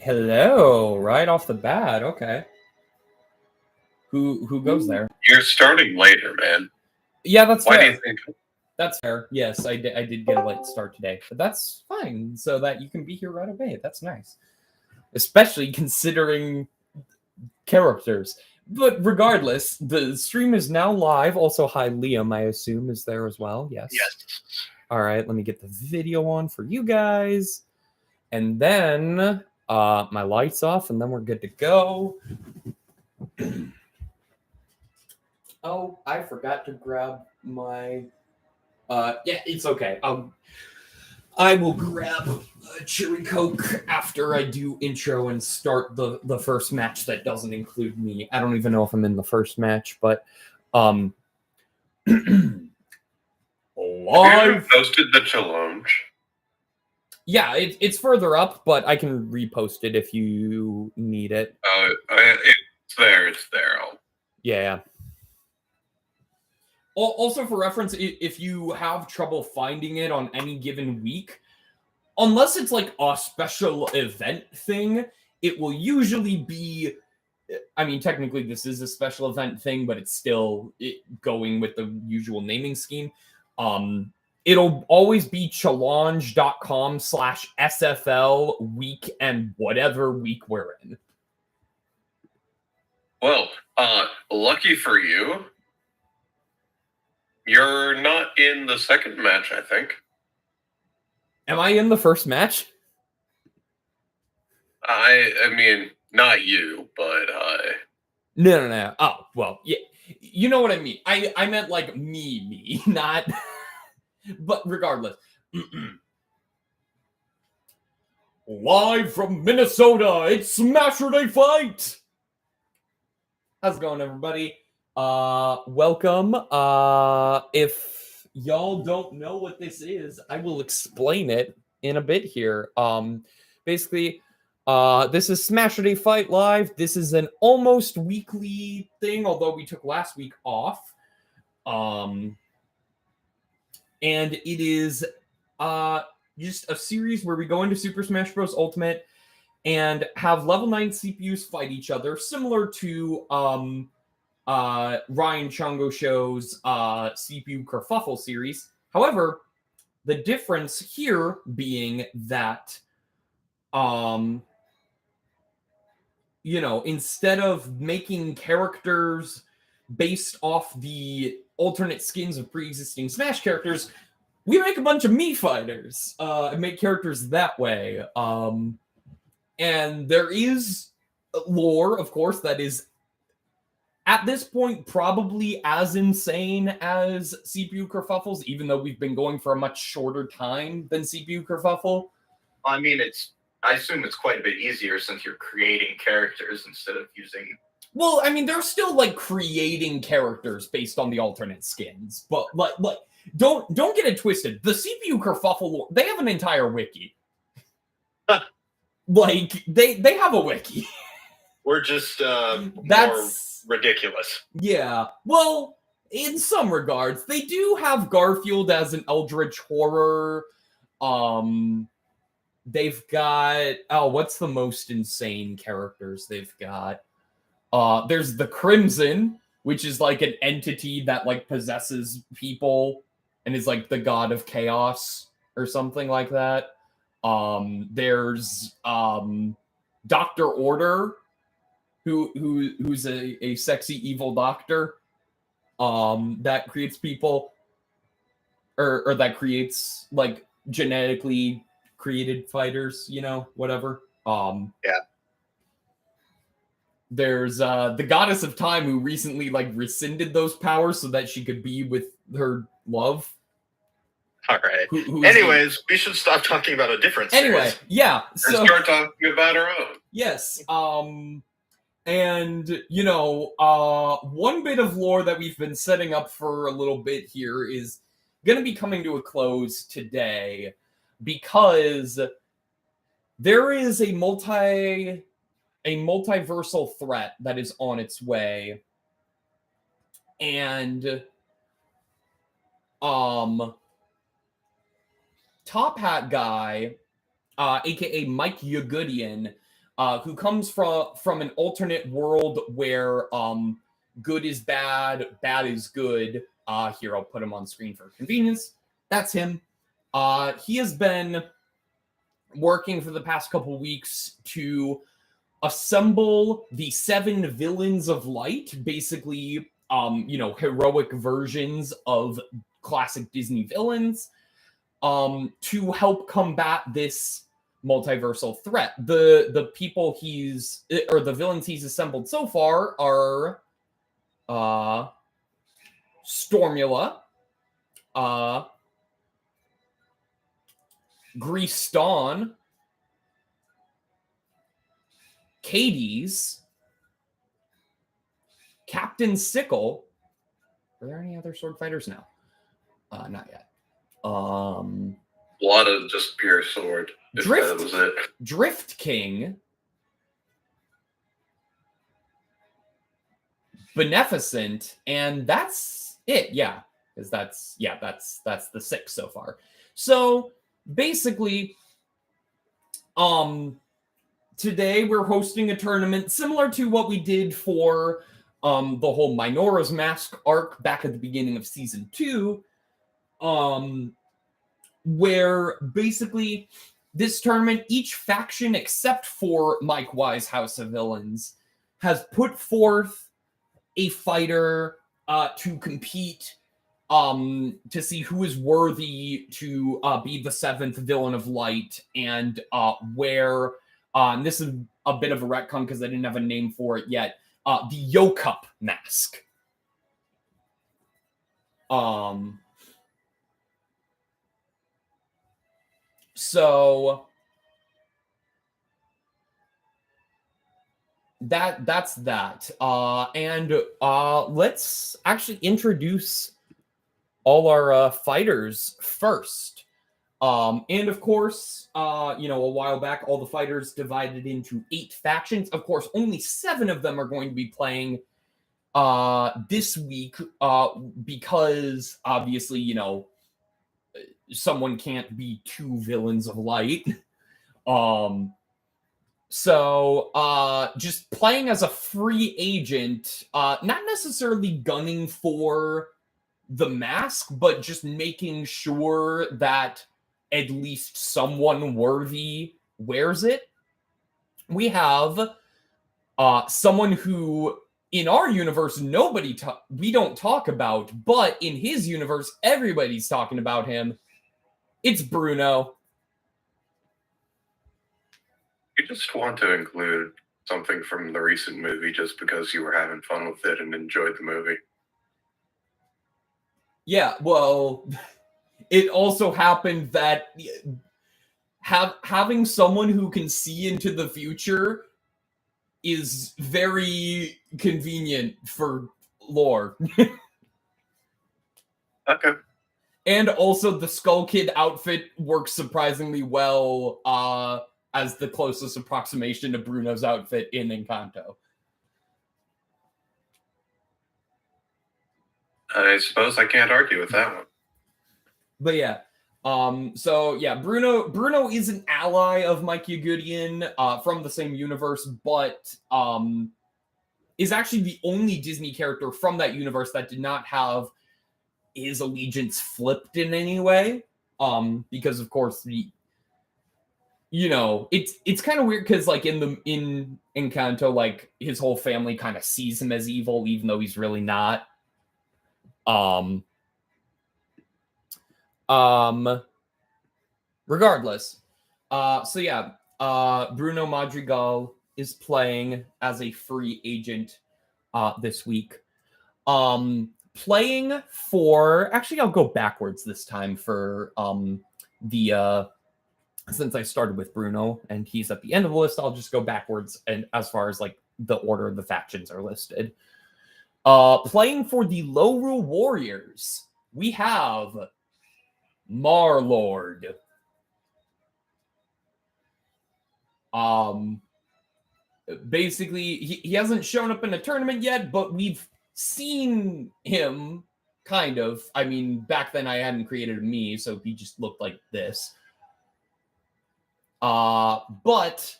Hello, right off the bat. Okay. Who goes there? You're starting later, man. Yeah, that's Why fair. do you think? That's fair. Yes, I did get a late start today, but that's fine. So that you can be here right away. That's nice, especially considering characters. But regardless, the stream is now live. Also, hi Liam. I assume is there as well. Yes. Yes. All right. Let me get the video on for you guys, and then my lights off, and then we're good to go. Oh, I forgot to grab my. Yeah, it's okay. I will grab a cherry coke after I do intro and start the first match that doesn't include me. I don't even know if I'm in the first match, but Have live. you posted the challenge? Yeah, it's further up, but I can repost it if you need it. It's there. It's there. Yeah. Also, for reference, if you have trouble finding it on any given week, unless it's like a special event thing, it will usually be. I mean, technically, this is a special event thing, but it's still going with the usual naming scheme. It'll always be challenge.com/SFL week and whatever week we're in. Well, lucky for you, you're not in the second match, I think. Am I in the first match? I mean, not you, but No. Oh, well, yeah. You know what I mean. I meant like me, not... But regardless. Live from Minnesota, it's Smashurday Fight! How's it going, everybody? Welcome. If y'all don't know what this is, I will explain it in a bit here. Basically, this is Smashurday Fight Live. This is an almost weekly thing, although we took last week off. And it is just a series where we go into Super Smash Bros. Ultimate and have level 9 CPUs fight each other, similar to Ryan Chongo Show's CPU Kerfuffle series. However, the difference here being that, instead of making characters based off the alternate skins of pre-existing Smash characters, we make a bunch of Mii Fighters and make characters that way. And there is lore, of course, that is at this point probably as insane as CPU Kerfuffles, even though we've been going for a much shorter time than CPU Kerfuffle. I mean, I assume it's quite a bit easier since you're creating characters instead of using... Well, I mean, they're still like creating characters based on the alternate skins, but like don't get it twisted. The CPU Kerfuffle lore, they have an entire wiki. Like they have a wiki. We're just That's more ridiculous. Yeah. Well, in some regards, they do have Garfield as an eldritch horror. They've got what's the most insane characters they've got? There's the Crimson, which is like an entity that like possesses people and is like the god of chaos or something like that. There's Dr. Order, who's a sexy evil doctor that creates people or that creates like genetically created fighters, whatever. Yeah. There's the Goddess of Time, who recently like rescinded those powers so that she could be with her love. All right. Anyways, we should stop talking about a different series. Anyway, yeah. So start talking about our own. Yes. And one bit of lore that we've been setting up for a little bit here is going to be coming to a close today because there is a multiversal threat that is on its way. And Top Hat Guy, aka Mike Yagoodian, who comes from an alternate world where good is bad, bad is good. Here, I'll put him on screen for convenience. That's him. He has been working for the past couple weeks to assemble the 7 villains of light, basically, heroic versions of classic Disney villains, to help combat this multiversal threat. The people the villains he's assembled so far are Stormula, Grease Dawn, Cadiz, Captain Sickle. Are there any other sword fighters? No. Not yet. A lot of just pure sword. That was it. Drift King, Beneficent, and that's it. Yeah, because that's the 6 so far. So basically, today we're hosting a tournament similar to what we did for the whole Minora's Mask arc back at the beginning of season 2, where basically this tournament, each faction except for Mike Wise House of Villains has put forth a fighter to compete to see who is worthy to be the 7th villain of light, and where and this is a bit of a retcon because I didn't have a name for it yet. The Yokup mask. So that's that. And let's actually introduce all our fighters first. And of course, a while back, all the fighters divided into 8 factions. Of course, only 7 of them are going to be playing this week because obviously, someone can't be 2 villains of light. So just playing as a free agent, not necessarily gunning for the mask, but just making sure that at least someone worthy wears it. We have someone who, in our universe, we don't talk about, but in his universe, everybody's talking about him. It's Bruno. You just want to include something from the recent movie just because you were having fun with it and enjoyed the movie. Yeah, well, it also happened that having someone who can see into the future is very convenient for lore. Okay. And also the Skull Kid outfit works surprisingly well as the closest approximation to Bruno's outfit in Encanto. I suppose I can't argue with that one. But yeah. Bruno is an ally of Mike Yagudian from the same universe, but is actually the only Disney character from that universe that did not have his allegiance flipped in any way. Because of course it's kind of weird because like in Encanto, like his whole family kind of sees him as evil, even though he's really not. Regardless, Bruno Madrigal is playing as a free agent this week. Playing for, actually I'll go backwards this time for since I started with Bruno and he's at the end of the list, I'll just go backwards and as far as like the order of the factions are listed. Playing for the Lorule Warriors, we have Marlord. Basically, he hasn't shown up in a tournament yet, but we've seen him kind of. I mean, back then I hadn't created a Mii, so he just looked like this. But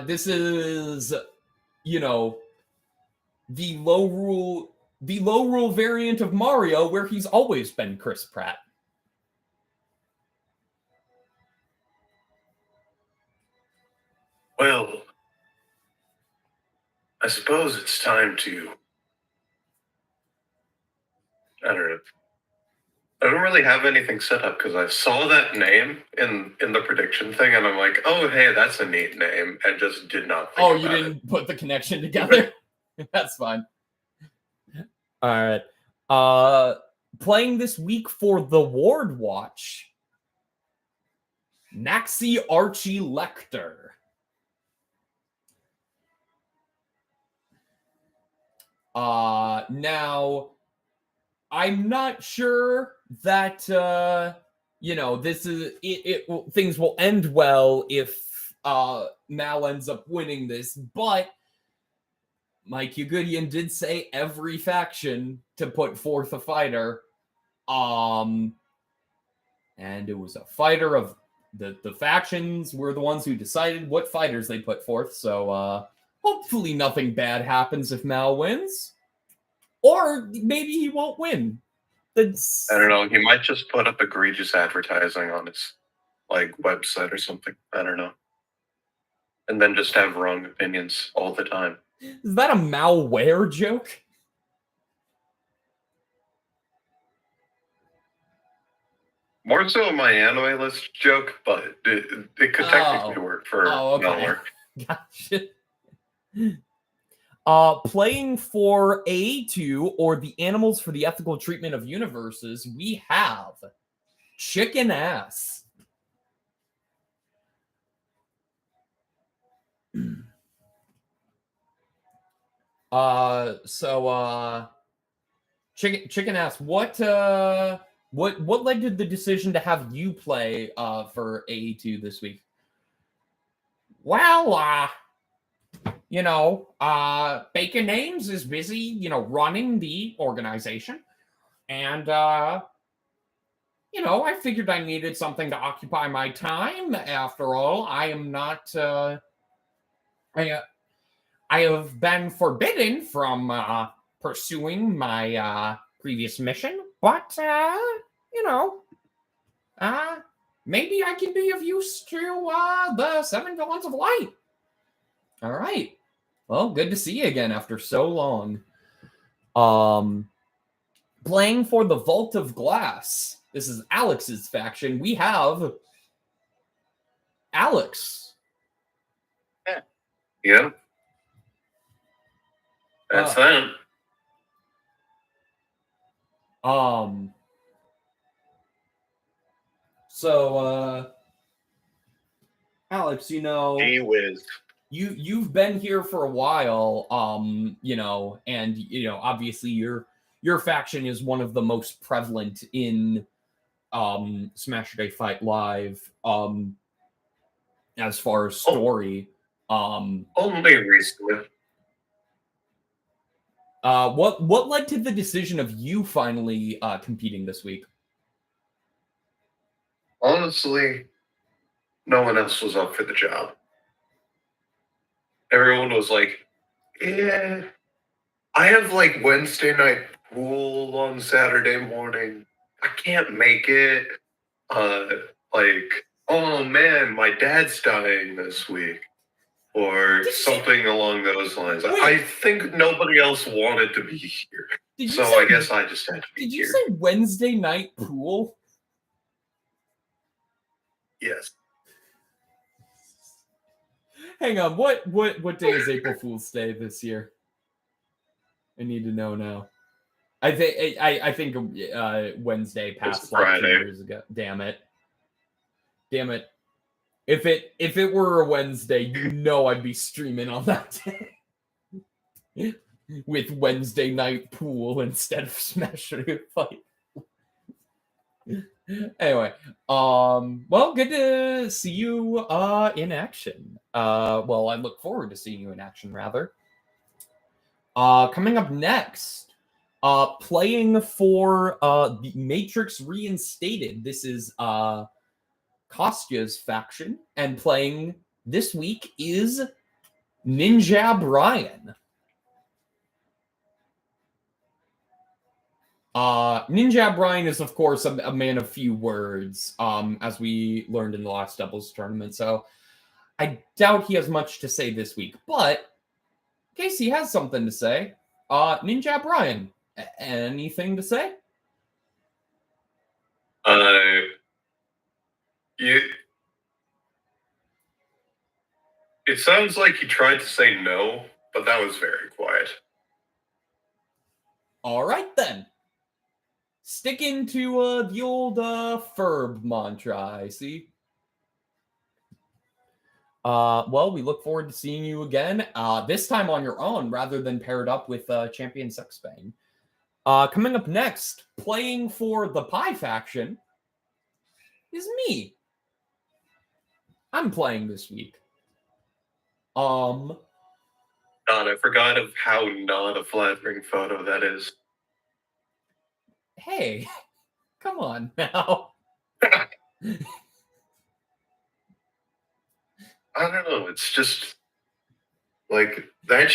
This is, you know, the low rule variant of Mario, where he's always been Chris Pratt. Well, I suppose it's time to. I don't know. I don't really have anything set up because I saw that name in the prediction thing, and I'm like, oh, hey, that's a neat name, and just did not think about You didn't put the connection together? That's fine. All right. Playing this week for the Ward Watch, Naxi Archie Lecter. Now, I'm not sure that this is things will end well if Mal ends up winning this, but Mike Ugoodian did say every faction to put forth a fighter. And it was a fighter of the factions were the ones who decided what fighters they put forth. So hopefully nothing bad happens if Mal wins. Or maybe he won't win. I don't know. He might just put up egregious advertising on his website or something. I don't know. And then just have wrong opinions all the time. Is that a malware joke? More so my anime list joke, but it could technically work for malware. Gotcha. Playing for A2 or the Animals for the Ethical Treatment of Universes, we have Chicken Ass. Chicken Ass, what led to the decision to have you play for A2 this week? Well, Bacon Names is busy, running the organization. And, I figured I needed something to occupy my time. After all, I am not, I have been forbidden from pursuing my previous mission. But, maybe I can be of use to the 7 Villains of Light. All right. Well, good to see you again after so long. Playing for the Vault of Glass. This is Alex's faction. We have Alex. Yeah. That's that. So, Alex, Gee whiz. You've been here for a while, and obviously your faction is one of the most prevalent in Smashurday Fight Live as far as story. Only recently. What led to the decision of you finally competing this week? Honestly, no one else was up for the job. Everyone was like, yeah, I have Wednesday night pool on Saturday morning. I can't make it. Oh man, my dad's dying this week. Or something along those lines. Wait, I think nobody else wanted to be here. I guess I just had to be here. Did you say Wednesday night pool? Yes. Hang on, what day is April Fool's Day this year? I need to know now. I think Wednesday passed 2 years ago. Damn it. If it were a Wednesday, I'd be streaming on that day. With Wednesday night pool instead of Smashurday Fight. Anyway, well, good to see you in action. Well, I look forward to seeing you in action, rather. Coming up next, playing for the Matrix Reinstated. This is Costia's faction, and playing this week is Ninja Brian. Ninja Brian is, of course, a man of few words, as we learned in the last doubles tournament. So I doubt he has much to say this week. But in case he has something to say, Ninja Brian, anything to say? It sounds like he tried to say no, but that was very quiet. All right, then. Sticking to the old Ferb mantra, I see. Well, we look forward to seeing you again, this time on your own rather than paired up with Champion Sexbang. Coming up next, playing for the Pie faction is me. I'm playing this week. God, I forgot of how not a flattering photo that is. Hey, come on now. I don't know. It's just like that.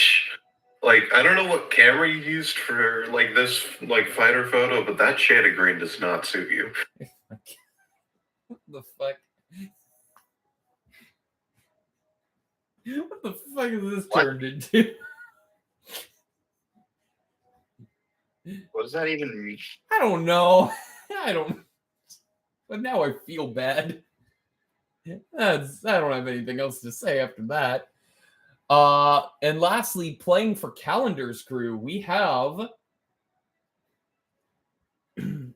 Like, I don't know what camera you used for like this like fighter photo, but that shade of green does not suit you. What the fuck? What the fuck is this turned into? What does that even mean? I don't know. But now I feel bad. I don't have anything else to say after that. And lastly, playing for Calendar's crew, we have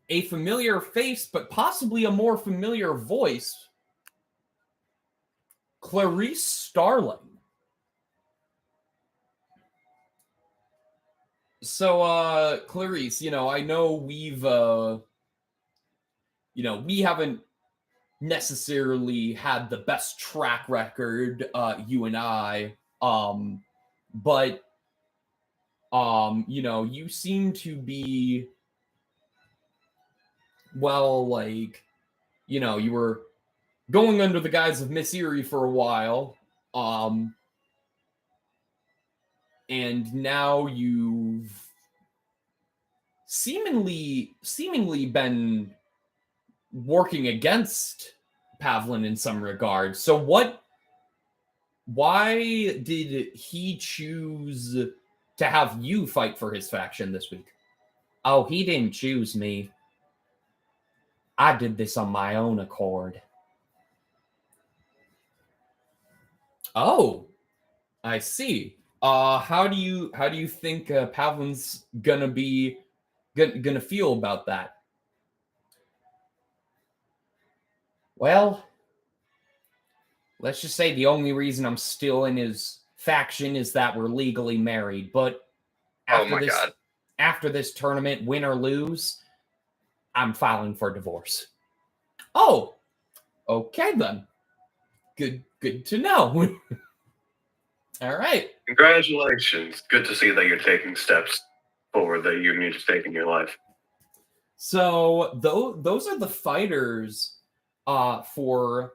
a familiar face, but possibly a more familiar voice. Clarice Starling. So, Clarice, I know we haven't necessarily had the best track record, you and I, but, you seem to be, well, like, you were going under the guise of Miss Eerie for a while, and now you've seemingly been working against Pavlin in some regard. So why did he choose to have you fight for his faction this week? Oh, he didn't choose me. I did this on my own accord. Oh, I see. How do you think Pavlin's gonna feel about that? Well, let's just say the only reason I'm still in his faction is that we're legally married. But after this tournament, win or lose, I'm filing for divorce. Oh, okay then. Good to know. All right. Congratulations. Good to see that you're taking steps forward that you need to take in your life. So those are the fighters for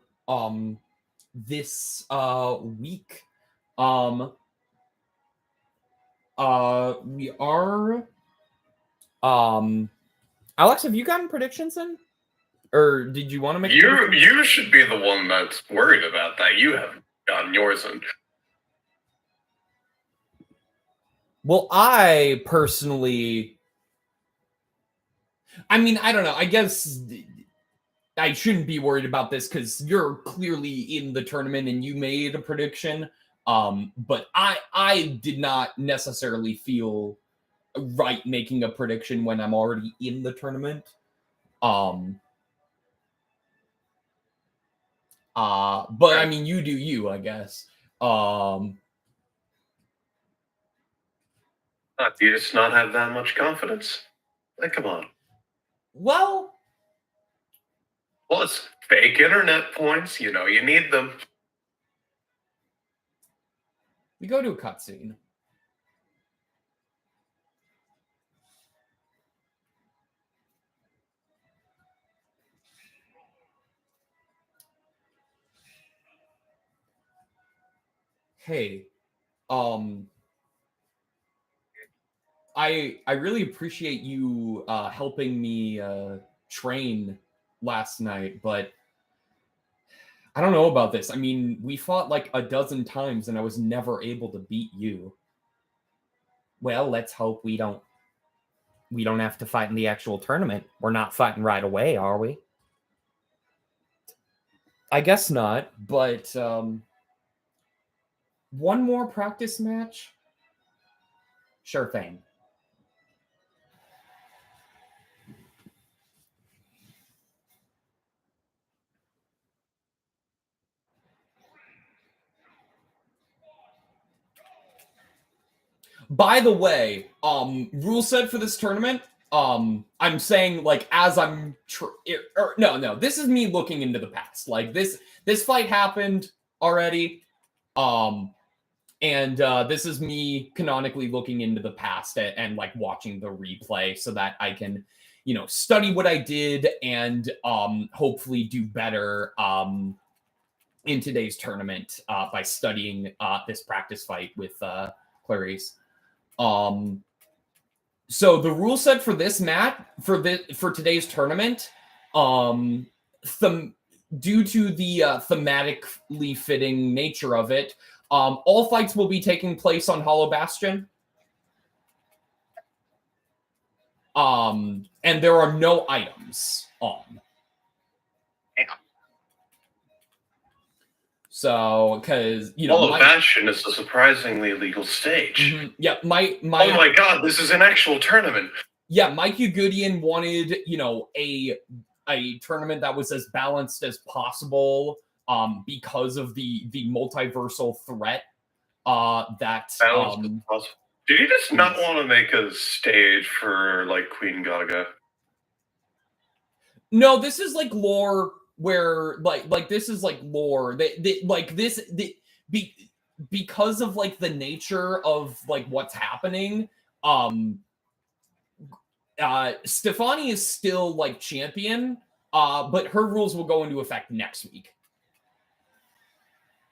this week. We are Alex, have you gotten predictions in? Or did you want to make you should be the one that's worried about that. You haven't gotten yours in. Well, I personally, I mean, I don't know. I guess I shouldn't be worried about this because you're clearly in the tournament and you made a prediction. But I did not necessarily feel right making a prediction when I'm already in the tournament. But I mean, you do you, I guess. Do you just not have that much confidence? Like, come on. Well, it's fake internet points. You need them. we go to a cutscene. Hey, um, I really appreciate you helping me train last night, but I don't know about this. I mean, we fought like a dozen times and I was never able to beat you. Well, let's hope we don't have to fight in the actual tournament. We're not fighting right away, are we? I guess not, but one more practice match? Sure thing. By the way, rule set for this tournament, I'm saying like as I'm no, this is me looking into the past. Like this fight happened already. And this is me canonically looking into the past and like watching the replay so that I can, study what I did and hopefully do better in today's tournament by studying this practice fight with Clarice. So the rule set for this match for today's tournament, due to the thematically fitting nature of it, all fights will be taking place on Hollow Bastion. And there are no items on. So, because Hollow Bastion is a surprisingly legal stage. Mm-hmm. Yeah, my. Oh my god, this is an actual tournament. Yeah, Mike Ugoodian wanted, a tournament that was as balanced as possible, because of the multiversal threat that. Did you just not want to make a stage for like Queen Gaga? No, this is like lore where like this is like lore. Because of like the nature of like what's happening, Stefani is still like champion, but her rules will go into effect next week.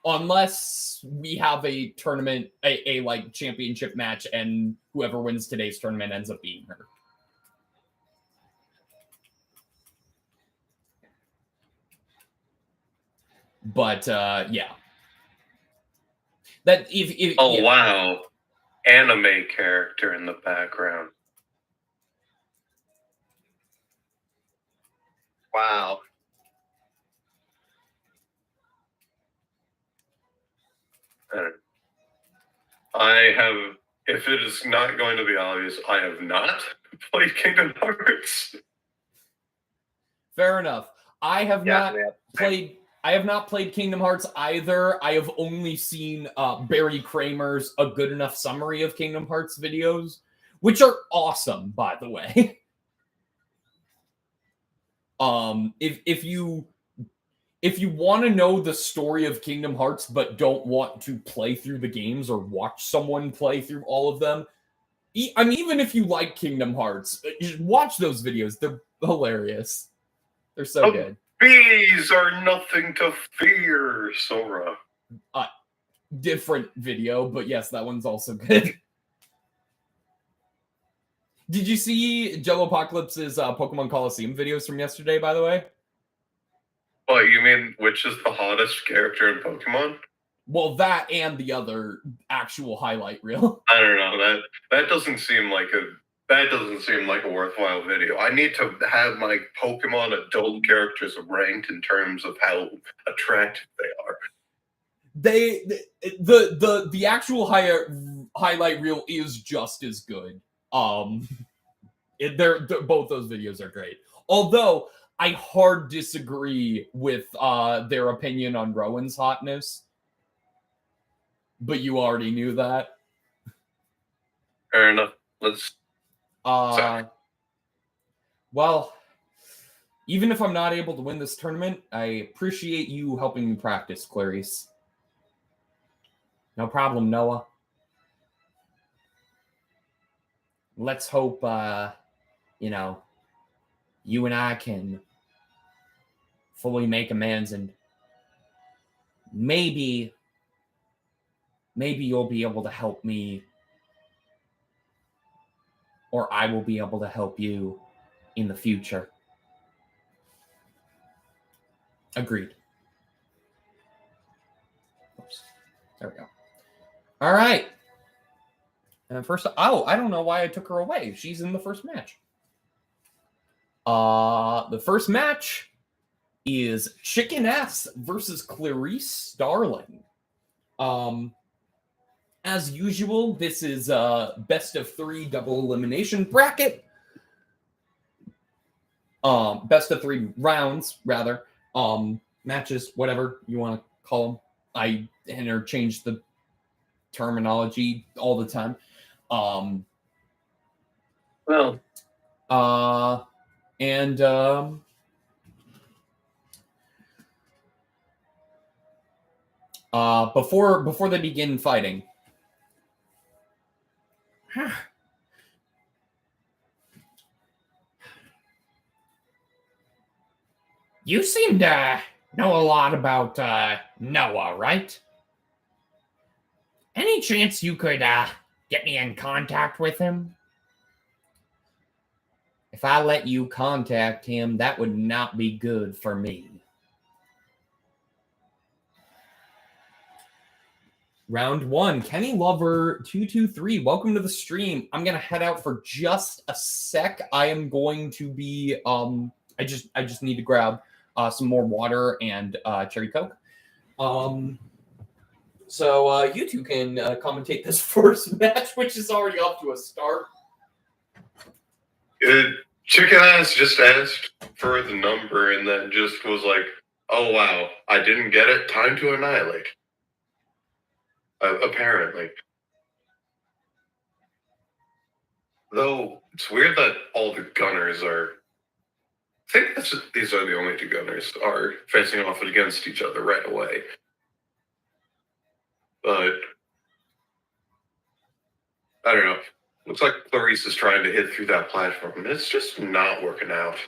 Unless we have a tournament, a like championship match, and whoever wins today's tournament ends up beating her. But yeah. That if yeah. Wow. Anime character in the background. Wow. I have, if it is not going to be obvious, I have not played Kingdom Hearts. Fair enough. I have not played Kingdom Hearts either. I have only seen Barry Kramer's A Good Enough Summary of Kingdom Hearts videos, which are awesome, by the way. If you want to know the story of Kingdom Hearts but don't want to play through the games or watch someone play through all of them, I mean, even if you like Kingdom Hearts, just watch those videos. They're hilarious. They're so good. Bees are nothing to fear, Sora. Different video, but yes, that one's also good. Did you see Joe Apocalypse's Pokemon Coliseum videos from yesterday, by the way? What, you mean which is the hottest character in Pokemon? Well, that and the other actual highlight reel. I don't know. That doesn't seem like a worthwhile video. I need to have my Pokemon adult characters ranked in terms of how attractive they are. The actual highlight reel is just as good. They're both those videos are great. Although I hard disagree with their opinion on Rowan's hotness. But you already knew that. Fair enough. Let's. Well, even if I'm not able to win this tournament, I appreciate you helping me practice, Clarice. No problem, Noah. Let's hope, you and I can fully make amends and maybe maybe you'll be able to help me, or I will be able to help you in the future. Agreed. Oops. There we go. All right. And first, I don't know why I took her away. She's in the first match. The first match is Chicken Ass versus Clarice Starling. As usual, this is a best of 3 double elimination bracket. Best of 3 rounds, rather. Matches, whatever you want to call them. I interchange the terminology all the time. Before they begin fighting, you seem to know a lot about Noah, right? Any chance you could get me in contact with him? If I let you contact him, that would not be good for me. Round 1, Kenny Lover 223. Welcome to the stream. I'm gonna head out for just a sec. I am going to be I just need to grab some more water and cherry Coke. So you two can commentate this first match, which is already off to a start. Chicken Ass just asked for the number and then just was like, oh wow, I didn't get it. Time to annihilate. Apparently. Though, it's weird that all the gunners are... I think these are the only 2 gunners are facing off against each other right away. But... I don't know. Looks like Clarice is trying to hit through that platform, and it's just not working out.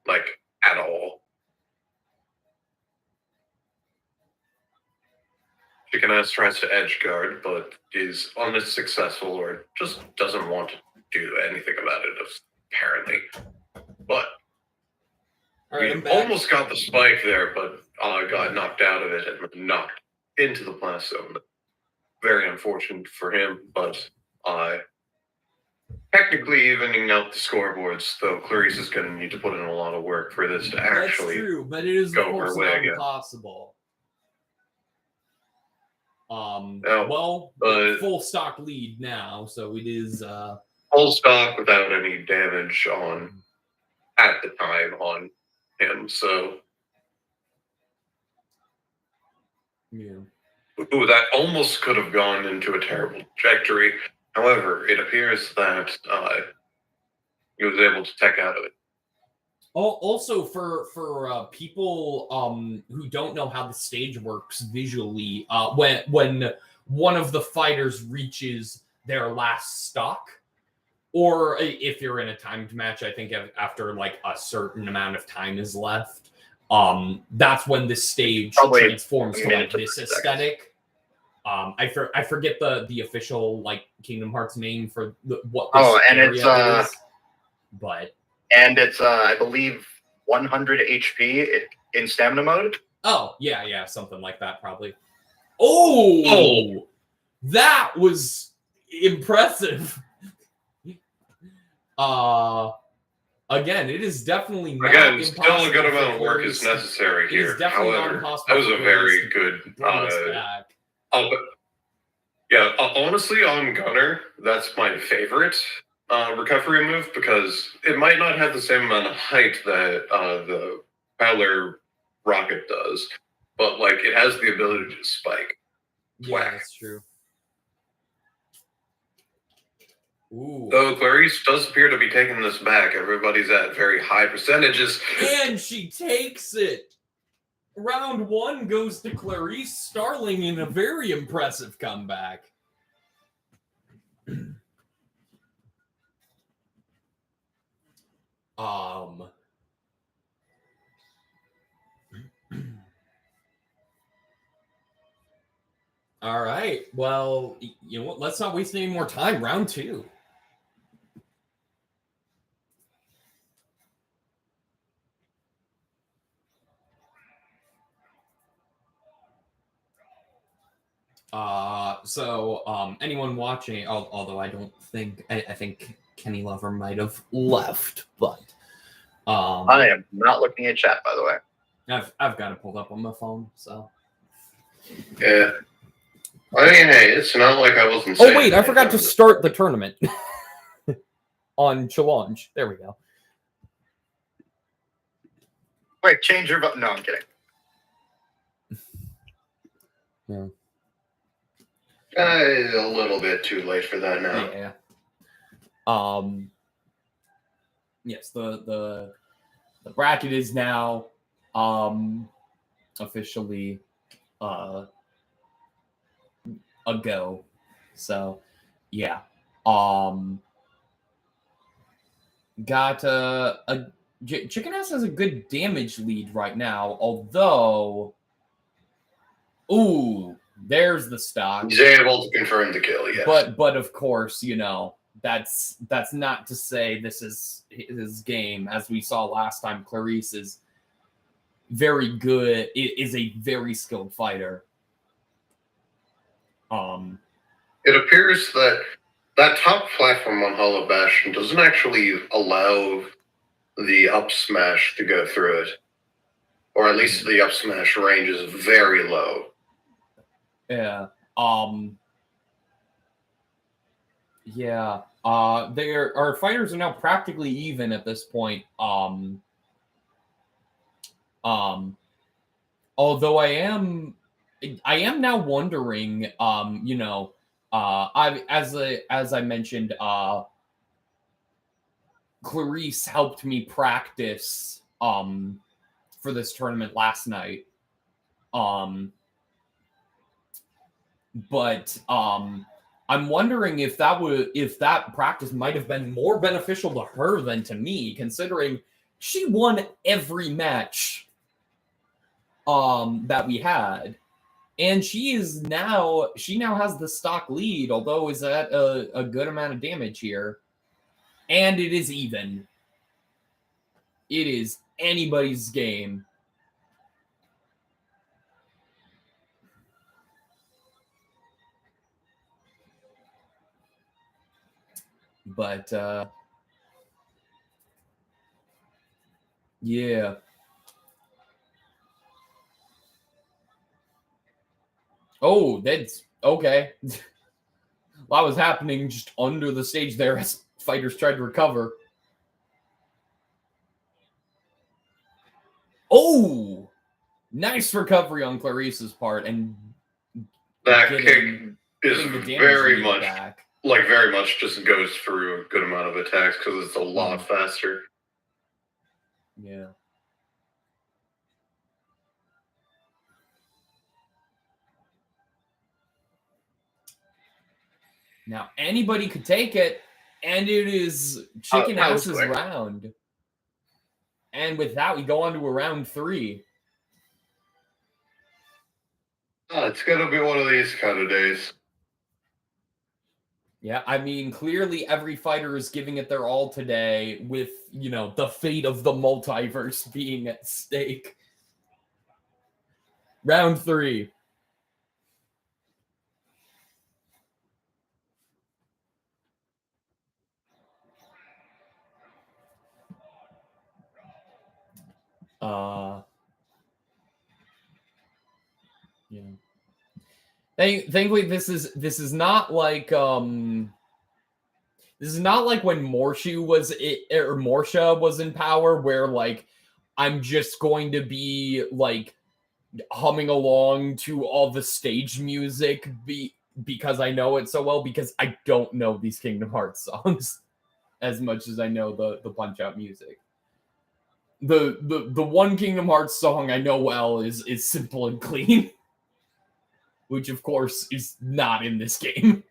Like, at all. Chicken Ass tries to edge guard, but is unsuccessful or just doesn't want to do anything about it, apparently. But he almost got the spike there, but got knocked out of it and knocked into the blast zone. Very unfortunate for him, but technically evening out the scoreboards, though Clarice is going to need to put in a lot of work for this to actually That's true, but it is go of course her way not again. impossible. Well, full stock lead now, so it is full stock without any damage on at the time on him. So, yeah. Ooh, that almost could have gone into a terrible trajectory. However, it appears that he was able to tech out of it. Also, for people who don't know how the stage works visually, when one of the fighters reaches their last stock, or if you're in a timed match, I think after like a certain amount of time is left, that's when the stage transforms to like this aesthetic. I forget the official like Kingdom Hearts name for what this area is, but. And it's, I believe, 100 HP in stamina mode. Oh, yeah, something like that, probably. Oh! That was impressive. Again, it is definitely not impossible. Still a good amount of work is necessary here. However, that was a very good... yeah, honestly, on Gunner, that's my favorite recovery move, because it might not have the same amount of height that the Prowler rocket does, but like it has the ability to spike. Yeah, that's true. Ooh. Though Clarice does appear to be taking this back. Everybody's at very high percentages. And she takes it! Round 1 goes to Clarice Starling in a very impressive comeback. All right. Well, you know what? Let's not waste any more time. Round 2. Anyone watching, although I don't think, I think Kenny Lover might have left, but I am not looking at chat, by the way. I've got it pulled up on my phone, so. Yeah. I mean, hey, it's not like I wasn't. Oh wait, I forgot to start the tournament on challenge. There we go. Wait, change your vote. No, I'm kidding. Yeah. A little bit too late for that now. Yeah. Yes, the bracket is now officially a go. So yeah. Got Chicken Ass has a good damage lead right now, although there's the stock. He's able to confirm the kill, yes. But of course, you know, that's not to say this is his game. As we saw last time, Clarice is very good, is a very skilled fighter. It appears that top platform on Hollow Bastion doesn't actually allow the up smash to go through it. Or at least the up smash range is very low. Yeah. Yeah. Our fighters are now practically even at this point. Although I am now wondering, you know, as I mentioned, Clarice helped me practice for this tournament last night. But I'm wondering if that practice might have been more beneficial to her than to me, considering she won every match that we had. And she now has the stock lead, although is at a good amount of damage here. And it is even. It is anybody's game. But yeah. Oh, that's okay. A lot was happening just under the stage there as fighters tried to recover. Oh, nice recovery on Clarice's part, and that kick is very much back. very much just goes through a good amount of attacks because it's a lot faster. Yeah. Now anybody could take it, and it is Chicken Ass's round. And with that, we go on to a round 3. It's gonna be one of these kind of days. Yeah, I mean, clearly every fighter is giving it their all today, with, you know, the fate of the multiverse being at stake. Round 3. Yeah. Thankfully, this is not like when Morshu Morsha was in power, where like I'm just going to be like humming along to all the stage music because I know it so well, because I don't know these Kingdom Hearts songs as much as I know the Punch Out music. The one Kingdom Hearts song I know well is Simple and Clean, which of course is not in this game.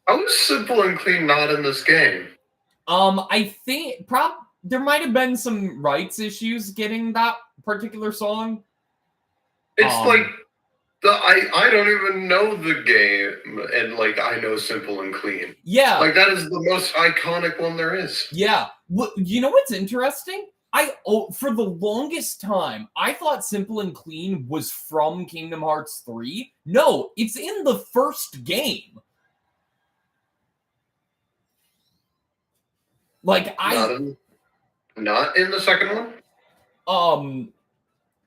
How is Simple and Clean not in this game? I think there might have been some rights issues getting that particular song. It's like I don't even know the game, and like I know Simple and Clean. Yeah. Like that is the most iconic one there is. Yeah. You know what's interesting? For the longest time, I thought Simple and Clean was from Kingdom Hearts 3. No, it's in the first game. Like not in the second one.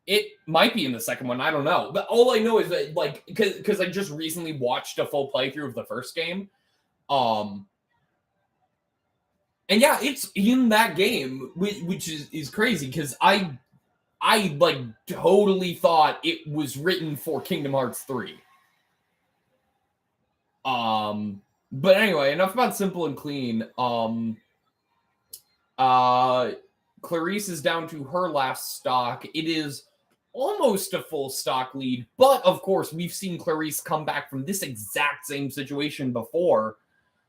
It might be in the second one. I don't know. But all I know is that, like, because I just recently watched a full playthrough of the first game. And yeah, it's in that game, which is crazy because I like totally thought it was written for Kingdom Hearts 3. But anyway, enough about Simple and Clean. Clarice is down to her last stock. It is almost a full stock lead, but of course, we've seen Clarice come back from this exact same situation before,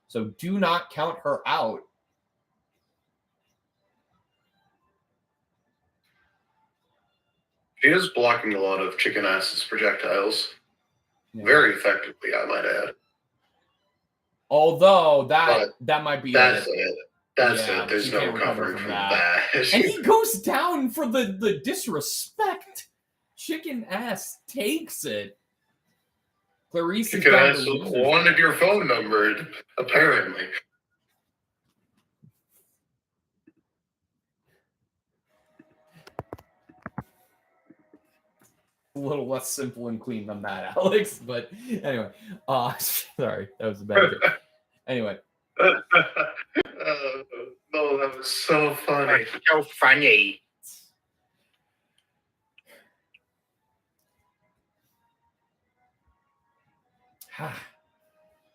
so do not count her out. She is blocking a lot of Chicken Ass's projectiles. Yeah. Very effectively, I might add. Although that might be that's it. That's yeah, it. There's no recovery from that. And he goes down for the disrespect. Chicken Ass takes it. Clarice Chicken Ass wanted your phone number, apparently. A little less Simple and Clean than that, Alex. But anyway, sorry, that was a bad joke. Anyway. No, that was so funny. So funny.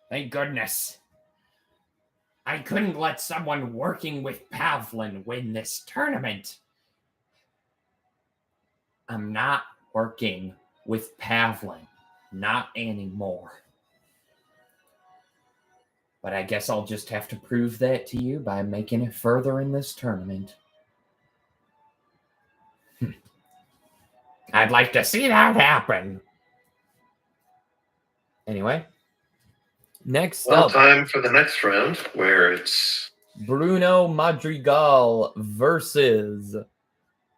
Thank goodness. I couldn't let someone working with Pavlin win this tournament. I'm not working with Pavlin. Not anymore. But I guess I'll just have to prove that to you by making it further in this tournament. I'd like to see that happen. Anyway. Next up. Time for the next round, where it's Bruno Madrigal versus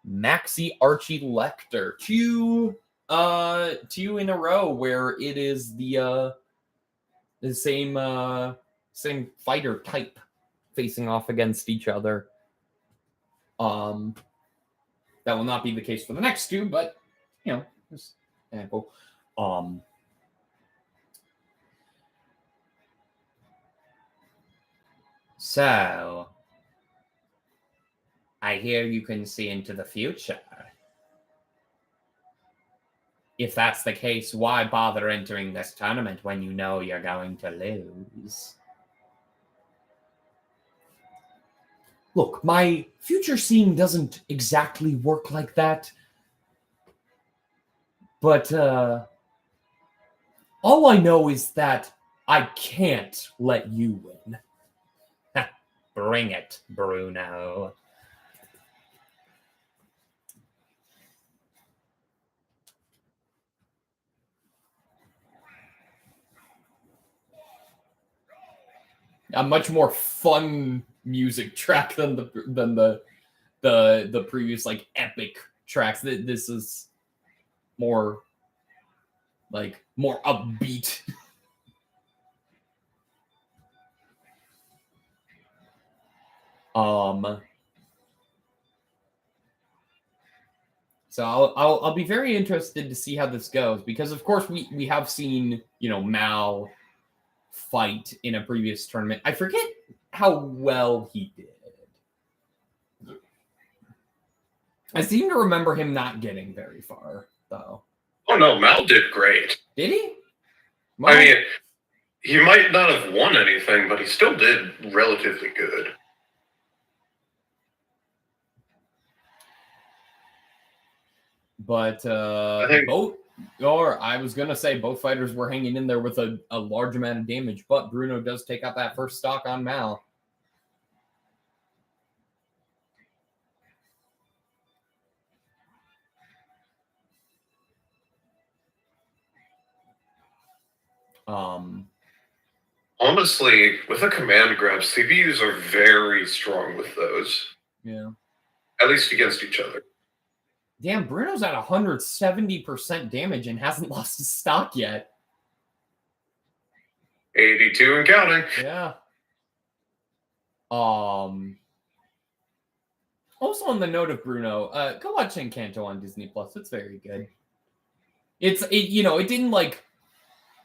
Maxi Archie Lecter. Two in a row where it is the same fighter type facing off against each other. That will not be the case for the next two, but you know, just ample. So, I hear you can see into the future. If that's the case, why bother entering this tournament when you know you're going to lose? Look, my future seeing doesn't exactly work like that. But, all I know is that I can't let you win. Bring it, Bruno. A much more fun music track than the previous like epic tracks. This is more like more upbeat. So I'll be very interested to see how this goes, because of course we have seen, you know, Mal fight in a previous tournament. I forget how well he did. I seem to remember him not getting very far, though. Oh no, Mal did great. Did he? Well, I mean, he might not have won anything, but he still did relatively good. But I was gonna say both fighters were hanging in there with a large amount of damage, but Bruno does take out that first stock on Mal. Honestly, with a command grab, CPUs are very strong with those. Yeah. At least against each other. Damn, Bruno's at 170% damage and hasn't lost his stock yet. 82 and counting. Yeah. Also on the note of Bruno, go watch Encanto on Disney Plus. It's very good. It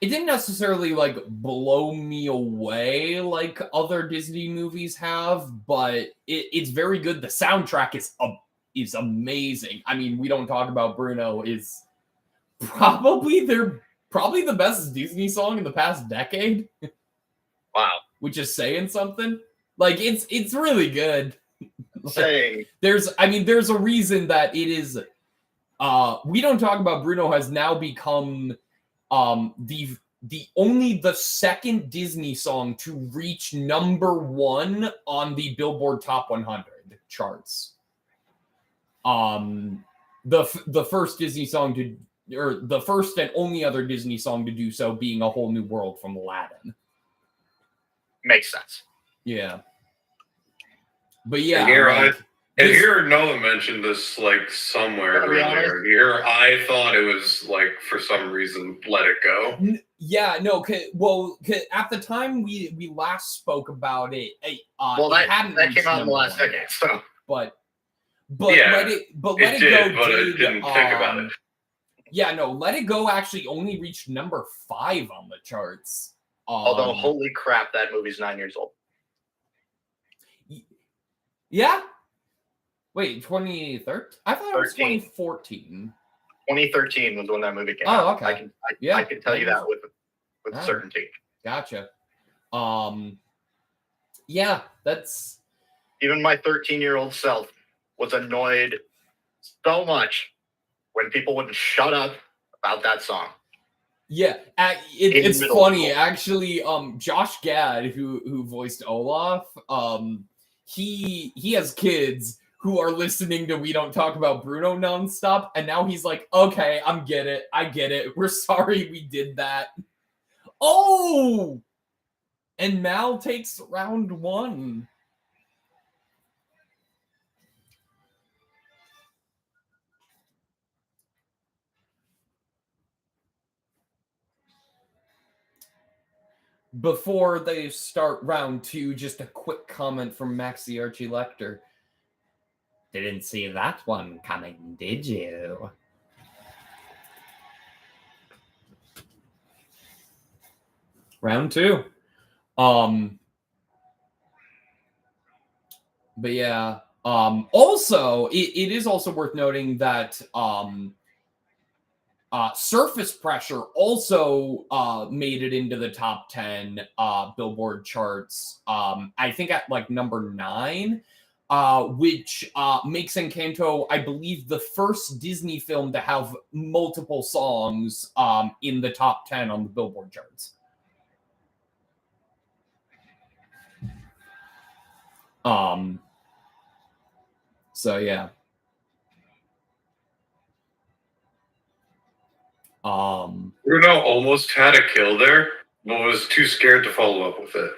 didn't necessarily like blow me away like other Disney movies have, but it's very good. The soundtrack is amazing. I mean, we don't talk about Bruno is probably the best Disney song in the past decade. Wow. Which is saying something. Like it's really good. Saying There's a reason that it is we don't talk about Bruno has now become the second Disney song to reach #1 on the Billboard Top 100 charts. The first Disney song or the first and only other Disney song to do so being A Whole New World from Aladdin. Makes sense. Yeah. But yeah, and here Noah mentioned this like somewhere earlier. Here I thought it was like for some reason Let It Go. Yeah, no, at the time we last spoke about it, that came out in the last decade, so but yeah, Let It Go but I didn't think about it. Yeah, no, Let It Go actually only reached #5 on the charts. Although, holy crap, that movie's 9 years old. Yeah? Wait, 2013? I thought it was 2014. 2013 was when that movie came out. Okay. I can tell you that with certainty. Gotcha. Yeah, that's... Even my 13-year-old self was annoyed so much when people wouldn't shut up about that song. Yeah, it's funny. Actually, Josh Gad, who voiced Olaf, he has kids who are listening to We Don't Talk About Bruno nonstop, and now he's like, okay, I get it. We're sorry we did that. Oh! And Mal takes round 1. Before they start round 2, just a quick comment from Maxi Archie Lecter. Didn't see that one coming, did you? Round 2. But yeah. Also, it is also worth noting that Surface Pressure also made it into the top 10 Billboard charts. I think at like number 9, which makes Encanto, I believe, the first Disney film to have multiple songs in the top 10 on the Billboard charts. So yeah. Bruno almost had a kill there, but was too scared to follow up with it.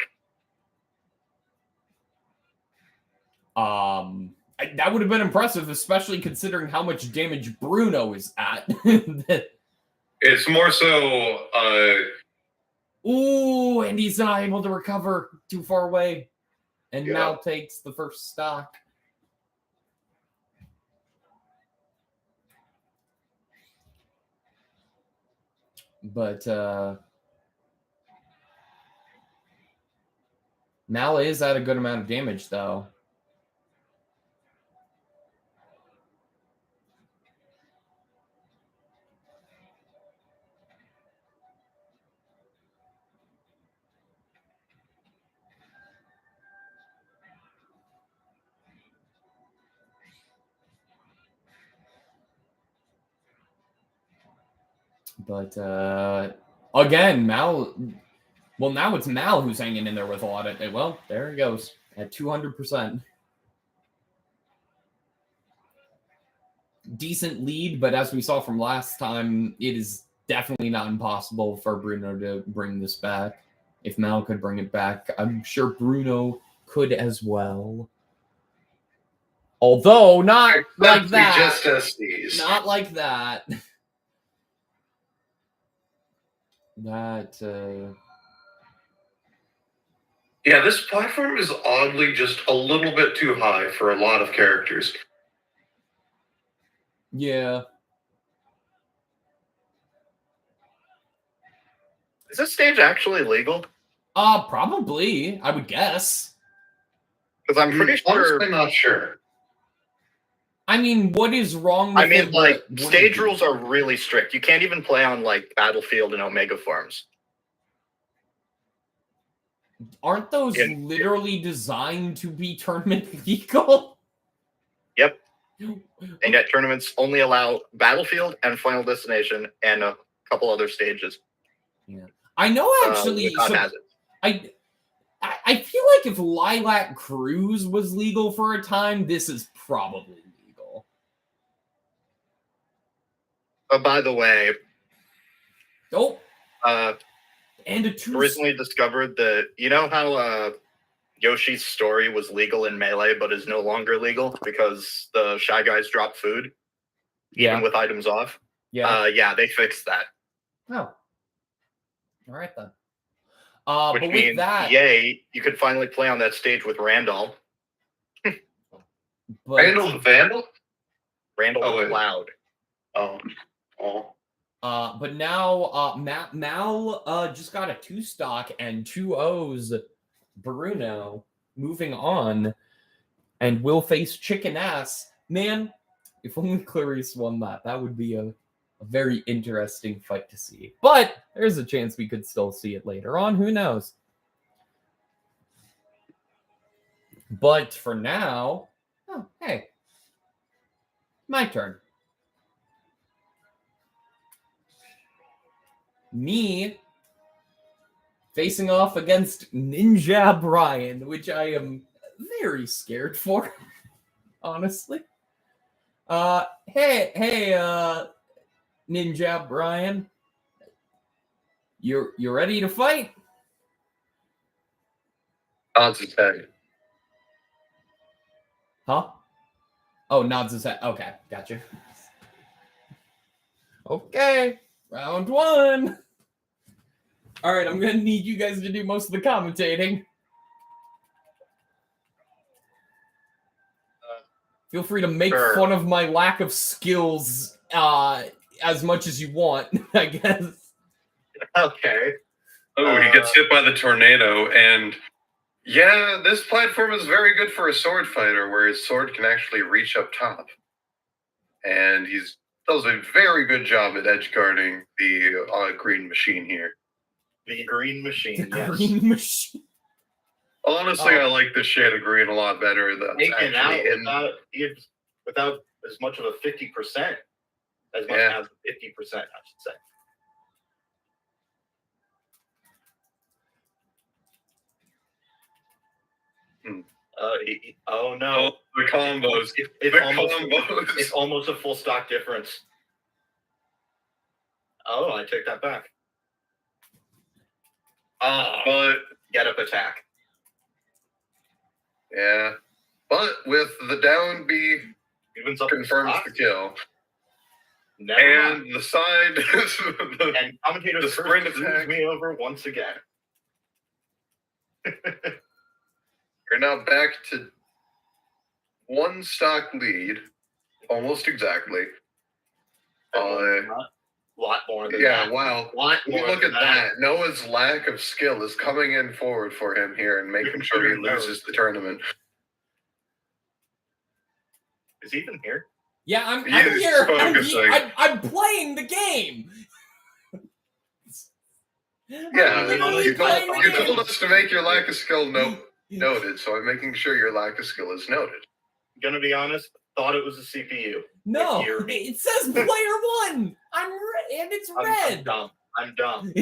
That would have been impressive, especially considering how much damage Bruno is at. It's more so, Ooh, and he's not able to recover too far away. And Yeah. Mal takes the first stock. But Mal is at a good amount of damage, though. But again, Mal. Well, now it's Mal who's hanging in there with a lot of. Well, there he goes at 200%. Decent lead, but as we saw from last time, it is definitely not impossible for Bruno to bring this back. If Mal could bring it back, I'm sure Bruno could as well. Although not like that. Just SDs. Not like that. Yeah, this platform is oddly just a little bit too high for a lot of characters. Yeah. Is this stage actually legal? Probably, I would guess. Because I'm pretty sure. Honestly, not sure. I mean, what is wrong with I mean, it? like, stage rules are really strict. You can't even play on, like, Battlefield and Omega farms. Aren't those literally designed to be tournament legal? Yep. And yet tournaments only allow Battlefield and Final Destination and a couple other stages. Yeah. I know, actually. I feel like if Lilac Cruise was legal for a time, this is probably legal. By the way, and recently discovered that, you know how Yoshi's story was legal in Melee, but is no longer legal because the Shy Guys dropped food, even with items off? Yeah, they fixed that. Oh. All right, then. Which but means, with that, yay, you could finally play on that stage with Randall. Randall the Vandal? Randall the Cloud. But now Mal just got a 2-stock and 2-0s. Bruno moving on, and will face Chicken Ass. Man, if only Clarice won that, that would be a very interesting fight to see. But there's a chance we could still see it later on. Who knows? But for now, hey, my turn. Me facing off against Ninja Brian, which I am very scared for, honestly. Hey, Ninja Brian, you ready to fight? Nods his head. Huh? Oh, nods his head. Okay, gotcha. Okay, round 1. All right, I'm gonna need you guys to do most of the commentating. Feel free to make fun of my lack of skills as much as you want, I guess. Okay. Oh, he gets hit by the tornado, and yeah, this platform is very good for a sword fighter, where his sword can actually reach up top. And he does a very good job at edge guarding the green machine here. The green machine, yes. Green machine. Honestly, I like this shade of green a lot better. Taken out without as much of a 50%, as much as 50%, I should say. Oh no! The combos. It's almost a full stock difference. Oh, I take that back. But get up attack. Yeah, but with the down B, confirms the kill. And the side, and commentators the sprint attack me over once again. You're now back to 1 stock lead, almost exactly. A lot more than that. Yeah, wow. Look at that. Noah's lack of skill is coming in forward for him here and making sure he loses the tournament. Is he even here? Yeah, I'm here. I'm playing the game. Yeah, you told us to make your lack of skill noted, so I'm making sure your lack of skill is noted. Gonna be honest, thought it was a CPU. No, it says player 1. And it's red. I'm dumb.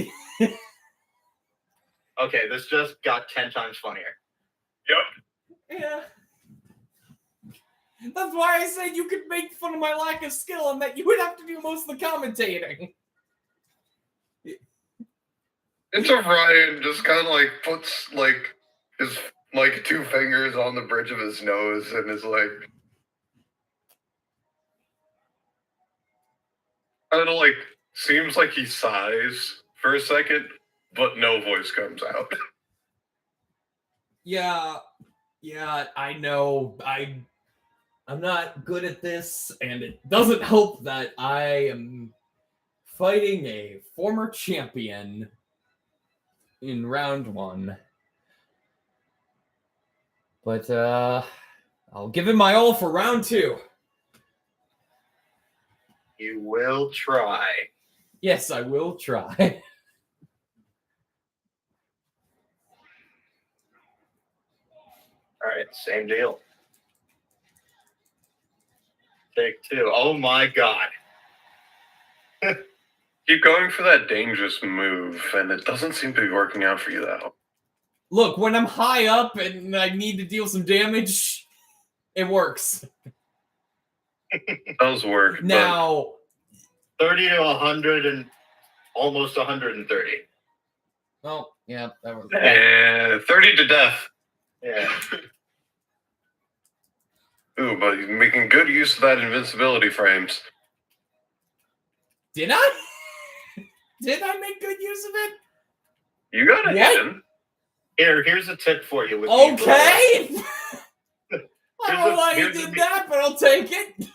Okay, this just got 10 times funnier. Yep. Yeah. That's why I said you could make fun of my lack of skill and that you would have to do most of the commentating. And so Ryan just kind of like puts like his like 2 fingers on the bridge of his nose and is like, kind of like seems like he sighs for a second, but no voice comes out. Yeah, I know. I'm not good at this, and it doesn't help that I am fighting a former champion in round 1. But I'll give it my all for round 2. You will try. Yes, I will try. All right, same deal. Take 2. Oh my god. Keep going for that dangerous move, and it doesn't seem to be working out for you, though. Look, when I'm high up and I need to deal some damage, it works. It does work. Now, 30 to 100 and almost 130. well, yeah, that was... Yeah, 30 to death. Yeah. Ooh, but you're making good use of that invincibility frames. Did I? Did I make good use of it? You got it hidden. Here's a tip for you. With Okay! I Here's don't know a- why you here's a- did that, but I'll take it.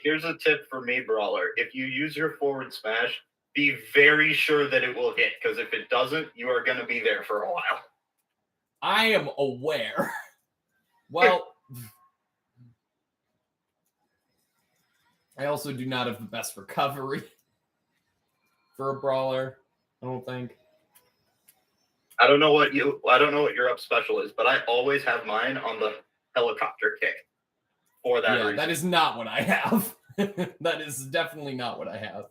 Here's a tip for me, Brawler. If you use your forward smash, be very sure that it will hit, because if it doesn't, you are going to be there for a while. I am aware. Well, I also do not have the best recovery for a brawler, I don't think. I don't know what your up special is, but I always have mine on the helicopter kick. For that reason. That is not what I have. That is definitely not what I have.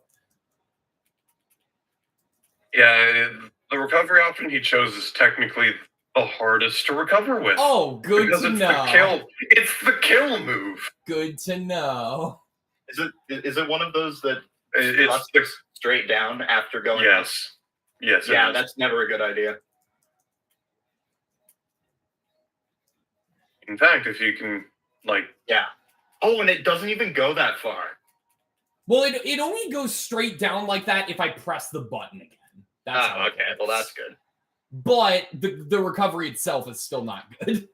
Yeah, the recovery option he chose is technically the hardest to recover with. Oh, good because to it's know. The kill. It's the kill move. Good to know. Is it one of those that It's the, straight down after going? yes. Yes. it Yeah, is. that's never a good idea. In fact, if you can, like, Yeah. Oh, and it doesn't even go that far. Well, it only goes straight down like that if I press the button again. That's how it Okay. works. Well, that's good. But the recovery itself is still not good.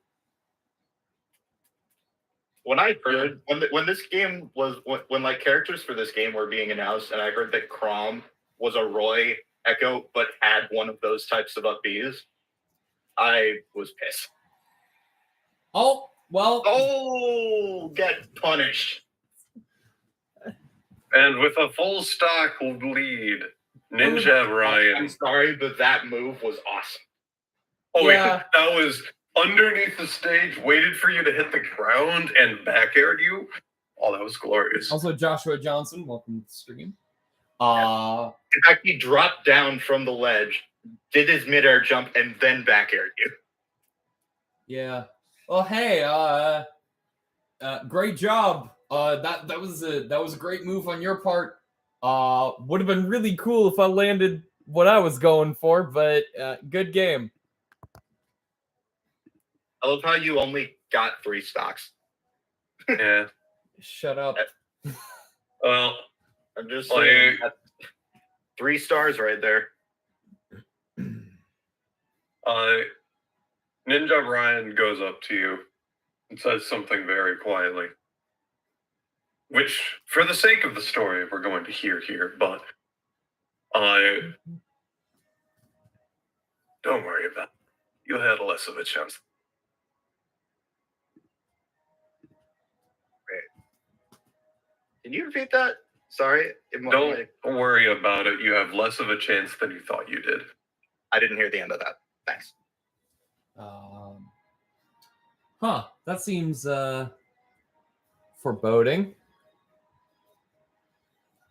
When I heard when this game was when like characters for this game were being announced, and I heard that Crom was a Roy Echo but had one of those types of up Bs, I was pissed. Oh, well. Oh, get punished. and with a full stock lead, Ninja Ryan. I'm sorry, but that move was awesome. Oh, Yeah. that was underneath the stage, waited for you to hit the ground, and back aired you. Oh, that was glorious. Also, Joshua Johnson, welcome to the stream. In fact, he dropped down from the ledge, did his midair jump, and then back aired you. Yeah. Well, hey, great job. That was a great move on your part. Would have been really cool if I landed what I was going for, but good game. I love how you only got 3 stocks. Yeah. Shut up. Well, I'm just saying, 3 stars right there. Ninja Ryan goes up to you and says something very quietly, which, for the sake of the story, we're going to hear here, but don't worry about it. You had less of a chance. Can you repeat that? Sorry. Don't worry about it. You have less of a chance than you thought you did. I didn't hear the end of that. Thanks. That seems foreboding.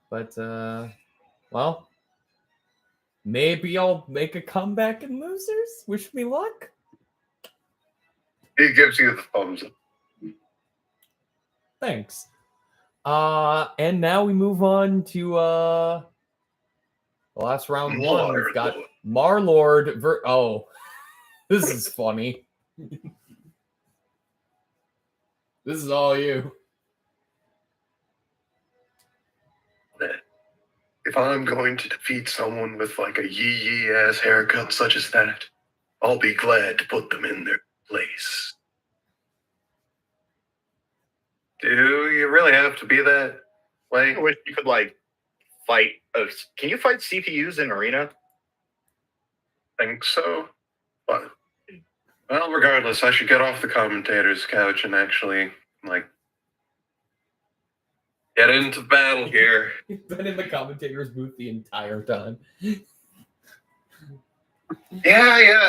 But well, maybe I'll make a comeback in losers. Wish me luck. He gives you the thumbs up. Thanks. And now we move on to the last round one. We've got Marlord. Oh, this is funny. This is all you. If I'm going to defeat someone with like a yee ass haircut such as that, I'll be glad to put them in their place. Do you really have to be that way? I wish you could like fight. Can you fight CPUs in Arena? Think so. But, well, regardless, I should get off the commentator's couch and actually like get into battle here. He's been in the commentator's booth the entire time. Yeah.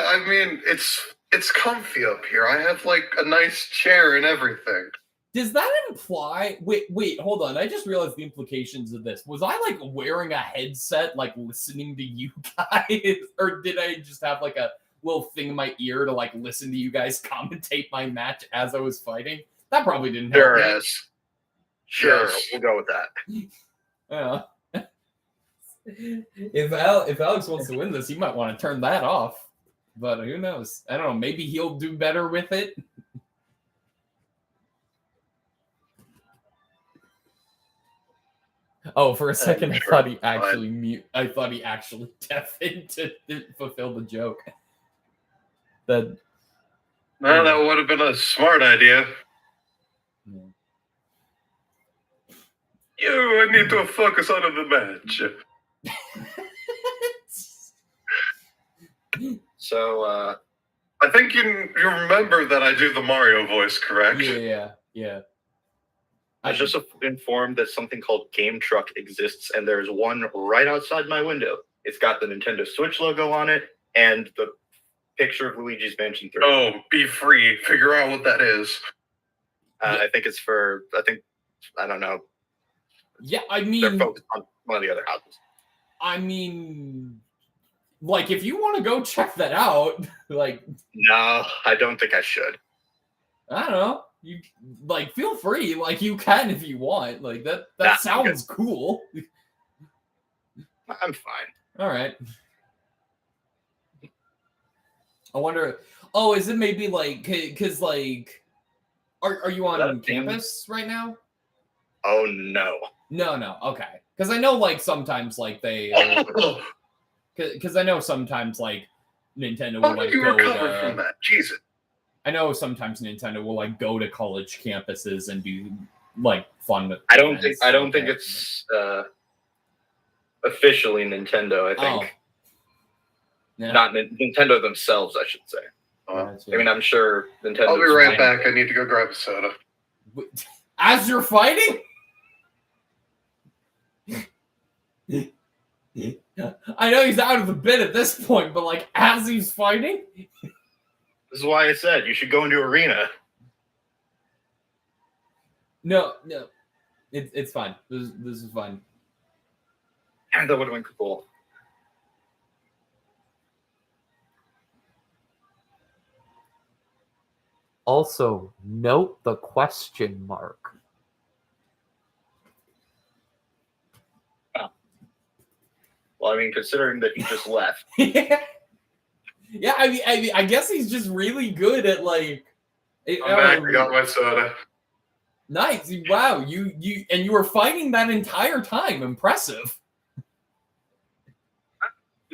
I mean, it's comfy up here. I have like a nice chair and everything. Does that imply? Wait, hold on. I just realized the implications of this. Was I like wearing a headset, like listening to you guys, or did I just have like a little thing in my ear to like listen to you guys commentate my match as I was fighting? That probably didn't help. Sure. Yes. Sure, Yes. we'll go with that. Yeah. If Alex wants to win this, he might want to turn that off. But who knows? I don't know. Maybe he'll do better with it. Oh, for a second, I thought he actually I thought he actually deafened to fulfill the joke. No, that would have been a smart idea. I need to focus on the match. So, I think you remember that I do the Mario voice, correct? Yeah. I was just informed that something called Game Truck exists, and there's one right outside my window. It's got the Nintendo Switch logo on it, and the picture of Luigi's Mansion 3. Oh, be free. Figure out what that is. I think it's for, I don't know. Yeah, I They're mean, focused on one of the other houses. I mean, like, if you want to go check that out, like, No, I don't think I should. I don't know. You like feel free, like you can if you want. Like that Nah, sounds cool. I'm fine. All right. I wonder. Oh, is it maybe like because like, are you on campus right now? Oh no. No. Okay, because I know like sometimes like they. Because I know sometimes like Nintendo will like you go recover from that? Jesus. I know sometimes Nintendo will like go to college campuses and do like fun. I don't think it's officially Nintendo. I think not Nintendo themselves. I should say. I mean, I'm sure Nintendo. I'll be right back. I need to go grab a soda. As you're fighting. I know he's out of the bit at this point, but like as he's fighting. This is why I said you should go into Arena. No, it's fine. This is fine. And that would have been cool. Also, note the question mark. Oh. Well, I mean, considering that he just left. Yeah, I mean, I guess he's just really good at like. I'm back. I got my soda. Nice. Wow, you were fighting that entire time. Impressive.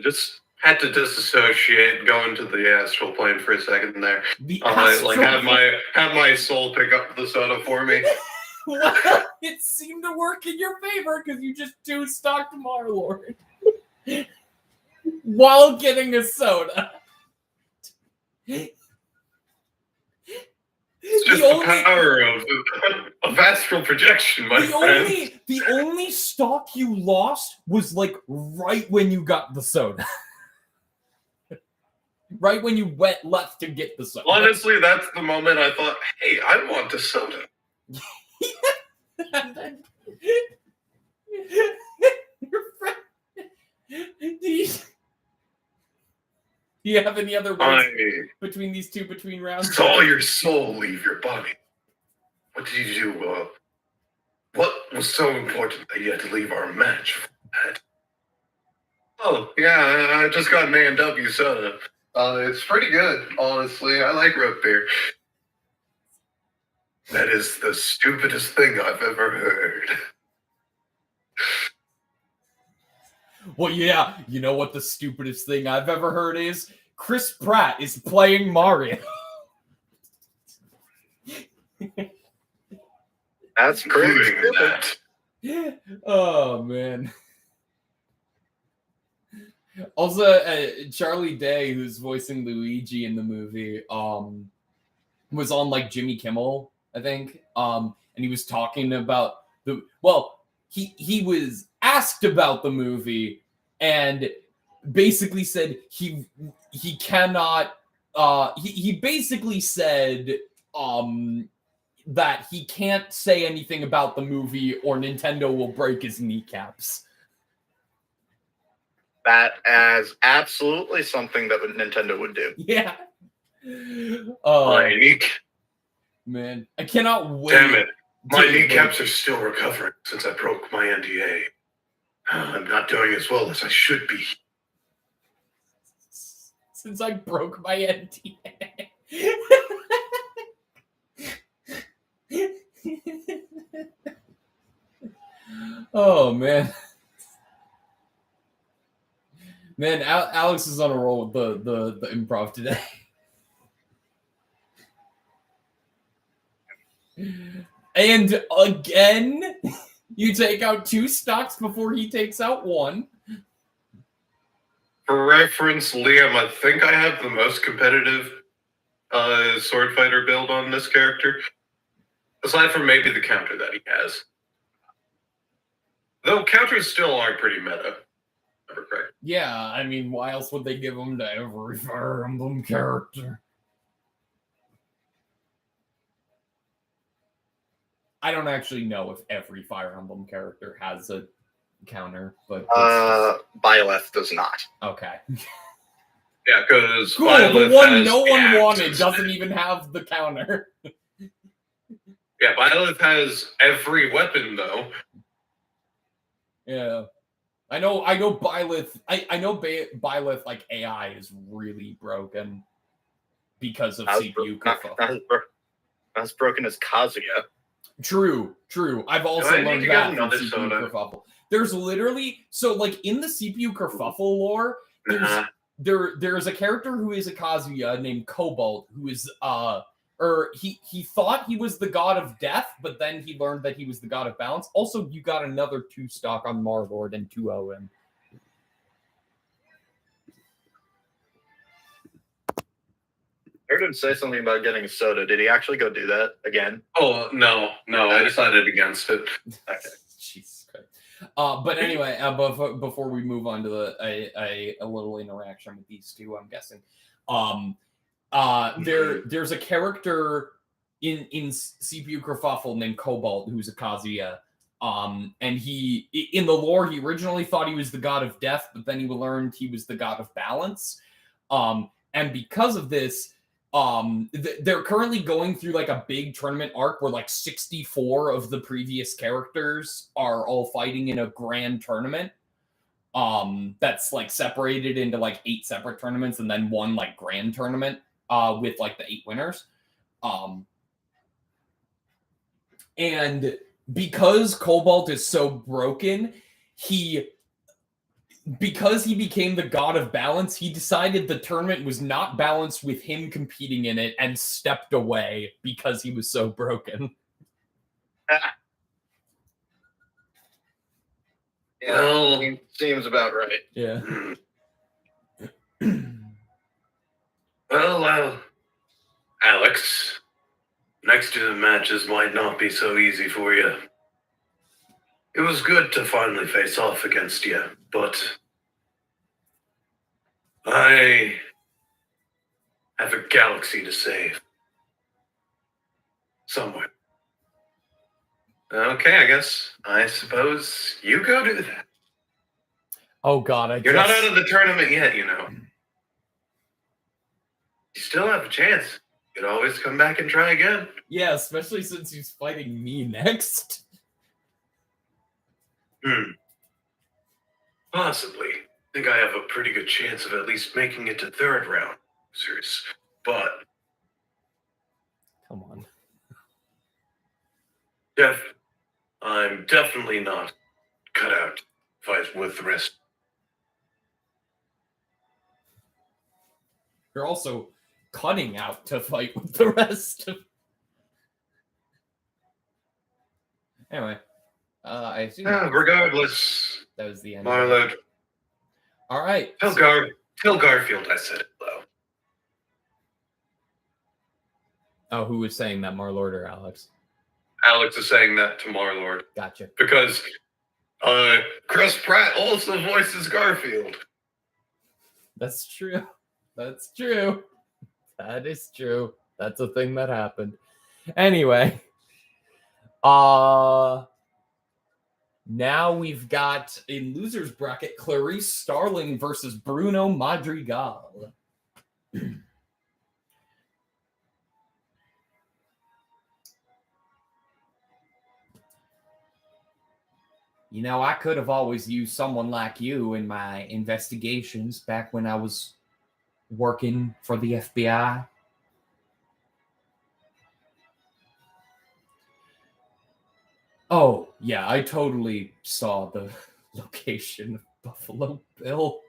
Just had to disassociate, go into the astral plane for a second there. Astral have my soul pick up the soda for me. Well, it seemed to work in your favor because you just two-stocked Marlord while getting a soda. It's just the power of astral projection, my friend. The only stock you lost was like right when you got the soda. Right when you left to get the soda. Honestly, that's the moment I thought, hey, I want a soda. Your friend. Do you have any other words between these two rounds? Saw your soul leave your body. What did you do? What was so important that you had to leave our match for that? Oh, yeah, I just got an A&W soda. It's pretty good, honestly. I like root beer. That is the stupidest thing I've ever heard. Well, yeah, you know what the stupidest thing I've ever heard is? Chris Pratt is playing Mario. That's pretty Including stupid. that. Oh, man. Also, Charlie Day, who's voicing Luigi in the movie, was on like Jimmy Kimmel, I think. And he was talking about he was asked about the movie and basically said he cannot he basically said that he can't say anything about the movie or Nintendo will break his kneecaps. That is absolutely something that Nintendo would do. Yeah. Oh, My man. I cannot wait. Damn it. My to- kneecaps are still recovering since I broke my NDA. I'm not doing as well as I should be. Since I broke my NDA. Oh, man. Man, Alex is on a roll with the improv today. And again, you take out 2 stocks before he takes out 1. For reference, Liam, I think I have the most competitive sword fighter build on this character. Aside from maybe the counter that he has. Though counters still are pretty meta. Never correct. Yeah, I mean, why else would they give them to every Fire Emblem character? I don't actually know if every Fire Emblem character has a counter, but Byleth does not. okay. Yeah, because Cool, the one no one wanted doesn't even have the counter. Yeah, Byleth has every weapon though. Yeah. I know Byleth I know Byleth like AI is really broken because of CPU kerfuffle. Not as broken as Kazuya. True. I've also I need learned to that get from another CPU soda. kerfuffle. There's literally like in the CPU kerfuffle lore, there's a character who is a Kazuya named Cobalt who is he thought he was the god of death, but then he learned that he was the god of balance. Also, you got another 2 stock on Marlord and 2 OM. I heard him say something about getting a soda. Did he actually go do that again? Oh no, I decided against it. Okay. Jesus Christ. But anyway, before we move on to a little interaction with these 2, I'm guessing. There's a character in CPU kerfuffle named Cobalt who's a Kazuya. And he in the lore he originally thought he was the god of death, but then he learned he was the god of balance. And because of this, they're currently going through like a big tournament arc where like 64 of the previous characters are all fighting in a grand tournament. That's like separated into like 8 separate tournaments and then 1 like grand tournament with like the 8 winners. And because Cobalt is so broken, because he became the god of balance, he decided the tournament was not balanced with him competing in it and stepped away because he was so broken. Yeah, Well, seems about right. Yeah. Well, Alex, next 2 matches might not be so easy for you. It was good to finally face off against you, but I have a galaxy to save. Somewhere. Okay, I suppose you go do that. Oh God, You're not out of the tournament yet, you know. You still have a chance. You can always come back and try again. Yeah, especially since he's fighting me next. Possibly. think I have a pretty good chance of at least making it to third round, losers. But Come on. I'm definitely not cut out to fight with the rest. You're also cutting out to fight with the rest of... Anyway, I assume Regardless, that was the end. Marlord, All right. tell Garfield I said hello. Oh, who was saying that, Marlord or Alex? Alex is saying that to Marlord. Gotcha. Because Chris Pratt also voices Garfield. That's true. That's true. That is true. That's a thing that happened. Anyway. Now we've got in losers bracket Clarice Starling versus Bruno Madrigal. You know, I could have always used someone like you in my investigations back when I was working for the FBI. Oh, yeah, I totally saw the location of Buffalo Bill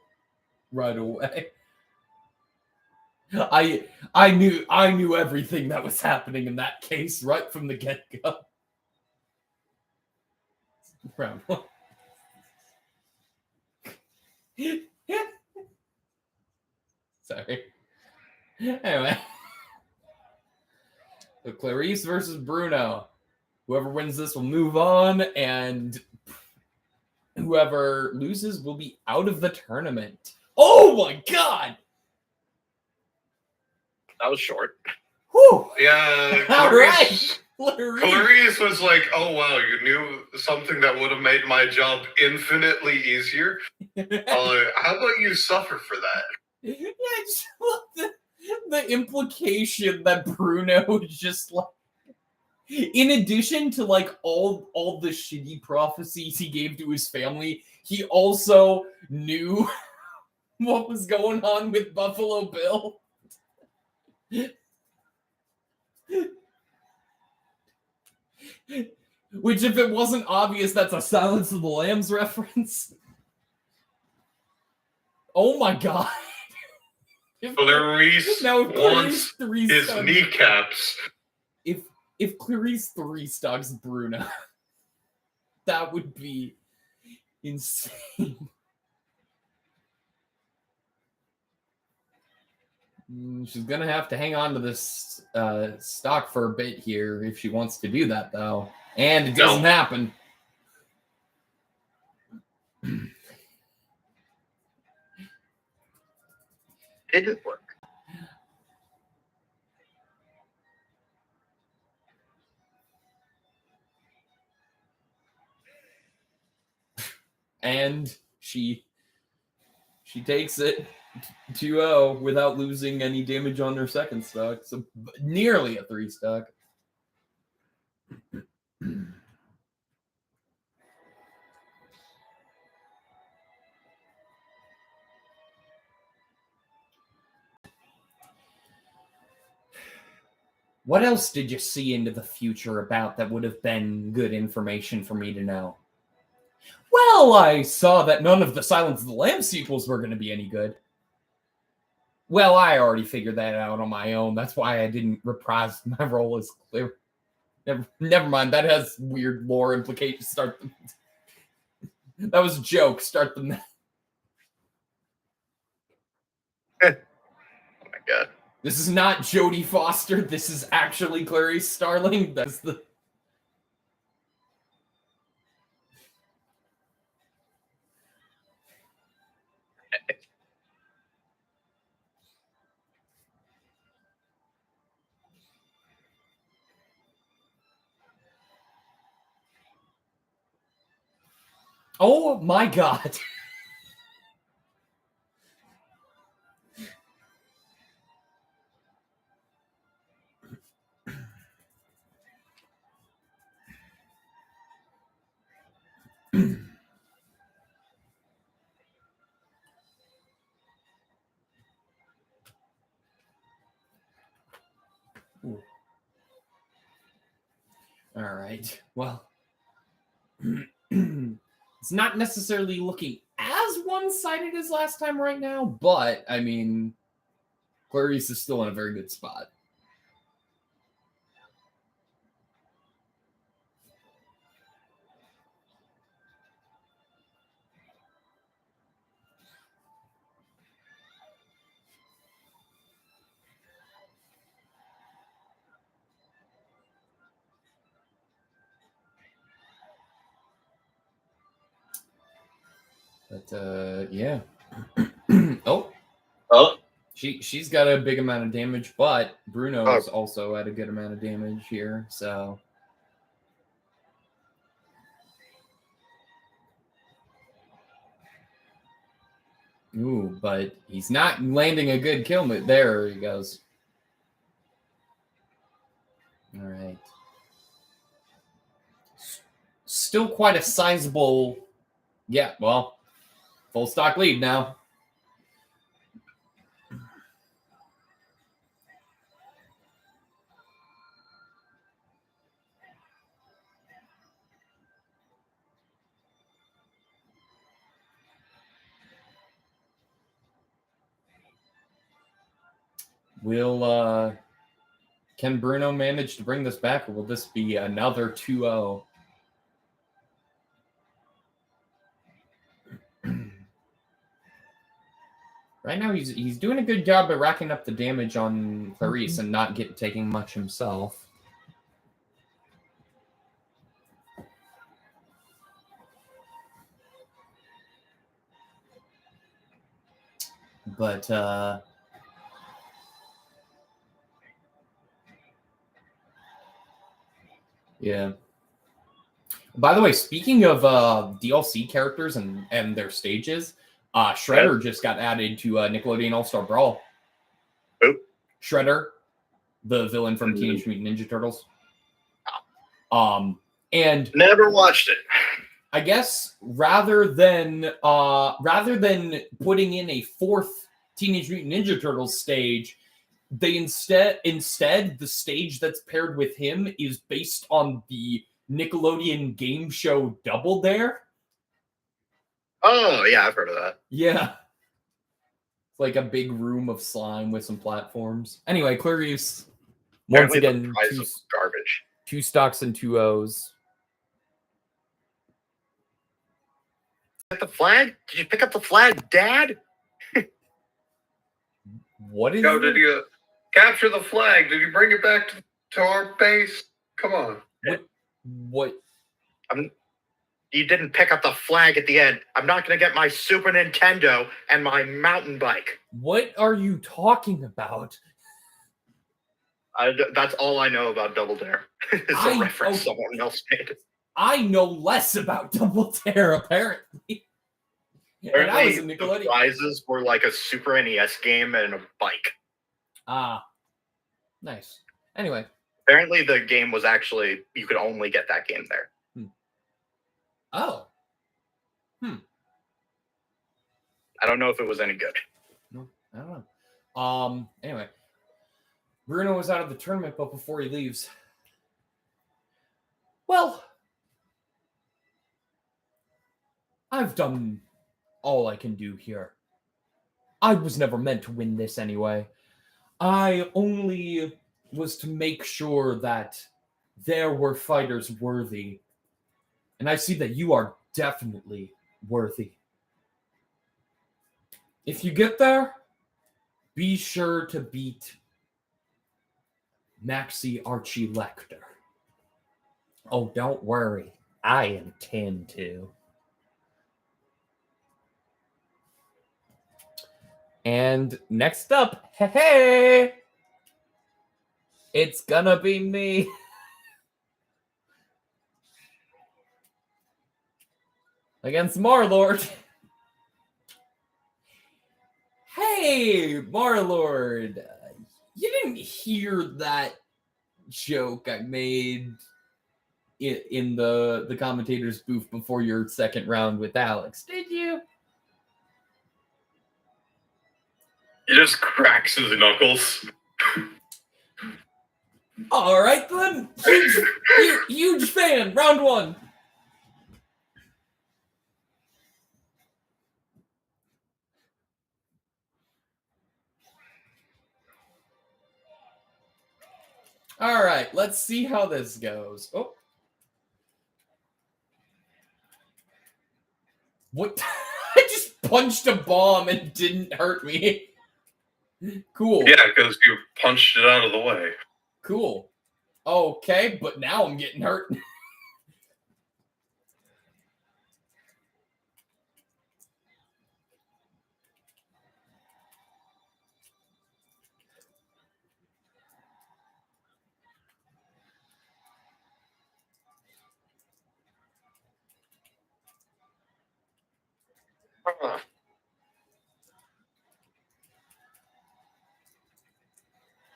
right away. I knew everything that was happening in that case right from the get-go. Round one. Sorry. Anyway. So Clarice versus Bruno. Whoever wins this will move on, and whoever loses will be out of the tournament. Oh my god! That was short. Whew! Yeah, All right. Clarice was like, oh wow, you knew something that would have made my job infinitely easier. How about you suffer for that? Yeah, I just love the implication that Bruno is just like, in addition to like all the shitty prophecies he gave to his family, he also knew what was going on with Buffalo Bill. Which, if it wasn't obvious, that's a Silence of the Lambs reference. Oh my god. Clarice wants his kneecaps. If Clarice 3 stocks Bruno, that would be insane. She's gonna have to hang on to this stock for a bit here if she wants to do that, though. And it doesn't happen. It didn't work. And she takes it 2-0 without losing any damage on her second stock. So nearly a 3 stock. What else did you see into the future about that would have been good information for me to know? Well, I saw that none of the Silence of the Lambs sequels were going to be any good. Well, I already figured that out on my own. That's why I didn't reprise my role as Clear. Never mind. That has weird lore implications. Start them. That was a joke. Start them. Oh my god. This is not Jodie Foster. This is actually Clarice Starling. That's the... Oh my god. Ooh. All right. Well, it's not necessarily looking as one-sided as last time right now, but I mean, Clarice is still in a very good spot. But yeah. Oh. She's got a big amount of damage, but Bruno's also at a good amount of damage here, so. Ooh, but he's not landing a good kill. There he goes. All right. Still quite a sizable. Yeah, well, full stock lead now. Can Bruno manage to bring this back, or will this be another 2-0? Right now, he's doing a good job at racking up the damage on Clarice and not taking much himself. But yeah. By the way, speaking of DLC characters and their stages, Shredder just got added to Nickelodeon All-Star Brawl. Who? Shredder, the villain from Teenage Mutant Ninja Turtles. And never watched it. I guess rather than putting in a fourth Teenage Mutant Ninja Turtles stage, they instead the stage that's paired with him is based on the Nickelodeon game show Double Dare. Oh yeah, I've heard of that. Yeah, it's like a big room of slime with some platforms. Anyway, Clarice once again garbage. 2 stocks and 2 O's. The flag? Did you pick up the flag, Dad? What is? Yo, did you capture the flag? Did you bring it back to our base? Come on. What? You didn't pick up the flag at the end. I'm not going to get my Super Nintendo and my mountain bike. What are you talking about? That's all I know about Double Dare. It's a reference someone else made. I know less about Double Dare, apparently. And I was in Nickelodeon. The prizes were like a Super NES game and a bike. Ah, nice. Anyway. Apparently the game was actually, you could only get that game there. Oh. I don't know if it was any good. No, I don't know. Anyway. Bruno was out of the tournament, but before he leaves. Well, I've done all I can do here. I was never meant to win this anyway. I only was to make sure that there were fighters worthy. And I see that you are definitely worthy. If you get there, be sure to beat Maxie Archie Lecter. Oh, don't worry. I intend to. And next up, hey, it's gonna be me. Against Marlord. Hey, Marlord. You didn't hear that joke I made in the commentator's booth before your second round with Alex, did you? He just cracks his knuckles. All right then. Huge fan. Round one. All right, let's see how this goes. Oh. What? I just punched a bomb and didn't hurt me. Cool. Yeah, because you punched it out of the way. Cool. Okay, but now I'm getting hurt.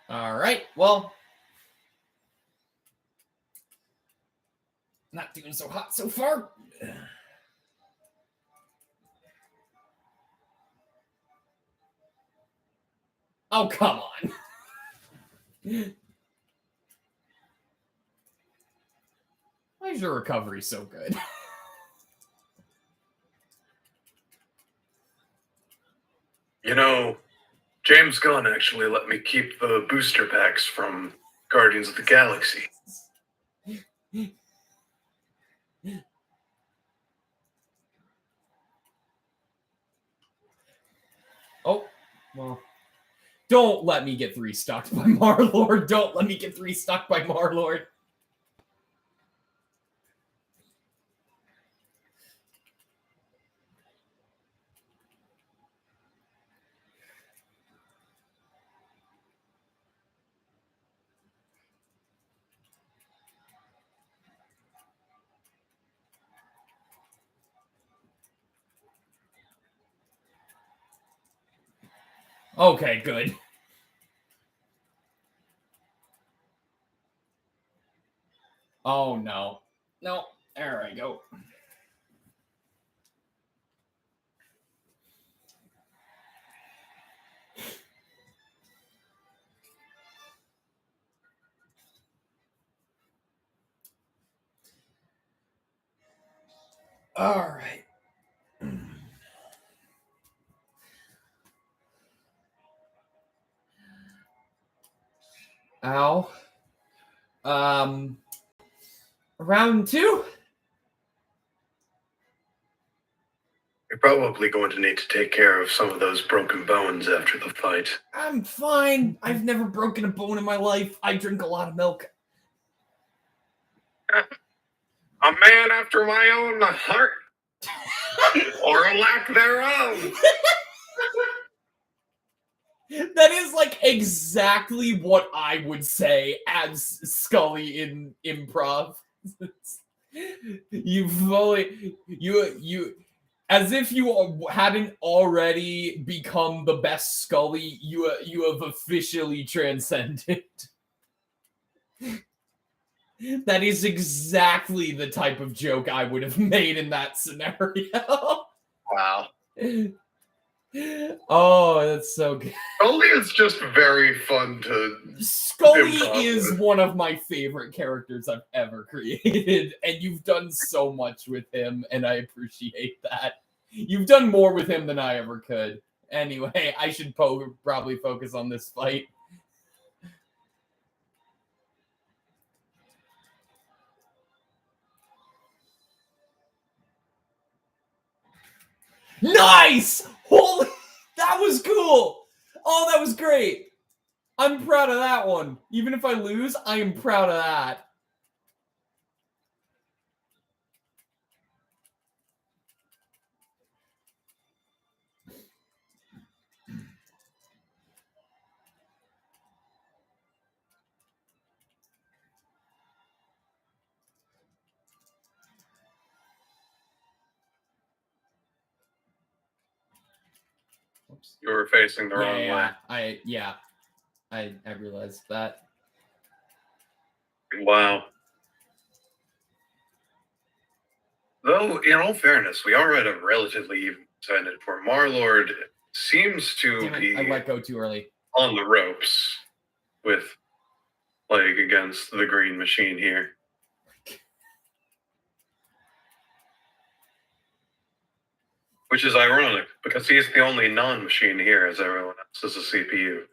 All right, well, not doing so hot so far. Oh, come on. Why is your recovery so good? You know, James Gunn actually let me keep the booster packs from Guardians of the Galaxy. Oh, well. Don't let me get 3-stocked by Marlord. Don't let me get 3-stocked by Marlord. Okay, good. Oh, no. No. There I go. All right. Ow. Round two? You're probably going to need to take care of some of those broken bones after the fight. I'm fine. I've never broken a bone in my life. I drink a lot of milk. A man after my own heart, or a lack thereof. That is like exactly what I would say as Scully in improv. You fully you as if you hadn't already become the best Scully, you have officially transcended. That is exactly the type of joke I would have made in that scenario. Wow. Oh, that's so good. Scully is just very fun to. Scully improv is with. one of my favorite characters I've ever created, and you've done so much with him, and I appreciate that. You've done more with him than I ever could. Anyway, I should probably focus on this fight. Nice! Holy, that was cool! Oh, that was great! I'm proud of that one. Even if I lose, I am proud of that. Oops. You were facing the wrong way. I realized that. Wow. Though, in all fairness, we are at a relatively even percentage where Marlord seems to Damn it, be I let go too early. on the ropes with like against the green machine here. Which is ironic, because he's the only non-machine here, as everyone else is a CPU.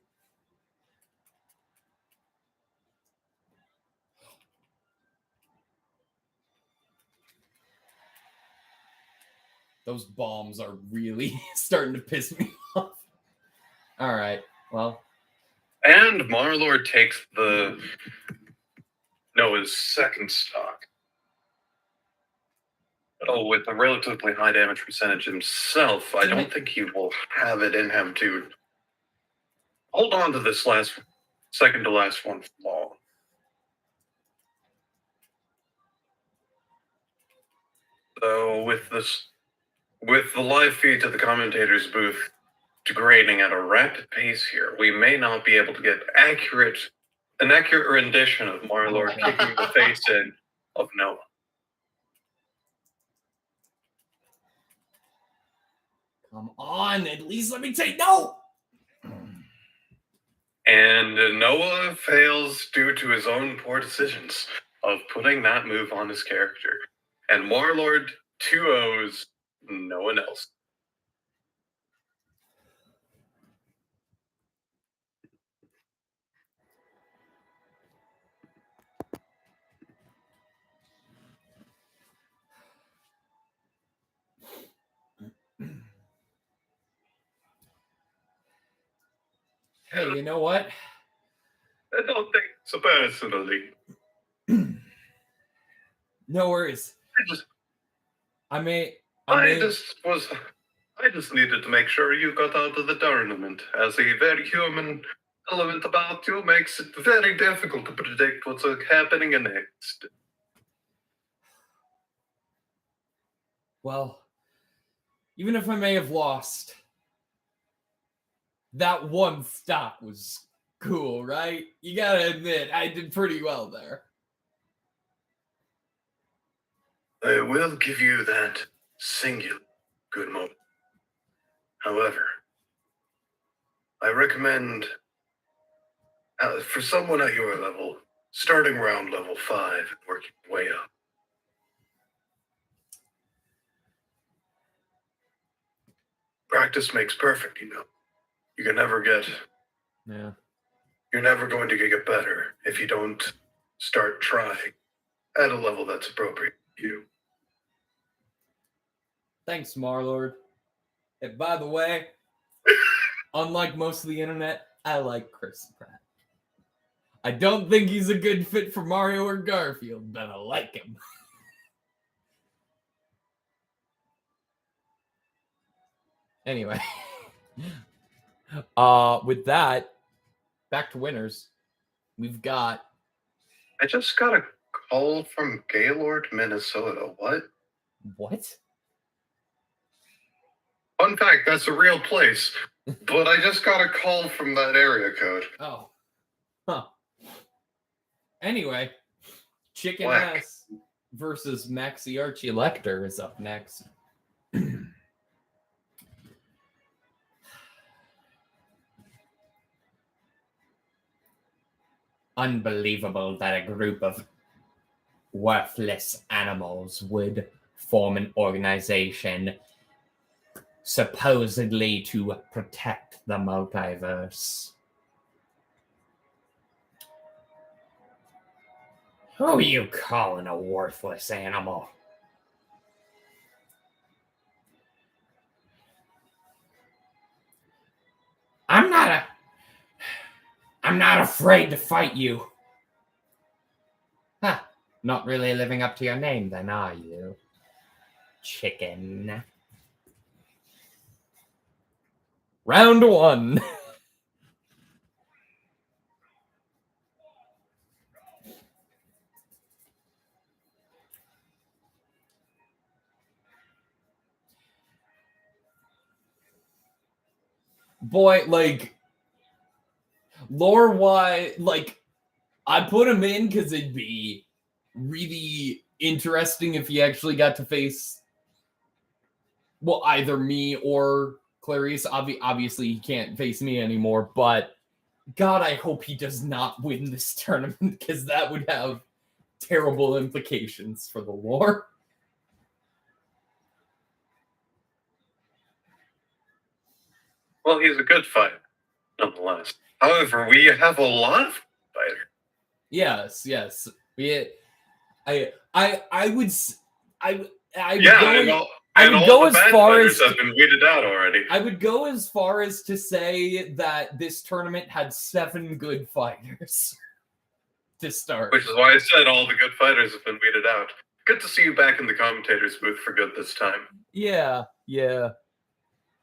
Those bombs are really starting to piss me off. All right, well. And Marlord takes Noah's second stock. Oh, with a relatively high damage percentage himself, I don't think he will have it in him to hold on to this second to last one for long. So with the live feed to the commentator's booth degrading at a rapid pace here, we may not be able to get an accurate rendition of Marlord kicking the face in of Noah. Come on, at least let me say no! And Noah fails due to his own poor decisions of putting that move on his character. And Marlord 2-0s no one else. Hey, you know what? I don't think so personally. No worries. I just needed to make sure you got out of the tournament, as a very human element about you makes it very difficult to predict what's happening next. Well, even if I may have lost, that one stop was cool, right? You gotta admit, I did pretty well there. I will give you that singular good moment. However, I recommend, for someone at your level, starting around level 5 and working your way up. Practice makes perfect, you know. You can never get... Yeah. You're never going to get better if you don't start trying at a level that's appropriate for you. Thanks, Marlord. And by the way, unlike most of the internet, I like Chris Pratt. I don't think he's a good fit for Mario or Garfield, but I like him. Anyway. With that, back to winners. We've got... I just got a call from Gaylord, Minnesota. What? What? Fun fact, that's a real place. But I just got a call from that area code. Oh. Huh. Anyway, Chicken Whack. Ass versus Maxi Archie Lecter is up next. Unbelievable that a group of worthless animals would form an organization supposedly to protect the multiverse. Who are you calling a worthless animal? I'm not afraid to fight you. Huh. Not really living up to your name then, are you? Chicken. Round 1. Boy, like, lore-wise, like, I put him in because it'd be really interesting if he actually got to face, well, either me or Clarice. Obviously, he can't face me anymore, but God, I hope he does not win this tournament, because that would have terrible implications for the lore. Well, he's a good fighter, nonetheless. However, we have a lot of fighters. Yes. I would Yeah, go, and would all go the as bad far fighters as have been weeded out already. I would go as far as to say that this tournament had 7 good fighters to start. Which is why I said all the good fighters have been weeded out. Good to see you back in the commentator's booth for good this time. Yeah.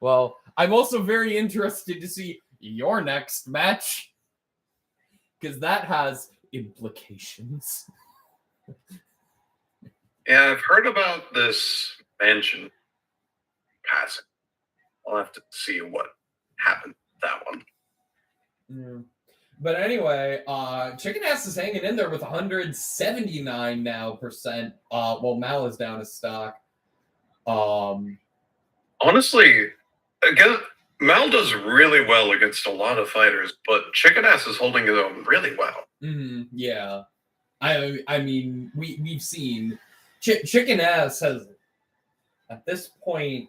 Well, I'm also very interested to see your next match, because that has implications. Yeah, I've heard about this mansion passing. I'll have to see what happened with that one. Yeah. But anyway, Chicken Ass is hanging in there with 179 now %. Well, Mal is down a stock. Honestly, again, Mal does really well against a lot of fighters, but Chicken Ass is holding his own really well. Yeah. I mean, we've seen Chicken Ass has, at this point,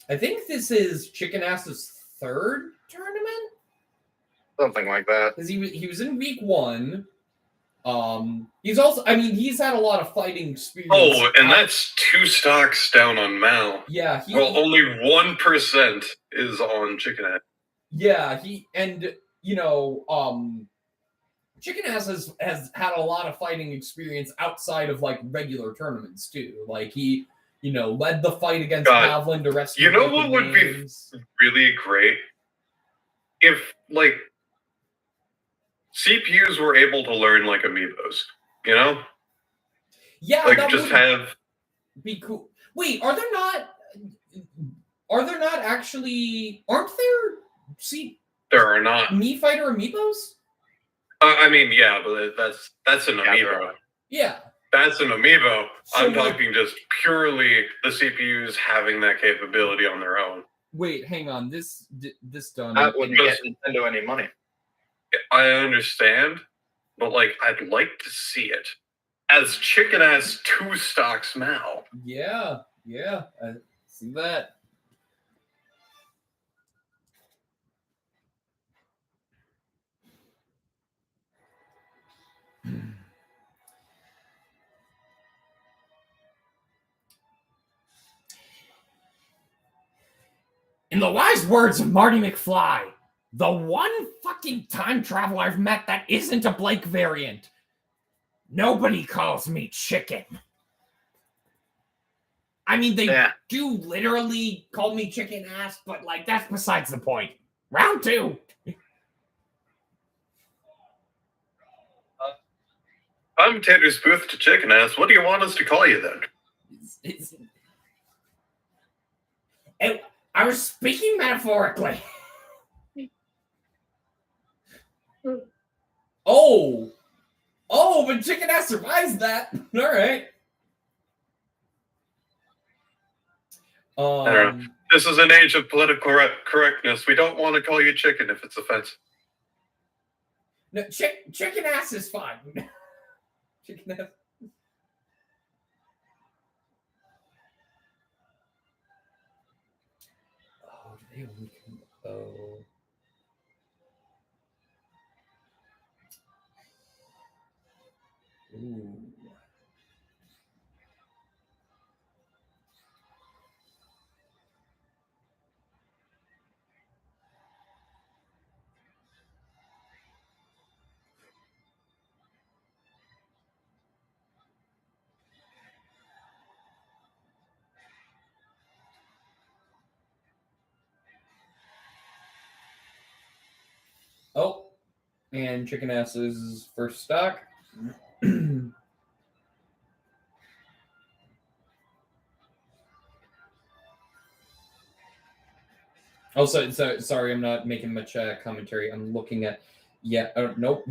I think this is Chicken Ass's 3rd tournament? Something like that. Because he was in week 1. He's also, I mean, he's had a lot of fighting experience. Oh, and that's 2 stocks down on Mal. Yeah. Well, only 1% is on Chicken Ass. Yeah, Chicken Ass has had a lot of fighting experience outside of like regular tournaments too. Like he, led the fight against Pavlin to rescue. You know what would be really great? If like CPUs were able to learn like amiibos, Yeah, like that just would have be cool. Wait, are there not actually? Aren't there? There are not Mii Fighter amiibos? I mean, yeah, but that's an amiibo. Yeah. That's an amiibo. So I'm talking just purely the CPUs having that capability on their own. Wait, hang on. This done. That wouldn't get Nintendo any money. I understand, but like, I'd like to see it as Chicken Ass 2 stocks Mal. Yeah, I see that. In the wise words of Marty McFly, the one fucking time traveler I've met that isn't a Blake variant. Nobody calls me chicken. I mean, they do literally call me Chicken Ass, but like that's besides the point. Round 2. Commentator's booth to Chicken Ass. What do you want us to call you then? I was speaking metaphorically. Oh, but Chicken Ass survives that. All right. I don't know. This is an age of political correctness. We don't want to call you chicken if it's offensive. No, Chicken Ass is fine. Chicken Ass. Oh, do they only come? Oh. Ooh. Oh, and Chicken Ass's first stock. Oh, sorry, I'm not making much commentary. I'm looking at, nope.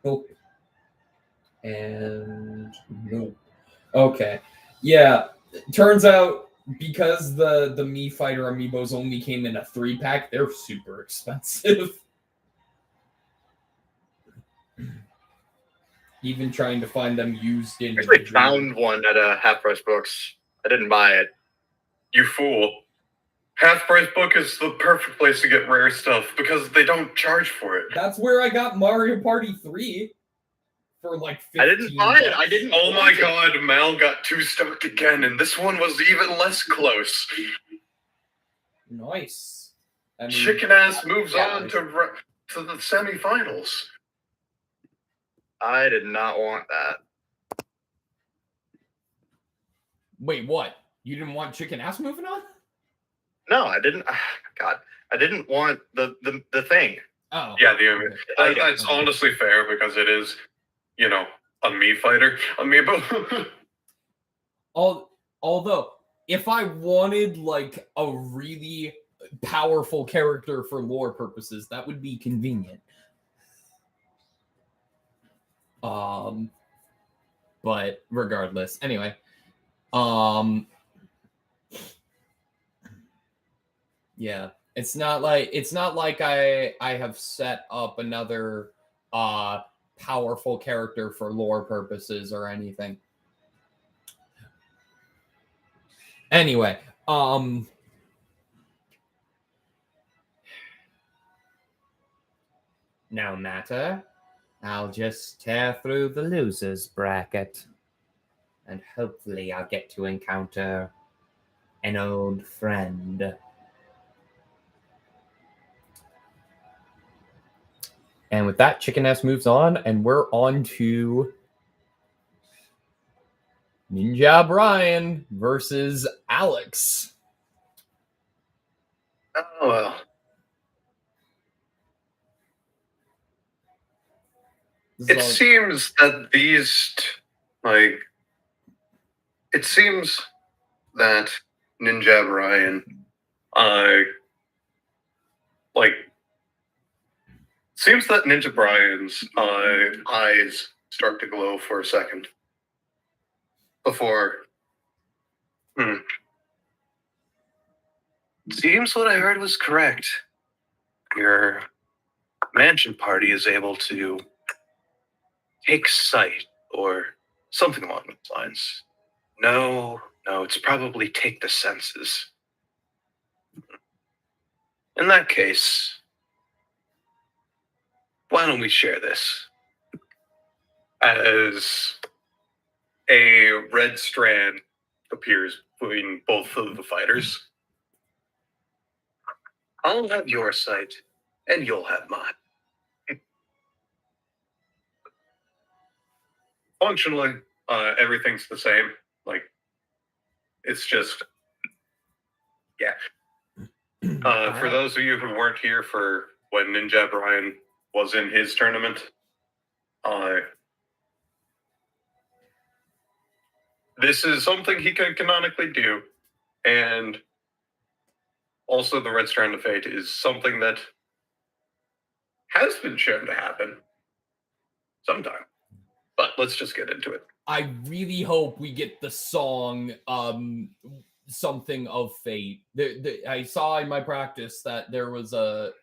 Nope. And nope. Okay. Yeah, turns out because the Mii Fighter amiibos only came in a 3-pack, they're super expensive. Even trying to find them used in. I actually found one at a half-price books. I didn't buy it. You fool. Half-price book is the perfect place to get rare stuff because they don't charge for it. That's where I got Mario Party 3 for like 15 I didn't buy it. I didn't. Oh my god, Mal got 2 stoked again, and this one was even less close. Nice. I mean, Chicken ass moves on to the semifinals. I did not want that. Wait, what? You didn't want chicken ass moving on? No, I didn't. God, I didn't want the thing. Oh. Yeah, that's honestly fair because it is, you know, a Mii Fighter amiibo. Although, if I wanted like a really powerful character for lore purposes, that would be convenient. But regardless, anyway, yeah, it's not like I have set up another powerful character for lore purposes or anything. Anyway, no matter. I'll just tear through the losers bracket. And hopefully I'll get to encounter an old friend. And with that, Chicken Ass moves on, and we're on to Ninja Brian versus Alex. Oh, well. It seems that it seems that Ninja Brian, seems that Ninja Brian's eyes start to glow for a second before. Seems what I heard was correct. Your mansion party is able to take sight or something along those lines. No, it's probably take the senses. In that case, why don't we share this? As a red strand appears between both of the fighters. I'll have your sight, and you'll have mine. Functionally, everything's the same. Like, it's just, yeah. For those of you who weren't here for when Ninja Brian was in his tournament, this is something he can canonically do, and also the Red Strand of Fate is something that has been shown to happen sometime. But let's just get into it. I really hope we get the song Something of Fate. I saw in my practice that there was a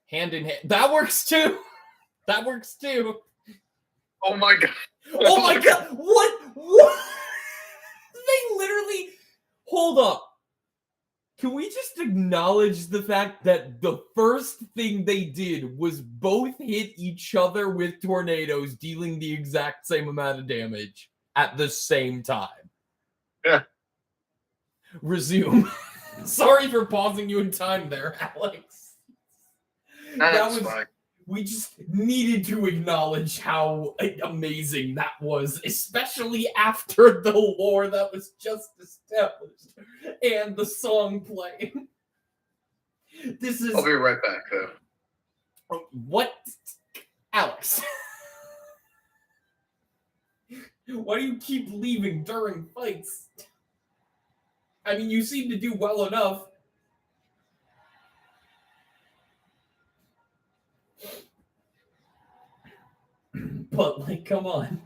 hand in hand. That works too. That works too. Oh my god. Oh my god. What? They literally. Hold up. Can we just acknowledge the fact that the first thing they did was both hit each other with tornadoes, dealing the exact same amount of damage at the same time? Yeah. Resume. Sorry for pausing you in time there, Alex. That's fine. We just needed to acknowledge how amazing that was, especially after the lore that was just established and the song playing. This is. I'll be right back, though. What? Alex. Why do you keep leaving during fights? I mean, you seem to do well enough. But, like, come on.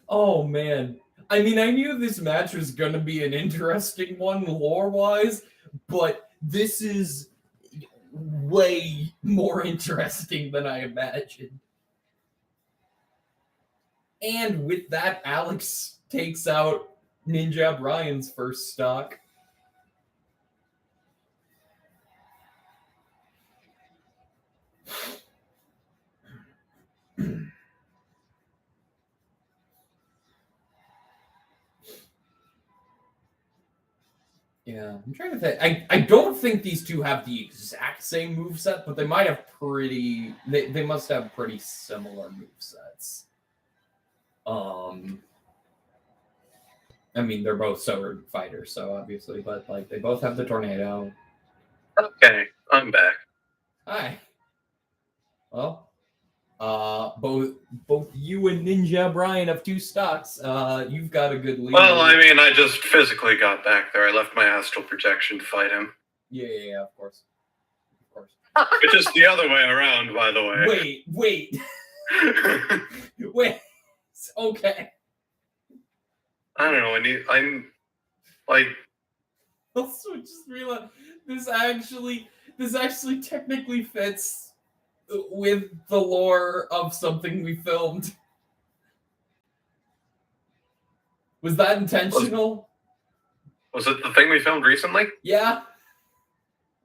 Oh, man. I mean, I knew this match was going to be an interesting one lore-wise, but this is way more interesting than I imagined. And with that, Alex takes out Ninja Brian's first stock. Yeah, I'm trying to think. I don't think these two have the exact same moveset, but they might have they must have pretty similar movesets. I mean, they're both sword fighters, so obviously, but like they both have the tornado. Okay, I'm back. Hi. Well, both you and Ninja Brian have 2 stocks. You've got a good lead. Well, I mean, I just physically got back there. I left my astral projection to fight him. Yeah, of course. Which is the other way around, by the way. Wait. Wait. Okay. I don't know. I'm like. Also, just realized this actually technically fits with the lore of something we filmed. Was that intentional? Was it the thing we filmed recently? Yeah.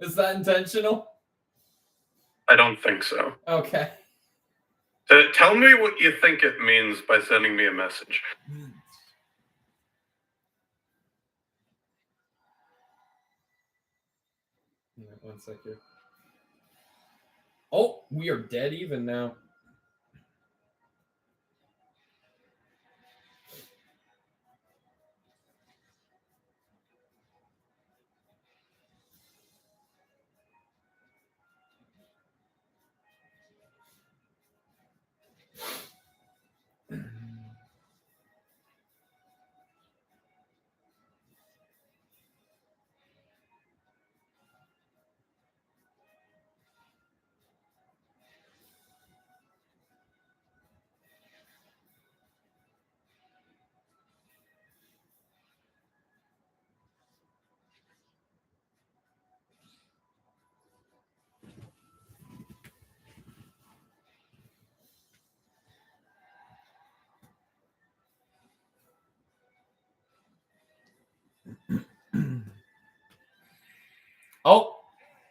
Is that intentional? I don't think so. Okay. Tell me what you think it means by sending me a message. Yeah, 1 second. Oh, we are dead even now.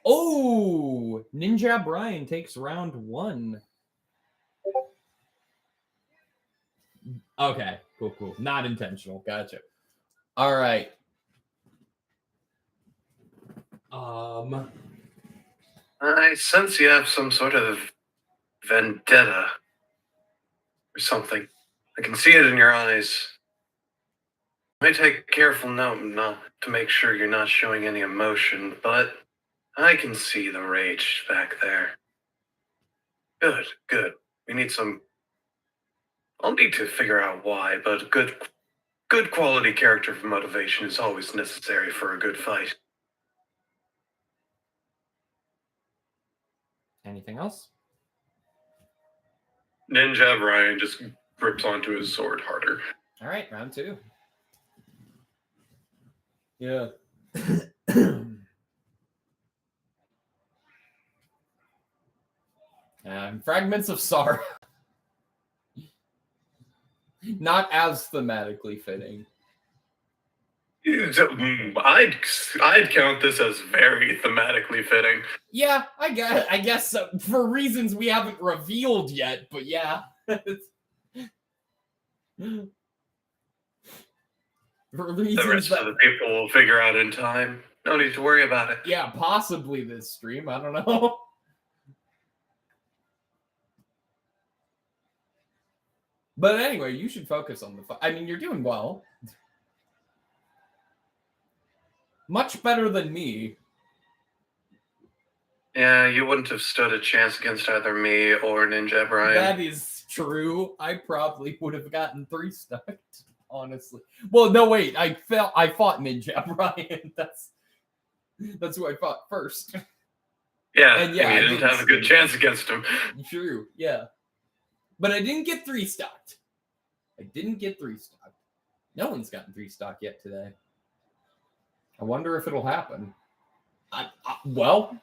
Oh, Ninja Brian takes round 1. Okay, cool. Not intentional. Gotcha. All right. I sense you have some sort of vendetta or something. I can see it in your eyes. I take careful note not to make sure you're not showing any emotion, but I can see the rage back there. Good. We need some. I'll need to figure out why, but good quality character motivation is always necessary for a good fight. Anything else? Ninja Brian just grips onto his sword harder. All right, round 2. Yeah. Fragments of Sorrow. Not as thematically fitting. I'd count this as very thematically fitting. Yeah, I guess so. For reasons we haven't revealed yet, but yeah. For reasons The rest of the people will figure out in time. No need to worry about it. Yeah, possibly this stream. I don't know. But anyway, you should focus on the fight. I mean, you're doing well. Much better than me. Yeah, you wouldn't have stood a chance against either me or Ninja Brian. That is true. I probably would have gotten 3 stucked, honestly. Well, no, wait. I fought Ninja Brian. That's who I fought first. Yeah, and yeah, you didn't have a good chance against him. True, yeah. But I didn't get 3 stocked. No one's gotten 3 stock yet today. I wonder if it'll happen. Well,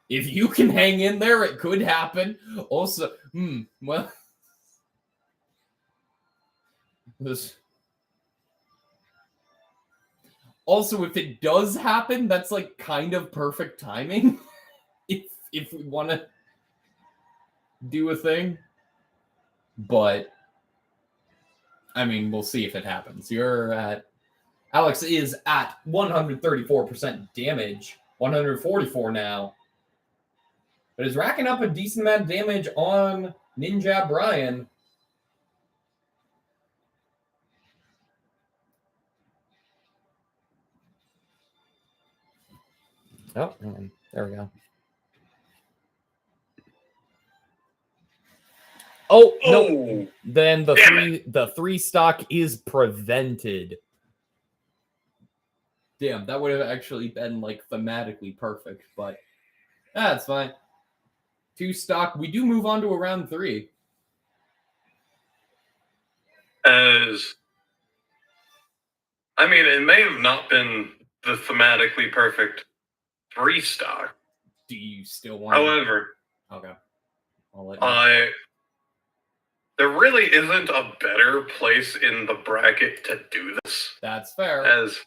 If you can hang in there, it could happen. Also, well, also, if it does happen, that's like kind of perfect timing. if we want to do a thing, but I mean, we'll see if it happens. Alex is at 134% damage, 144 now, but is racking up a decent amount of damage on Ninja Brian. Oh, there we go. Oh, no. Then the three stock is prevented. Damn, that would have actually been like thematically perfect, but that's fine. 2 stock. We do move on to a round 3. I mean, it may have not been the thematically perfect 3 stock. Do you still want? However, okay, I'll let you. There really isn't a better place in the bracket to do this. That's fair. As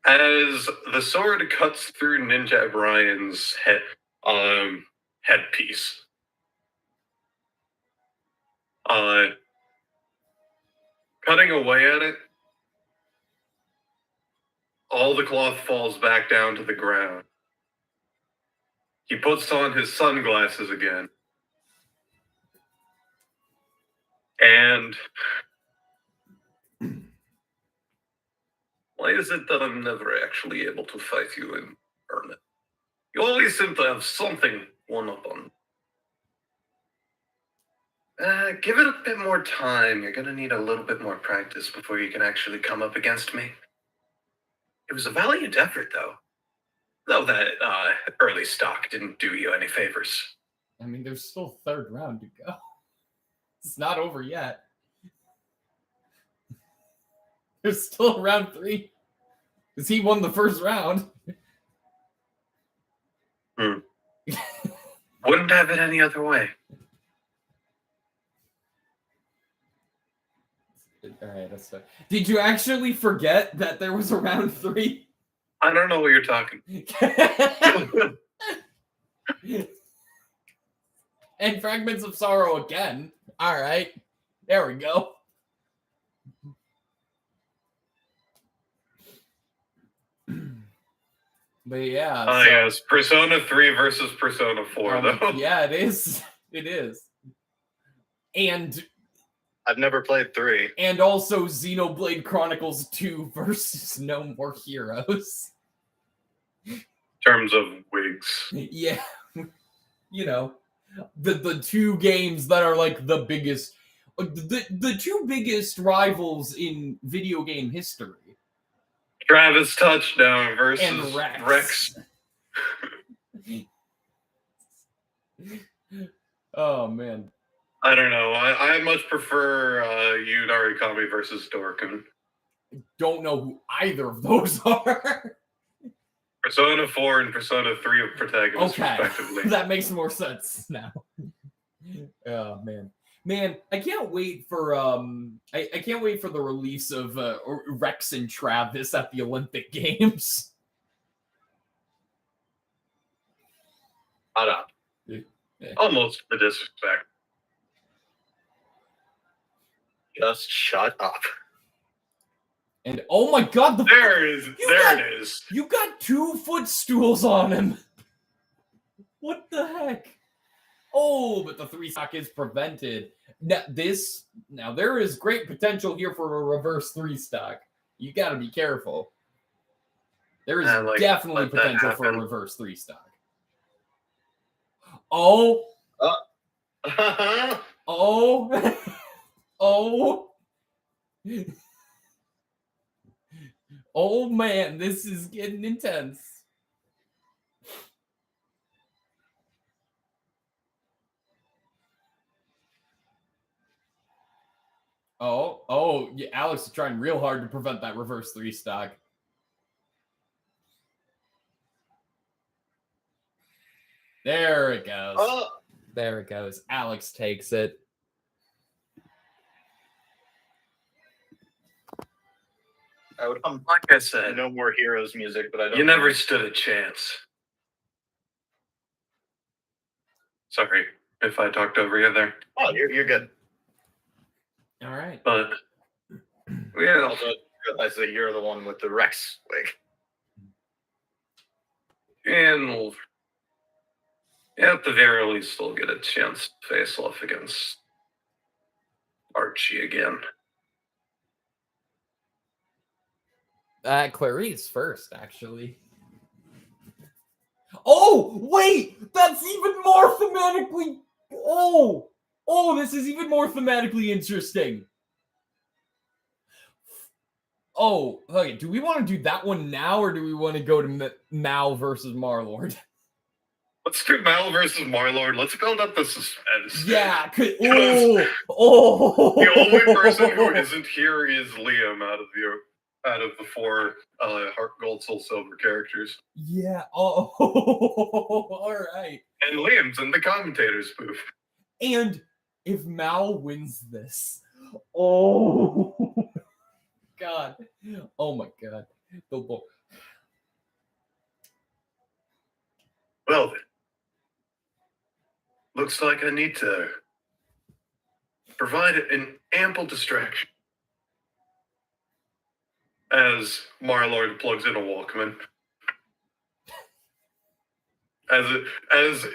the sword cuts through Ninja Brian's headpiece. Cutting away at it, all the cloth falls back down to the ground. He puts on his sunglasses again. And why is it that I'm never actually able to fight you in earnest? You always seem to have something one up on. Give it a bit more time. You're gonna need a little bit more practice before you can actually come up against me. It was a valiant effort, though. Though that early stock didn't do you any favors. I mean, there's still 3rd round to go. It's not over yet. There's still round 3. Because he won the 1st round. Wouldn't have it any other way. All right, that's fine. Did you actually forget that there was a round 3? I don't know what you're talking. And Fragments of Sorrow again. All right, there we go. But yeah. Yes, Persona 3 versus Persona 4, though. Yeah, it is. It is. And I've never played 3. And also Xenoblade Chronicles 2 versus No More Heroes. In terms of wigs. Yeah. You know, the 2 games that are like the biggest, the 2 biggest rivals in video game history. Travis Touchdown versus and Rex. Oh, man. I don't know. I much prefer Yu Narikami versus Dorkin. Don't know who either of those are. Persona 4 and Persona 3 of protagonists, respectively. That makes more sense now. Oh, man. Man, I can't wait for I can't wait for the release of Rex and Travis at the Olympic Games. Shut up. Almost the disrespect. Just shut up. And oh my god, it is. You got 2 footstools on him. What the heck? Oh, but the 3 stock is prevented. Now there is great potential here for a reverse 3 stock. You got to be careful. There is definitely potential for a reverse 3 stock. Oh. Oh. Oh. Oh man, this is getting intense. Oh, yeah, Alex is trying real hard to prevent that reverse 3 stock. There it goes. Oh, There it goes. Alex takes it. I would Like I said, no more Heroes music, but I don't. you never stood a chance. Sorry if I talked over you there. Oh, you're good. All right. But yeah, Also, I realize that you're the one with the Rex wig. and we'll, at the very least, we'll get a chance to face off against Archie again. Clarice first, actually. Oh, wait! That's even more thematically... Oh, this is even more thematically interesting. Oh, okay. Do we want to do that one now, or do we want to go to Mal versus Marlord? Let's do Mal versus Marlord. Let's build up the suspense. Yeah. The only person who isn't here is Liam out of the four Heart, Gold, Soul, Silver characters. Yeah. Oh, all right. And Liam's in the commentator's booth. And if Mal wins this, oh God, oh my God, Well then, looks like I need to provide an ample distraction. As Marlord plugs in a Walkman. As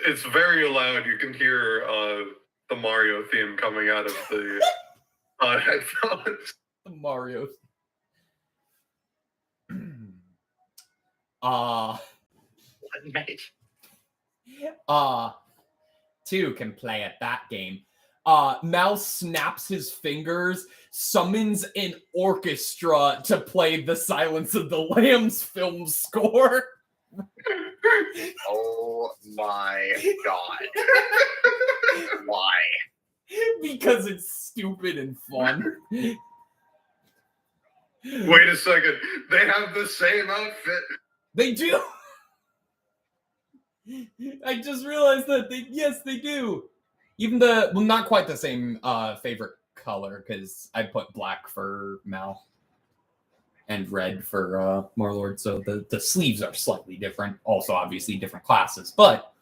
it's very loud, you can hear the Mario theme coming out of the headphones. the Mario. Two can play at that game. Mal snaps his fingers, summons an orchestra to play the Silence of the Lambs film score. Oh my God. Why? Because it's stupid and fun. Wait a second. They have the same outfit. They do. I just realized that yes, they do. Even not quite the same favorite color, because I put black for Mal and red for Marlord, so the sleeves are slightly different. Also, obviously, different classes, but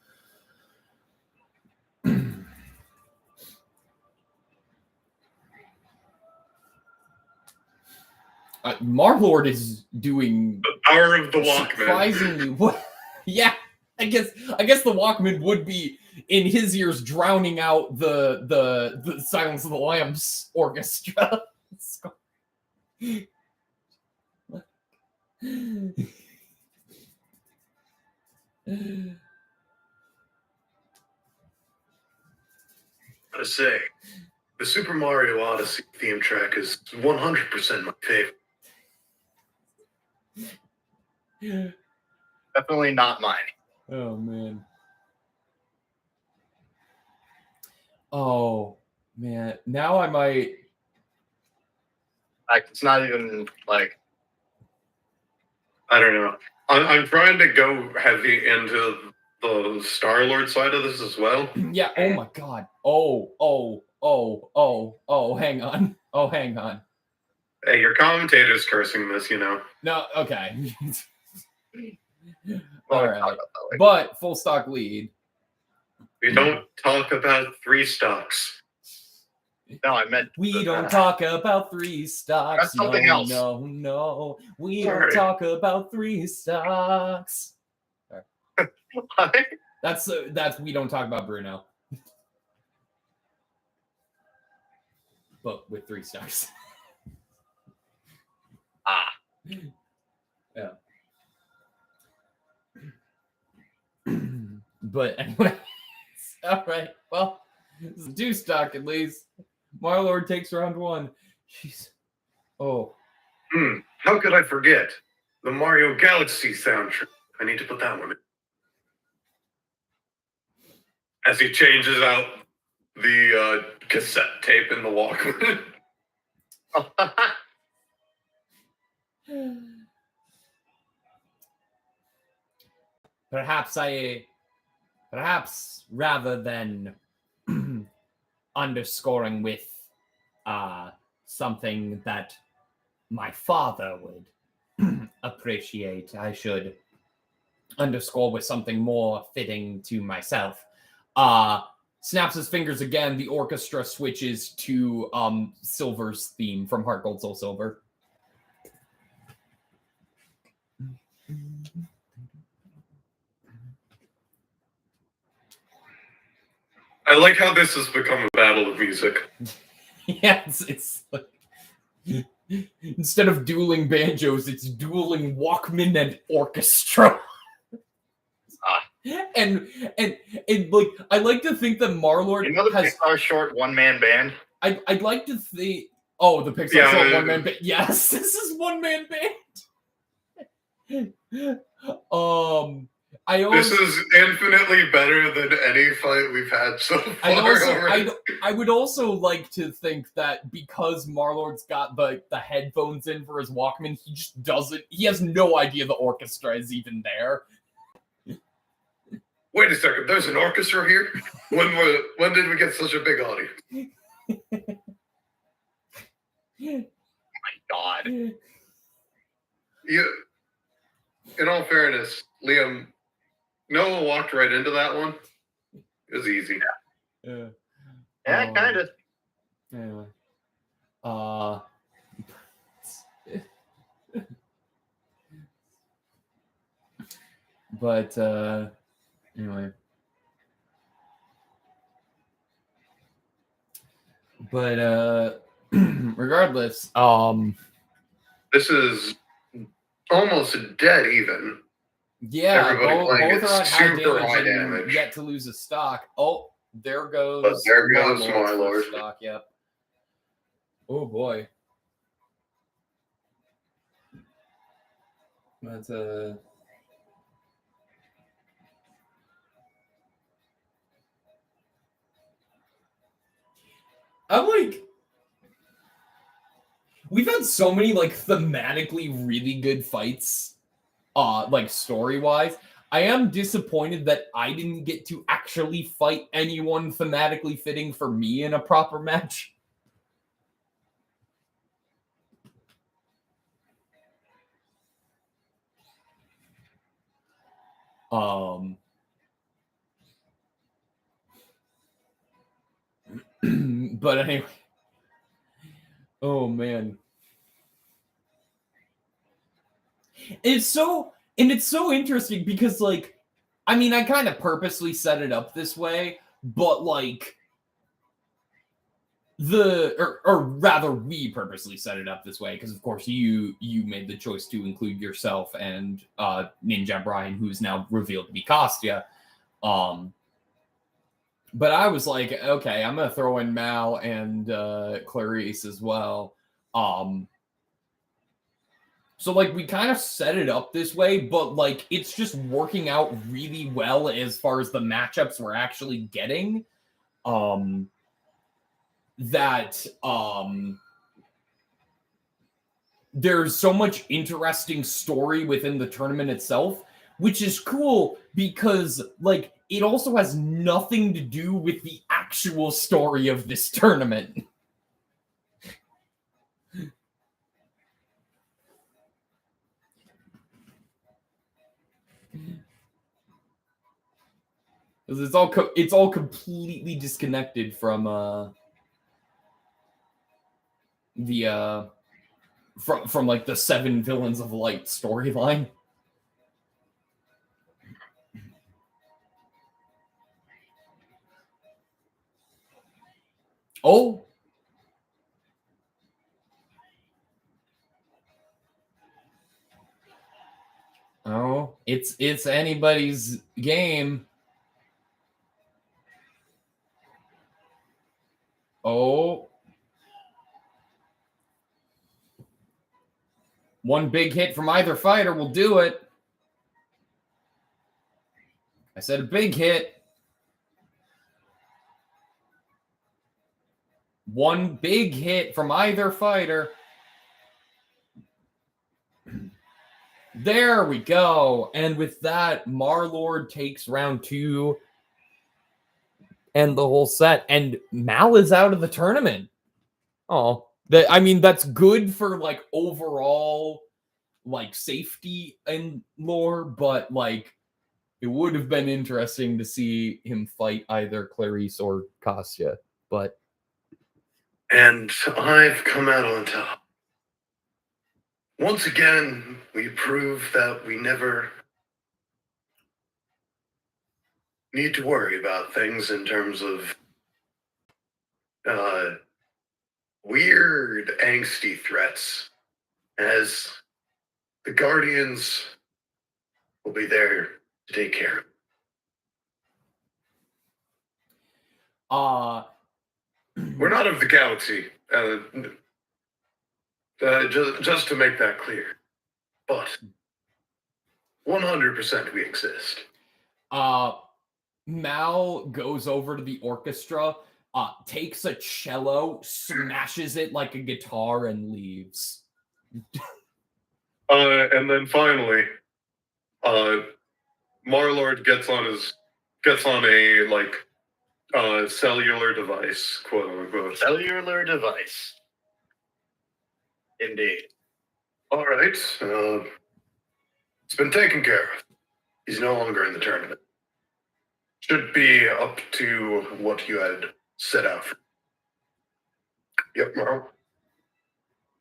Marlord is doing The power of the Walkman. surprisingly well. Yeah, I guess the Walkman would be in his ears drowning out the Silence of the Lambs orchestra. I say, the Super Mario Odyssey theme track is 100% my favorite. Definitely not mine. Oh man. Oh man. Now I might. Like, it's not even like. I don't know. I'm trying to go heavy into the Star-Lord side of this as well. Yeah. Oh my God. Oh. Hang on. Oh, hang on. Hey, your commentator's cursing this, you know. No. Okay. Well, All right. But full stock lead. We don't talk about three stocks. No, I meant. We don't talk about three stocks. That's something else. No. We Sorry. don't talk about three stocks. What? That's we don't talk about Bruno. But with three stocks. Yeah. But anyway, all right. Well, this is two stock at least. Marlord takes round one. Jeez. Oh. How could I forget? The Mario Galaxy soundtrack. I need to put that one in. As he changes out the cassette tape in the Walkman. Perhaps I perhaps rather than underscoring with something that my father would appreciate, I should underscore with something more fitting to myself. Snaps his fingers again. The orchestra switches to Silver's theme from Heart Gold Soul Silver. I like how this has become a battle of music. Yeah, it's like instead of dueling banjos, it's dueling Walkman and orchestra. And like I like to think that Marlord has our short one-man band. I'd like to think. Oh, the Pixar short one-man band. Yes, this is one-man band. This is infinitely better than any fight we've had so far. I would also like to think that because Marlord's got the headphones in for his Walkman, he just doesn't. He has no idea the orchestra is even there. Wait a second, there's an orchestra here? When did we get such a big audience? Oh my god. In all fairness, Liam, Noah walked right into that one. It was easy. Yeah, kind of. Anyway. But, anyway. But, regardless, this is almost dead even. Yeah, both are at super high damage and yet to lose a stock. Oh, there goes Marlord. Stock, yep. Oh boy. That's I'm like, we've had so many like thematically really good fights, like story-wise. I am disappointed that I didn't get to actually fight anyone thematically fitting for me in a proper match. But anyway. Oh man. It's so interesting because like I mean I kind of purposely set it up this way, but like or rather we purposely set it up this way because of course you made the choice to include yourself and Ninja Brian, who's now revealed to be Costia. But I was like, okay, I'm gonna throw in Mal and Clarice as well. So like we kind of set it up this way, but like it's just working out really well as far as the matchups we're actually getting. There's so much interesting story within the tournament itself, which is cool because like it also has nothing to do with the actual story of this tournament. Because it's all completely disconnected from from like the 7 Villains of Light storyline. Oh. Oh, it's anybody's game. Oh. One big hit from either fighter will do it. I said a big hit. One big hit from either fighter. There we go. And with that, Marlord takes round 2. and the whole set. And Mal is out of the tournament. Oh, I mean, that's good for like overall like safety and lore, but like it would have been interesting to see him fight either Clarice or Costia. But and I've come out on top. Once again, we prove that we never need to worry about things in terms of weird, angsty threats, as the Guardians will be there to take care of. We're not of the galaxy, just to make that clear. But 100% we exist. Mal goes over to the orchestra, takes a cello, smashes it like a guitar, and leaves. And then finally, Marlord gets on a like cellular device, quote unquote. Cellular device. Indeed. All right. It's been taken care of. He's no longer in the tournament. Should be up to what you had set out for. Yep, Marl.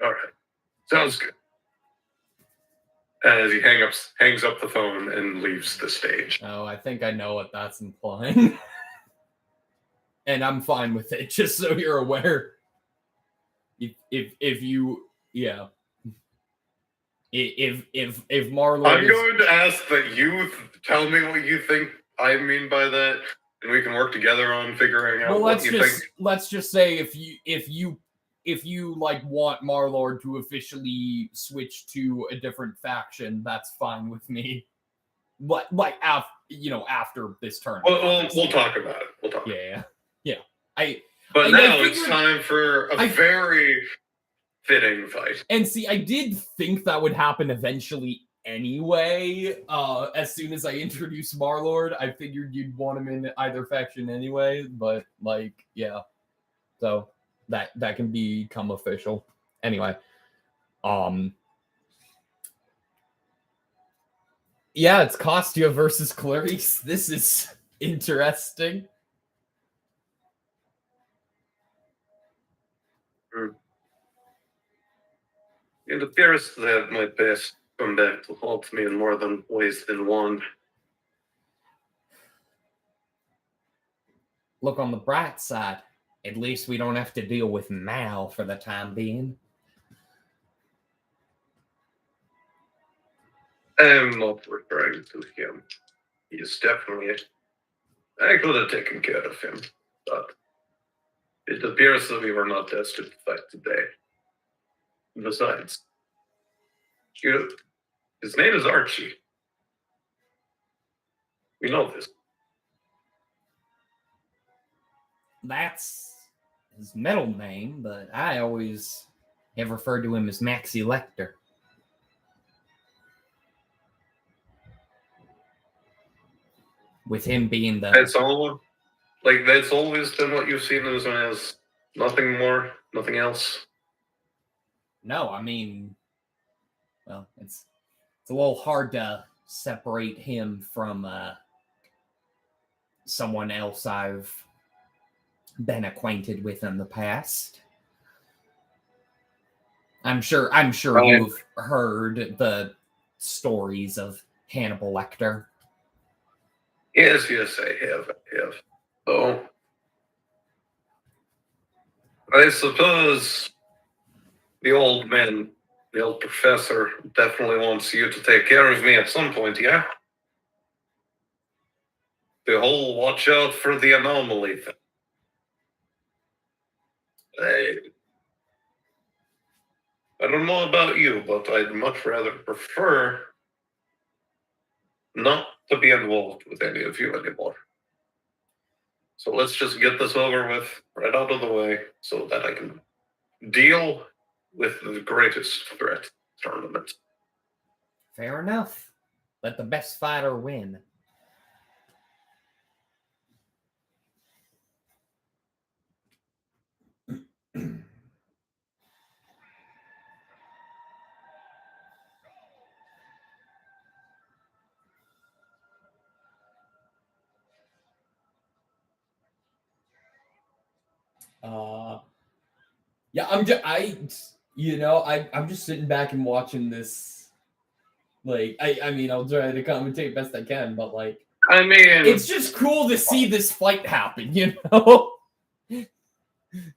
All right. Sounds good. As he hangs up the phone and leaves the stage. Oh, I think I know what that's implying. And I'm fine with it, just so you're aware. If you, yeah. If Marlord I'm going to ask that you tell me what you think I mean by that, and we can work together on figuring out what you think. Let's just say if you like want Marlord to officially switch to a different faction, that's fine with me. But like after this tournament. We'll talk about it. We'll talk. Yeah. But now it's time for a very fitting fight. And see, I did think that would happen eventually anyway. As soon as I introduced Marlord, I figured you'd want him in either faction anyway. But like, yeah, so that can become official anyway. Yeah, it's Costia versus Clarice. This is interesting. It appears that my best come back to haunt me in more than ways than one. Look on the bright side. At least we don't have to deal with Mal for the time being. I'm not referring to him. He is definitely... I could have taken care of him, but it appears that we were not destined to fight today. Besides, his name is Archie. We know this. That's his middle name, but I always have referred to him as Maxi Lecter. With him being the... That's all? Like, that's always been what you've seen as nothing more, nothing else? No, I mean... Well, it's a little hard to separate him from someone else I've been acquainted with in the past. I'm sure you've heard the stories of Hannibal Lecter. Yes, I have. So, I suppose the old professor definitely wants you to take care of me at some point, yeah? The whole watch out for the anomaly thing. I don't know about you, but I'd much rather prefer not to be involved with any of you anymore. So let's just get this over with, right out of the way, so that I can deal with the greatest threat tournament. Fair enough. Let the best fighter win. Yeah, I'm just sitting back and watching this. Like, I mean, I'll try to commentate best I can, but like, I mean, it's just cool to see this fight happen, you know?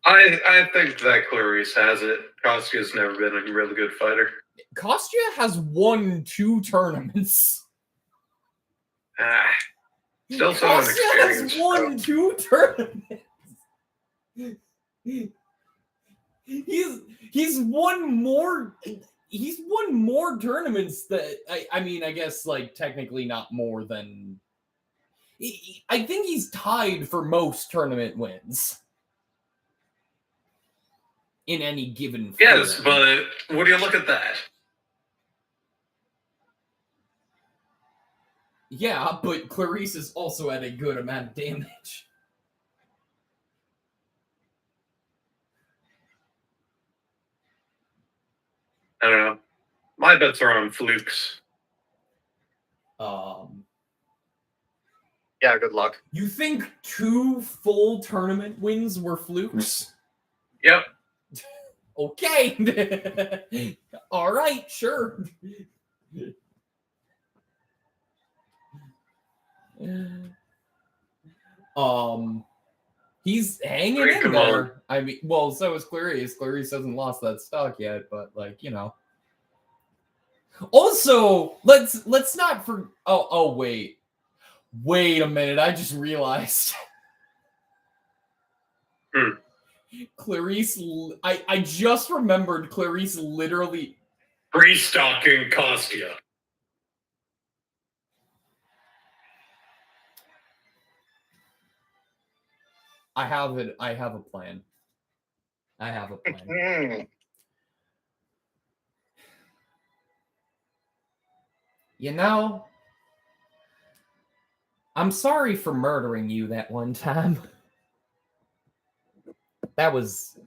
I think that Clarice has it. Costia's never been a really good fighter. Costia has won 2 tournaments. Still so Costia has inexperienced. won 2 tournaments. He's won more. He's won more tournaments that I mean, I guess like technically not more than. I think he's tied for most tournament wins in any given. Yes, form. but would you look at that? Yeah, but Clarice is also at a good amount of damage. I don't know. My bets are on flukes. Yeah, good luck. You think 2 full tournament wins were flukes? Yep. Okay. All right, sure. He's hanging in there. I mean, well, so is Clarice. Clarice hasn't lost that stock yet, but like, you know. Also, let's not for wait a minute. I just realized. Clarice, I just remembered Clarice literally restocking Costia. I have a plan. I have a plan. You know, I'm sorry for murdering you that one time. That was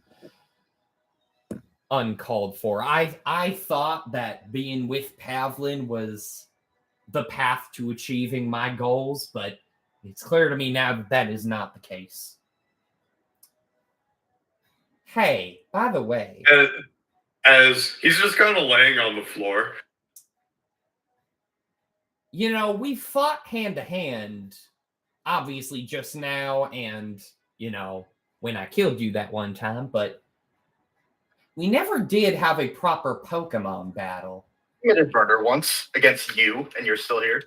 uncalled for. I thought that being with Pavlin was the path to achieving my goals, but it's clear to me now that that is not the case. Hey, by the way, as he's just kind of laying on the floor. You know, we fought hand to hand, obviously just now, and you know, when I killed you that one time, but we never did have a proper Pokemon battle. You did murder once against you, and you're still here.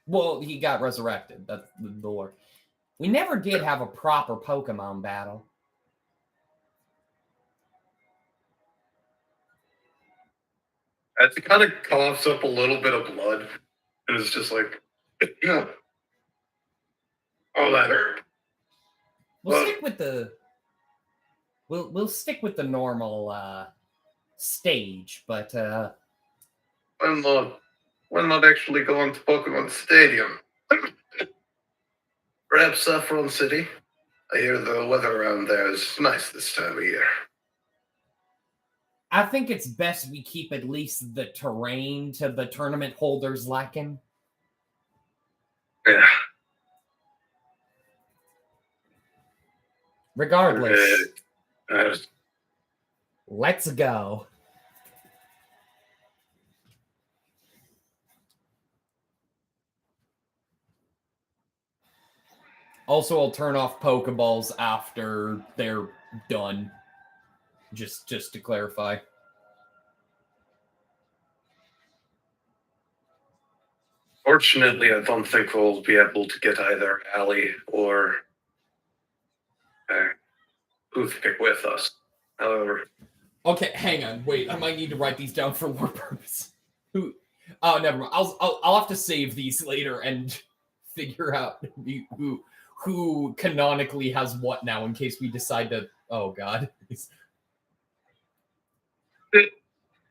Well, he got resurrected. That's the lore. We never did have a proper Pokemon battle. As he kind of coughs up a little bit of blood, and it's just like, yeah. Oh, that hurt. We'll stick with the. We'll stick with the normal stage, but When not actually going to Pokemon Stadium. Perhaps Saffron City. I hear the weather around there is nice this time of year. I think it's best we keep at least the terrain to the tournament holders' liking. Yeah. Regardless, let's go. Also, I'll turn off Pokeballs after they're done. Just to clarify. Fortunately, I don't think we'll be able to get either Allie or Toothpick with us. However. Okay, hang on. Wait, I might need to write these down for war purpose. Who? Oh, never mind. I'll have to save these later and figure out who canonically has what now in case we decide to. Oh God.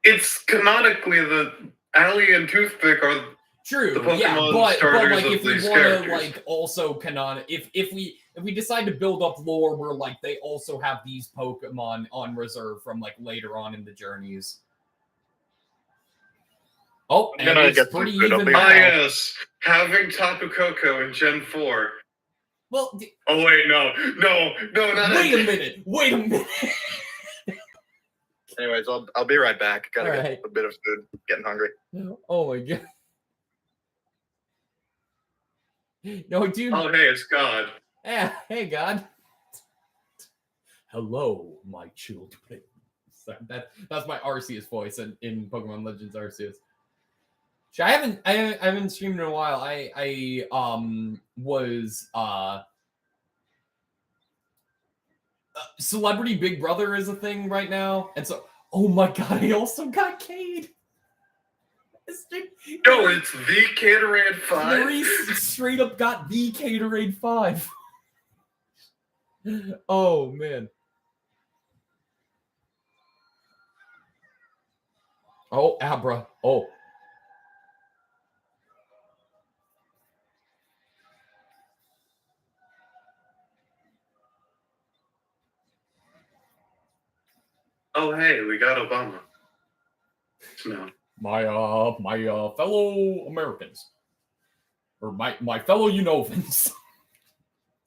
It's canonically the Allie and Toothpick are True, The Pokemon yeah, but starters like of if we these want to characters. like also if we decide to build up lore where like they also have these Pokemon on reserve from like later on in the journeys. Oh, I'm and gonna it's get some pretty food. I'll even be now. Ah, yes. Having Tapu Koko in Gen 4. Well, Oh, wait, no, not wait a minute. Anyways, I'll be right back. Gotta All get right. a bit of food. Getting hungry. Oh my god. No, dude. Oh, hey, it's God. Yeah, hey, God. Hello, my children. So that's my Arceus voice in Pokemon Legends Arceus. I haven't streamed in a while. I was Celebrity Big Brother is a thing right now, and so oh my god, I also got Cade. No, it's the Caterade 5. Clarice straight up got the Caterade 5. Oh man. Oh, Abra. Oh. Oh, hey, we got Obama. No. My fellow Americans. Or my fellow Unovans. It's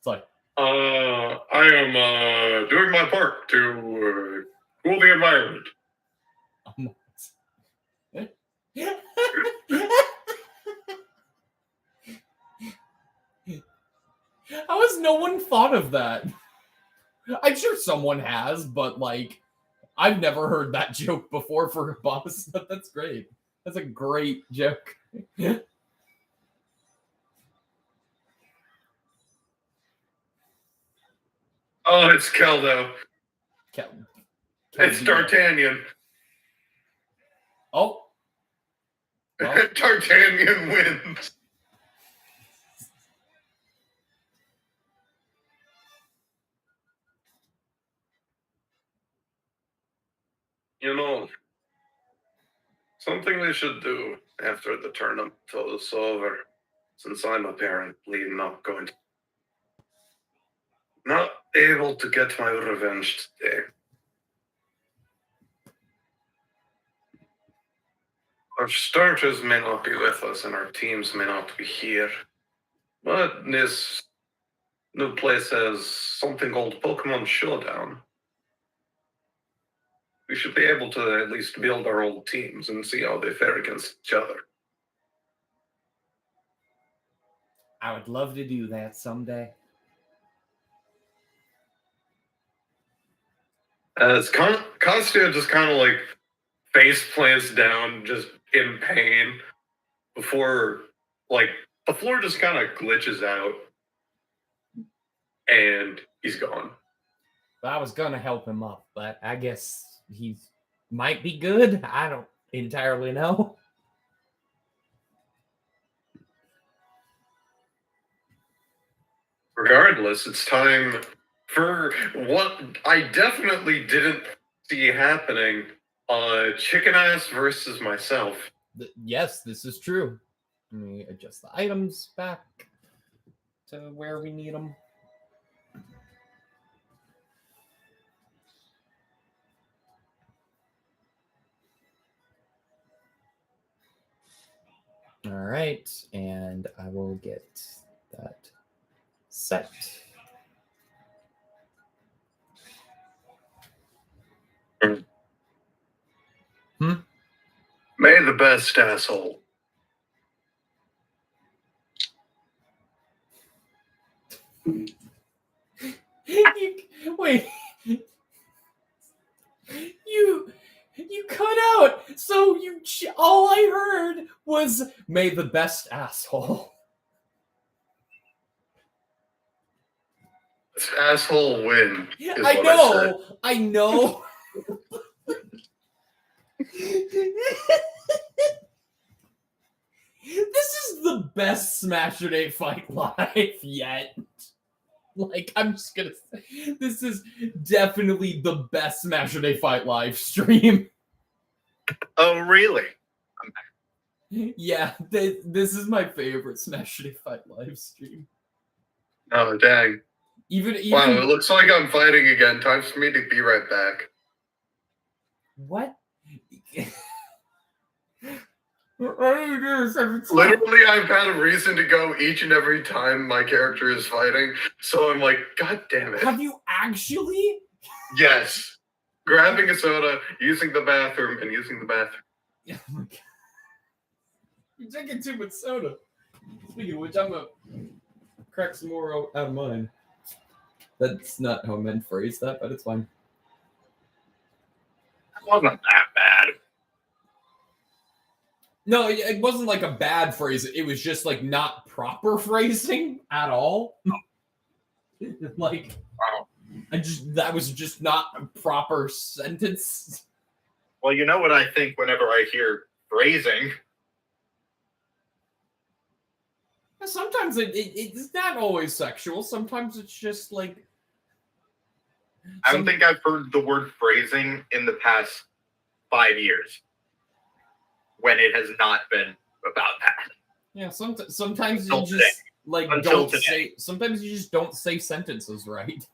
like I am doing my part to cool the environment. How has no one thought of that? I'm sure someone has, but like I've never heard that joke before for a boss. That's great. That's a great joke. Oh, it's Keldo. It's D'Artagnan. Oh. Well. D'Artagnan wins. You know, something we should do after the tournament is over, since I'm apparently not able to get my revenge today. Our starters may not be with us and our teams may not be here, but this new place has something called Pokemon Showdown. We should be able to at least build our old teams and see how they fare against each other. I would love to do that someday. As Costia just kind of like face plants down, just in pain, before like the floor just kind of glitches out, and he's gone. I was gonna help him up, but I guess he might be good. I don't entirely know. Regardless, it's time for what I definitely didn't see happening. Chicken ass versus myself. Yes, this is true. Let me adjust the items back to where we need them. All right, and I will get that set. May the best asshole. Wait. You cut out. So all I heard was "May the best asshole." This asshole win. I know. This is the best Smashurday fight live yet. Like, I'm just gonna say, this is definitely the best Smashurday fight live stream. Oh, really? Yeah, this is my favorite Smashurday fight live stream. Oh, dang. Even Wow, it looks like I'm fighting again. Time for me to be right back. what? What are you doing this every time? Literally, I've had a reason to go each and every time my character is fighting, so I'm like, God damn it. Have you actually? Yes. Grabbing a soda, using the bathroom, and using the bathroom. Yeah, oh my God. You're drinking too much soda. Speaking of which, I'm gonna crack some more out of mine. That's not how I meant to phrase that, but it's fine. It wasn't that bad. No, it wasn't like a bad phrase. It was just like not proper phrasing at all. Like, Wow. that was just not a proper sentence. Well, you know what I think whenever I hear phrasing? Sometimes it's not always sexual. Sometimes it's just like. I don't think I've heard the word phrasing in the past 5 years when it has not been about that. Yeah, sometimes Until you just today. like Until don't today. say. Sometimes you just don't say sentences right.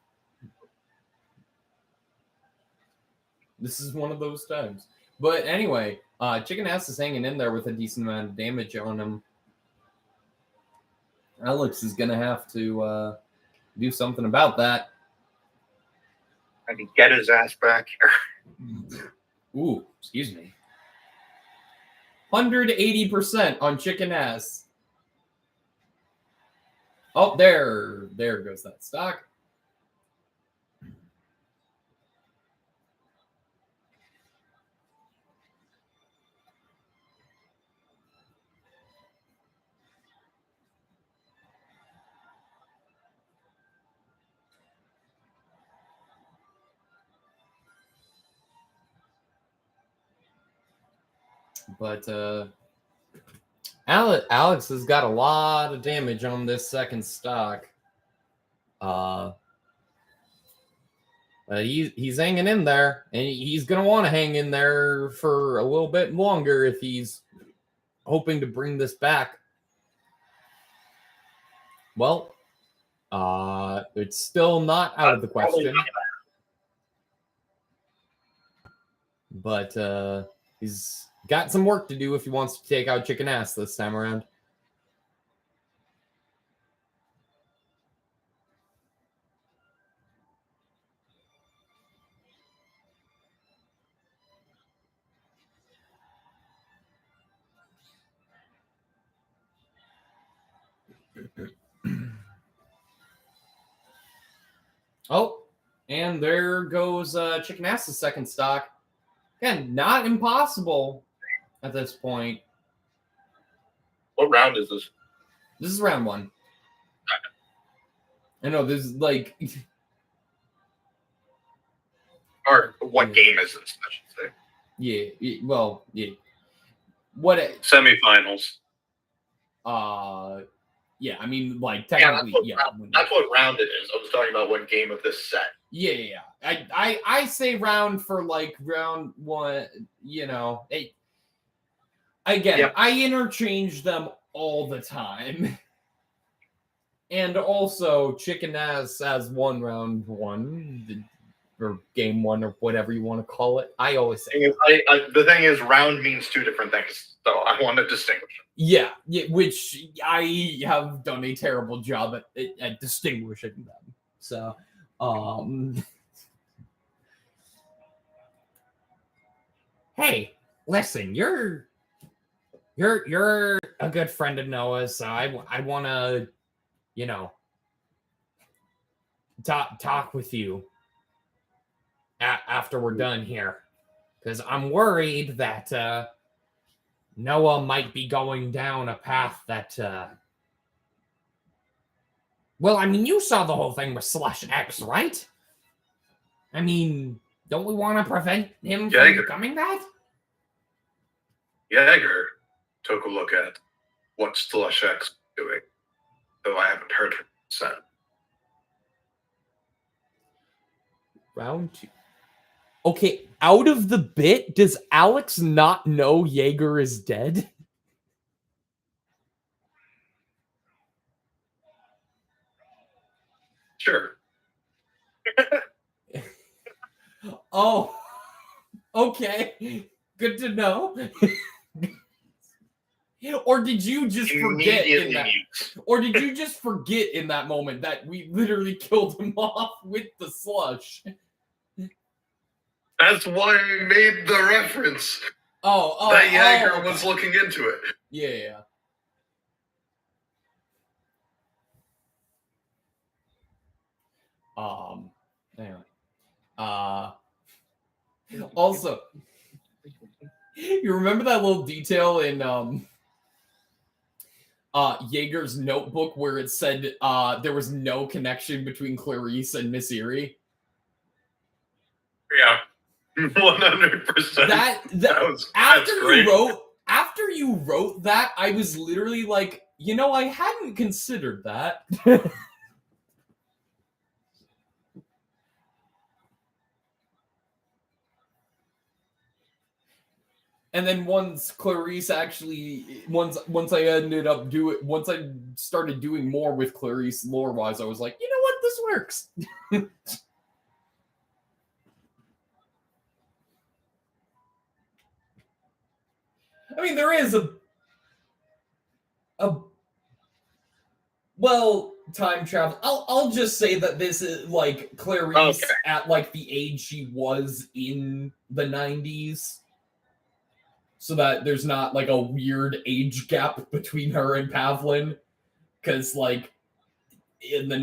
This is one of those times. But anyway, Chicken Ass is hanging in there with a decent amount of damage on him. Alex is gonna have to do something about that. I can get his ass back here. Ooh, excuse me. 180% on Chicken Ass. Oh, there goes that stock. But Alex has got a lot of damage on this second stock. He's hanging in there, and he's gonna want to hang in there for a little bit longer if he's hoping to bring this back. Well, it's still not out of the question, but he's got some work to do if he wants to take out Chicken Ass this time around. Oh, and there goes Chicken Ass's second stock. Again, not impossible at this point. What round is this? This is round one. I know, this is like... Or what game is this, I should say. Yeah, well, yeah. What... Semifinals. Yeah, I mean, like, Yeah, technically, that's what round it is. I was talking about what game of this set. Yeah. I say round for, like, round one, you know. Again, Yep. I interchange them all the time. And also, Chicken Ass has won round one, or game one, or whatever you want to call it. I always say The thing is, round means two different things, so I want to distinguish them. yeah, which I have done a terrible job at distinguishing them. So, hey, listen, you're a good friend of Noah's, so I want to, you know, talk with you after we're done here, because I'm worried that Noah might be going down a path that well, I mean, you saw the whole thing with Slush X, right? I mean, don't we want to prevent him from becoming that? Jaeger took a look at what Slush X is doing, though I haven't heard from him since. Round two. Okay, out of the bit, does Alex not know Jaeger is dead? Sure. Oh, okay. Good to know. Or did you just forget in that? Or did you just forget in that moment that we literally killed him off with the slush? That's why I made the reference. That Jaeger was looking into it. Yeah. Anyway. Also, you remember that little detail in Jaeger's notebook where it said there was no connection between Clarice and Miss Erie? Yeah. 100%. That was after you wrote that, I was literally like, I hadn't considered that. And then once Clarice actually, once I started doing more with Clarice lore-wise, I was like, you know what, this works. I mean, there is time travel. I'll just say that this is like Clarice at like the age she was in the 90s. So that there's not like a weird age gap between her and Pavlin. Because like in the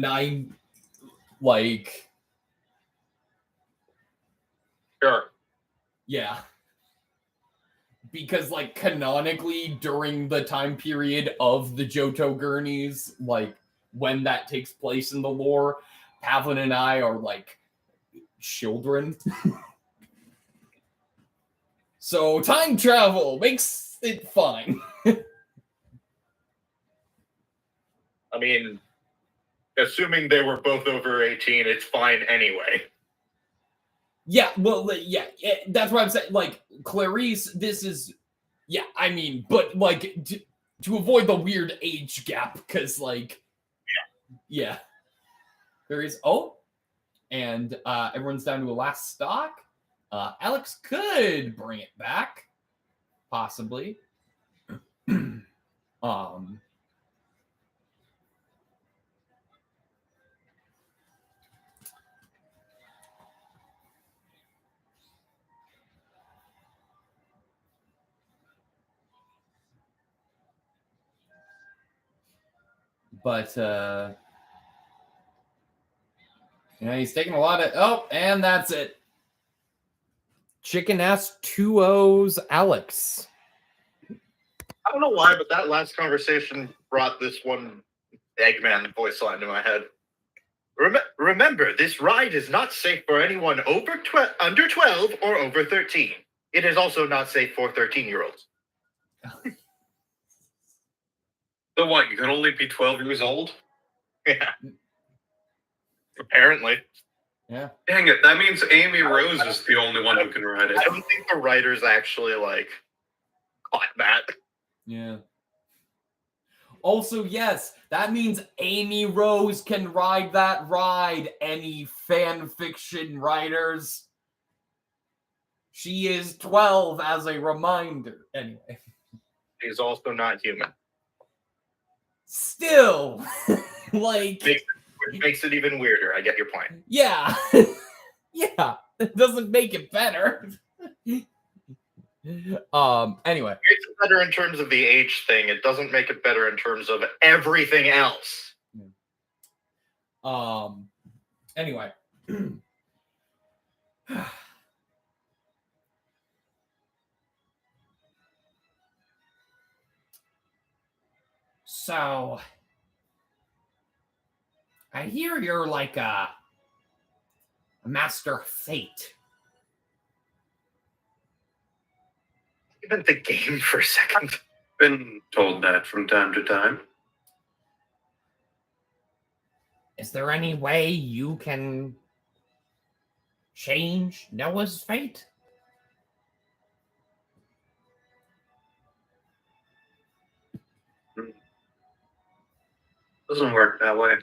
Sure. Yeah. Because like canonically during the time period of the Johto Gurneys, like when that takes place in the lore, Pavlin and I are like children. So time travel makes it fine. I mean, assuming they were both over 18, it's fine anyway. Yeah, well, yeah, that's what I'm saying. Like, Clarice, this is... Yeah, I mean, but, like, to avoid the weird age gap, because, like... Yeah. There is... Oh! And everyone's down to a last stock. Alex could bring it back. Possibly. But, he's taking a lot of... Oh, and that's it. Chicken ass 2-0's Alex. I don't know why, but that last conversation brought this one Eggman voice line to my head. Remember, this ride is not safe for anyone under 12 or over 13. It is also not safe for 13-year-olds. So what, you can only be 12 years old? Yeah. Apparently. Yeah. Dang it, that means Amy Rose is the only one who can ride it. I don't think the writers actually, caught that. Yeah. Also, yes, that means Amy Rose can ride that ride, any fan fiction writers. She is 12 as a reminder. Anyway. She's also not human. Still, like... Which makes it even weirder. I get your point. Yeah. Yeah. It doesn't make it better. Anyway. It makes it better in terms of the age thing. It doesn't make it better in terms of everything else. Anyway. So, I hear you're like a master of fate. Even the game for a second. Been told that from time to time. Is there any way you can change Noah's fate? Doesn't work that way.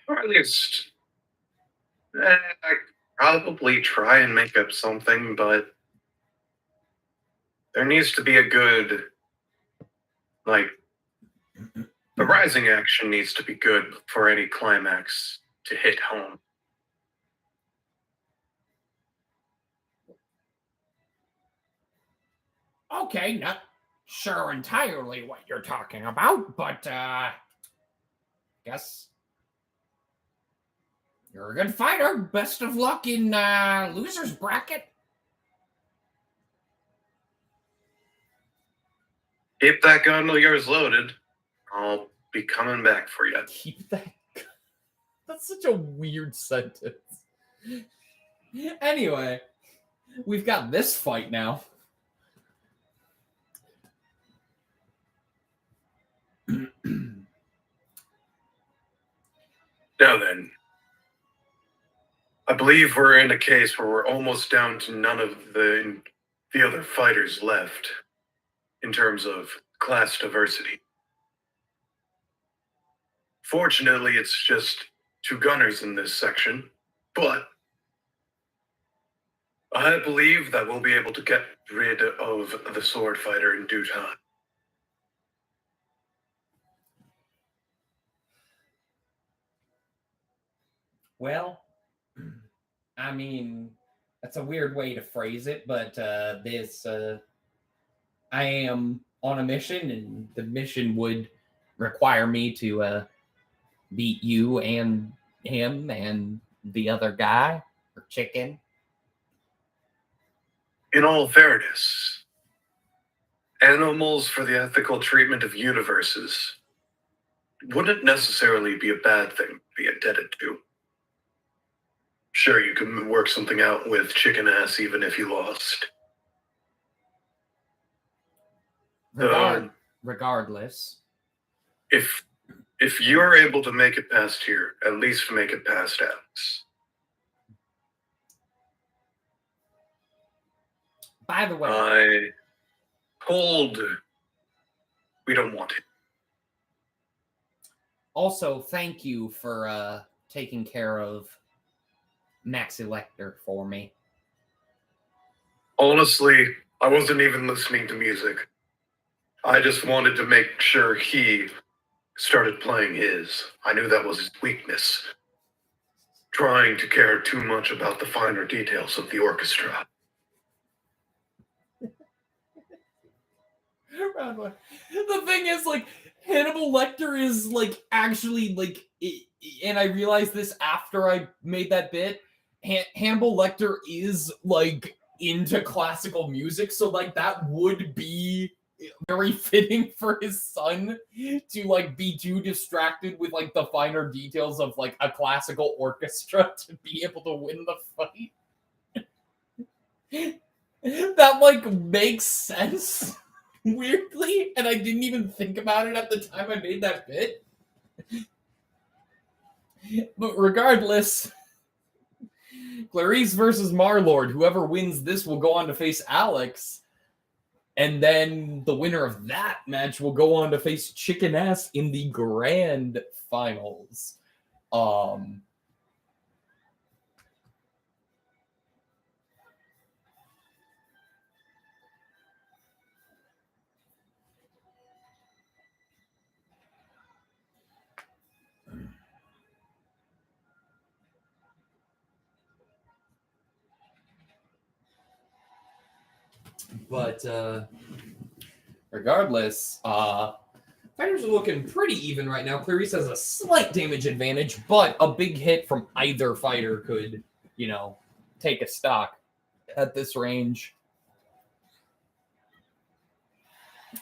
Or at least, I probably try and make up something, but there needs to be a good, like, the rising action needs to be good for any climax to hit home. Okay, not sure entirely what you're talking about, but guess you're a good fighter. Best of luck in loser's bracket. Keep that gun of yours loaded. I'll be coming back for you. Keep that. That's such a weird sentence. Anyway, we've got this fight now. Now then, I believe we're in a case where we're almost down to none of the other fighters left in terms of class diversity. Fortunately, it's just 2 gunners in this section, but I believe that we'll be able to get rid of the sword fighter in due time. Well, I mean, that's a weird way to phrase it, but I am on a mission, and the mission would require me to beat you and him and the other guy, or chicken. In all fairness, animals for the ethical treatment of universes wouldn't necessarily be a bad thing to be indebted to. Sure, you can work something out with chicken ass even if you lost. Regardless. If you're able to make it past here, at least make it past Alex. By the way, I told we don't want it. Also, thank you for taking care of Maxi Lecter for me. Honestly, I wasn't even listening to music. I just wanted to make sure he started playing his. I knew that was his weakness. Trying to care too much about the finer details of the orchestra. The thing is, like, Hannibal Lecter is, like, actually, like, and I realized this after I made that bit, Hannibal Lecter is, like, into classical music, so, like, that would be very fitting for his son to, like, be too distracted with, like, the finer details of, like, a classical orchestra to be able to win the fight. That, like, makes sense. Weirdly, and I didn't even think about it at the time I made that bit. But regardless, Clarice versus Marlord. Whoever wins this will go on to face Alex. And then the winner of that match will go on to face Chicken Ass in the grand finals. But regardless, fighters are looking pretty even right now. Clarice has a slight damage advantage, but a big hit from either fighter could, you know, take a stock at this range.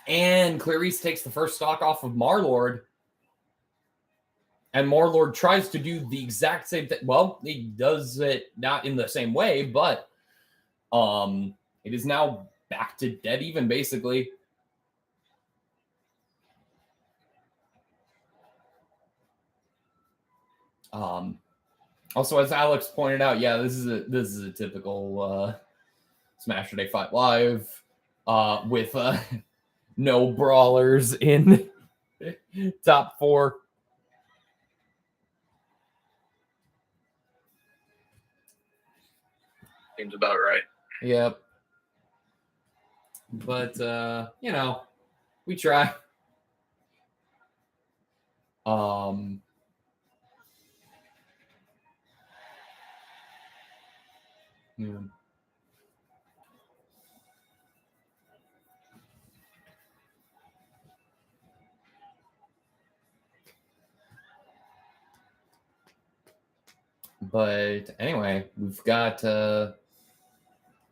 And Clarice takes the first stock off of Marlord. And Marlord tries to do the exact same thing. Well, he does it not in the same way, but it is now back to dead even, basically. Also, as Alex pointed out, yeah, this is a typical Smashurday Fight Live with no brawlers in top 4. Seems about right. Yep. But you know, we try. Yeah. But anyway, we've got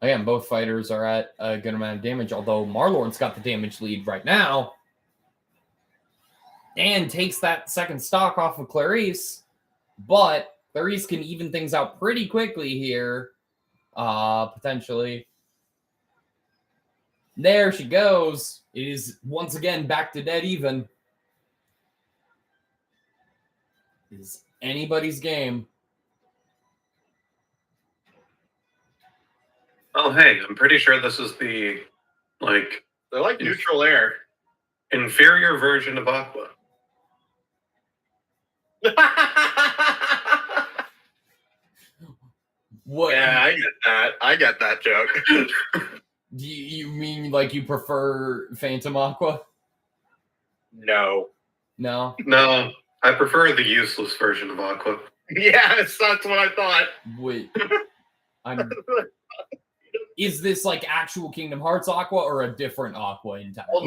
again, both fighters are at a good amount of damage, although Marlord's got the damage lead right now. And takes that second stock off of Clarice. But Clarice can even things out pretty quickly here. Potentially. There she goes. It is once again back to dead even. It is anybody's game. Oh, hey, I'm pretty sure this is the, like... They're like neutral air. Inferior version of Aqua. What? Yeah, I get that. I get that joke. Do you mean like you prefer Phantom Aqua? No. No? No, I prefer the useless version of Aqua. Yes, that's what I thought. Wait. Is this like actual Kingdom Hearts Aqua or a different Aqua entirely? Oh,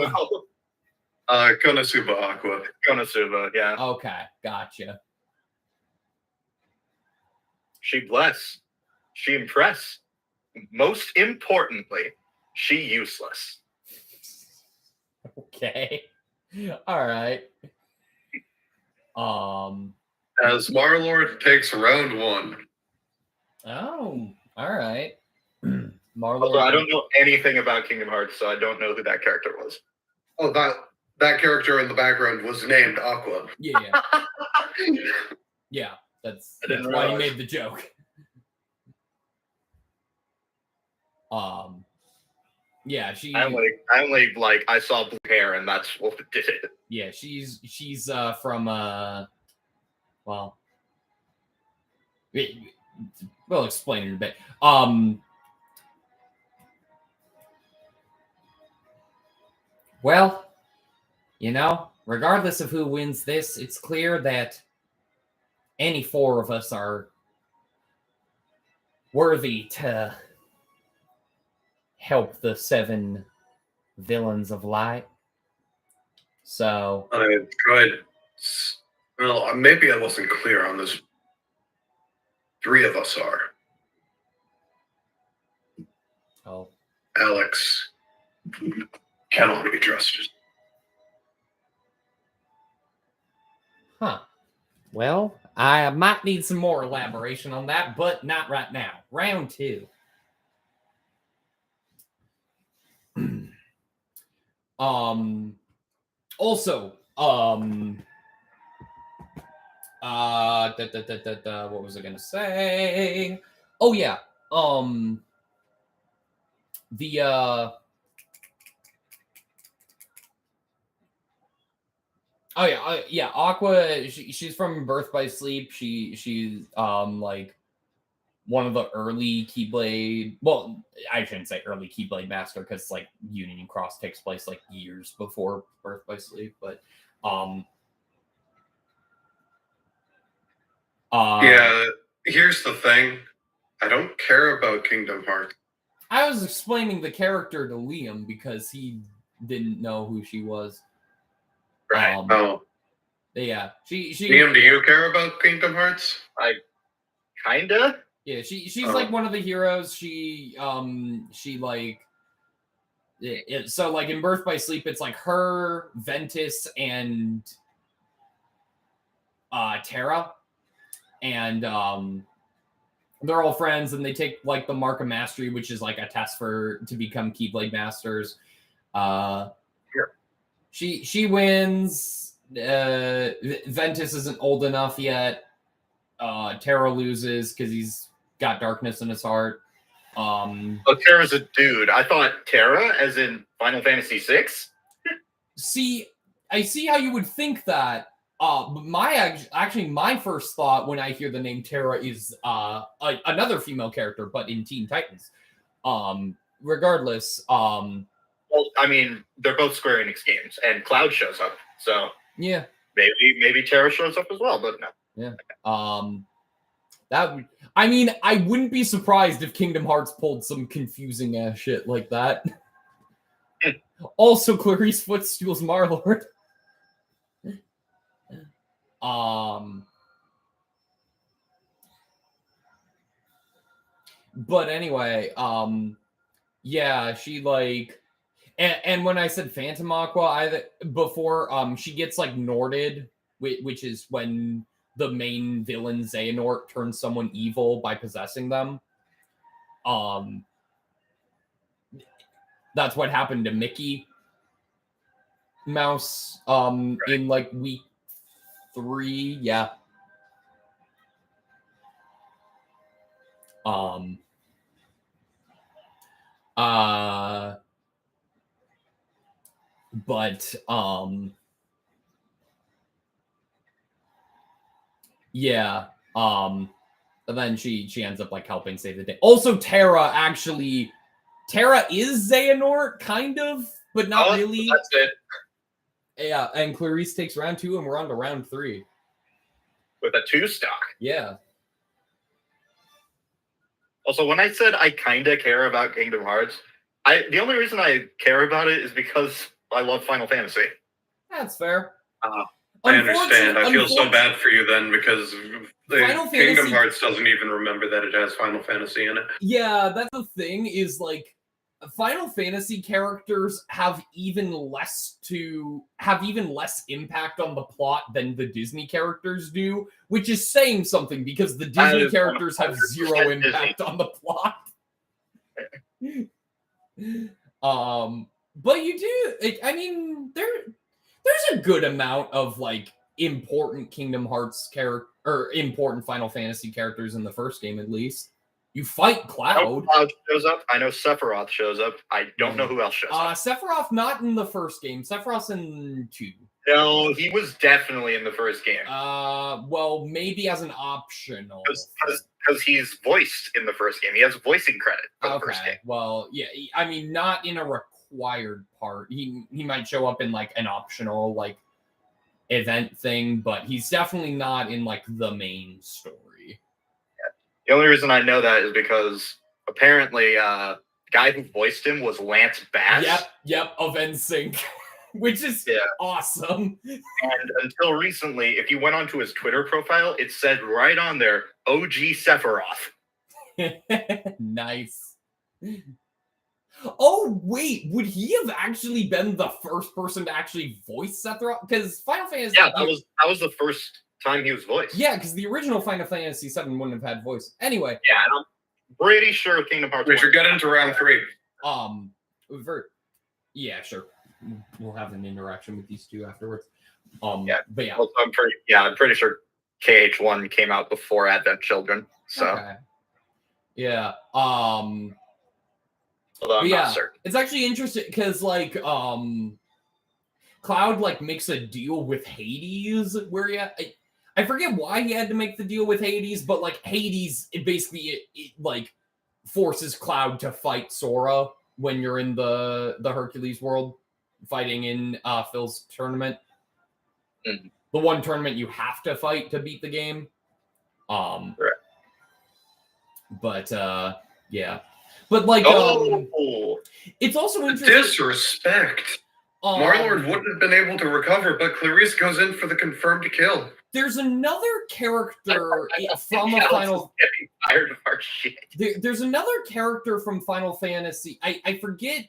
no. Konosuba Aqua. Konosuba, yeah. Okay, gotcha. She bless. She impress. Most importantly, she useless. Okay. All right. As Marlord takes round 1. Oh, all right. Marlord. Although I don't know anything about Kingdom Hearts, so I don't know who that character was. Oh, that character in the background was named Aqua. Yeah. Yeah, that's why he realize. made the joke. Yeah, she. I saw blue hair, and that's what did it. Yeah, she's from well, we'll explain in a bit. Well, you know, regardless of who wins this, it's clear that any 4 of us are worthy to help the 7 villains of light. So I tried. Well, maybe I wasn't clear on this. 3 of us are. oh, Alex cannot be trusted. huh. Well, I might need some more elaboration on that, but not right now. Round 2. Also, what was I gonna say? Oh yeah. Yeah, Aqua, she's from Birth by Sleep. She's like one of the early Keyblade. Well, I shouldn't say early Keyblade master because like Union and Cross takes place like years before Birth by Sleep. But yeah, here's the thing. I don't care about Kingdom Hearts. I was explaining the character to Liam because he didn't know who she was. Right. Yeah. She. Liam, do you care about Kingdom Hearts? Kinda. Yeah, she's like one of the heroes. She like so like in Birth by Sleep, it's like her, Ventus, and Terra, and they're all friends, and they take like the Mark of Mastery, which is like a test to become Keyblade masters. She wins. Ventus isn't old enough yet. Terra loses because he's got darkness in his heart. Oh, Terra's a dude. I thought Terra, as in Final Fantasy VI. See, I see how you would think that, my first thought when I hear the name Terra is another female character, but in Teen Titans. Regardless, well, I mean, they're both Square Enix games, and Cloud shows up, so yeah, maybe Terra shows up as well, but no. Yeah. I mean, I wouldn't be surprised if Kingdom Hearts pulled some confusing ass shit like that. Also, Clarice Footstool's Marlord. But anyway, yeah, she like, and when I said Phantom Aqua, before, she gets like Norded, which is when the main villain Xehanort turns someone evil by possessing them. That's what happened to Mickey Mouse, in like week 3, yeah. But yeah, and then she ends up like helping save the day. Also, Terra is Xehanort, kind of, but not really. That's it. Yeah, and Clarice takes round 2, and we're on to round 3 with a 2 stock. Yeah. Also, when I said I kind of care about Kingdom Hearts, the only reason I care about it is because I love Final Fantasy. That's fair. I understand. I feel so bad for you then, because Kingdom Hearts doesn't even remember that it has Final Fantasy in it. Yeah, that's the thing, is like Final Fantasy characters have even less impact on the plot than the Disney characters do, which is saying something, because the Disney characters have 0 impact on the plot. But you do, I mean, there's a good amount of like important Kingdom Hearts or important Final Fantasy characters in the first game, at least. You fight Cloud. Cloud shows up. I know Sephiroth shows up. I don't know who else shows up. Sephiroth not in the first game. Sephiroth's in 2. No, he was definitely in the first game. Well, maybe as an optional. Because he's voiced in the first game. He has voicing credit for the first game. Well, yeah, I mean, not in a required part. He might show up in like an optional like event thing, but he's definitely not in like the main story. The only reason I know that is because apparently guy who voiced him was Lance Bass. Yep, of NSYNC, which is awesome. And until recently, if you went onto his Twitter profile, it said right on there, OG Sephiroth. Nice. Oh, wait, would he have actually been the first person to actually voice Sephiroth? Because Final Fantasy... Yeah, that was the first time he was voiced. Yeah, because the original Final Fantasy VII wouldn't have had voice. Anyway. Yeah, and I'm pretty sure Kingdom Hearts... We should get into round 3. Yeah, sure. We'll have an interaction with these two afterwards. But yeah. Also, I'm pretty sure KH1 came out before Advent Children. So okay. Yeah. Although I'm not certain. It's actually interesting because like Cloud like makes a deal with Hades where I forget why he had to make the deal with Hades, but like Hades it like forces Cloud to fight Sora when you're in the Hercules world fighting in Phil's tournament. Mm-hmm. The one tournament you have to fight to beat the game. Right. But yeah. But like it's also interesting. Disrespect. Marlord wouldn't have been able to recover, but Clarice goes in for the confirmed kill. There's another character from a Final. Getting tired of our shit. There's another character from Final Fantasy. I forget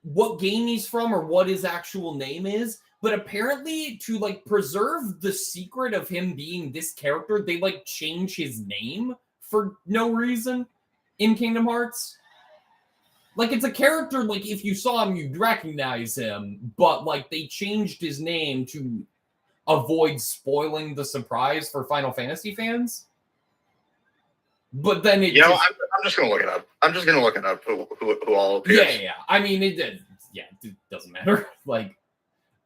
what game he's from or what his actual name is, but apparently to like preserve the secret of him being this character, they like change his name for no reason in Kingdom Hearts. Like, it's a character, like, if you saw him, you'd recognize him, but, like, they changed his name to avoid spoiling the surprise for Final Fantasy fans. But then it I'm just going to look it up. I'm just going to look it up who all appears. Yeah. I mean, it doesn't matter. Like,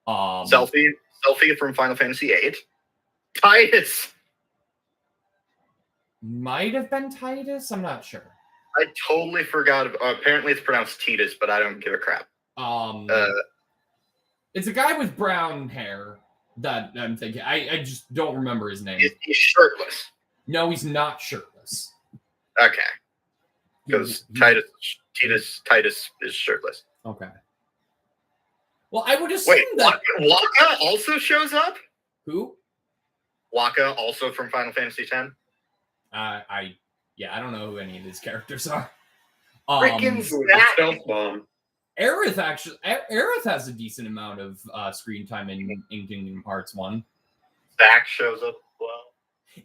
Selphie from Final Fantasy VIII. Titus. Might have been Titus. I'm not sure. I totally forgot. Apparently, it's pronounced Titus, but I don't give a crap. It's a guy with brown hair that I'm thinking. I just don't remember his name. He's shirtless. No, he's not shirtless. Okay. Because Titus is shirtless. Okay. Well, I would assume Wait, that Waka also shows up? who? Waka, also from Final Fantasy X? I don't know who any of these characters are. Freaking Stealth Bomb. Aerith has a decent amount of screen time in Kingdom Hearts 1. Zack shows up as well.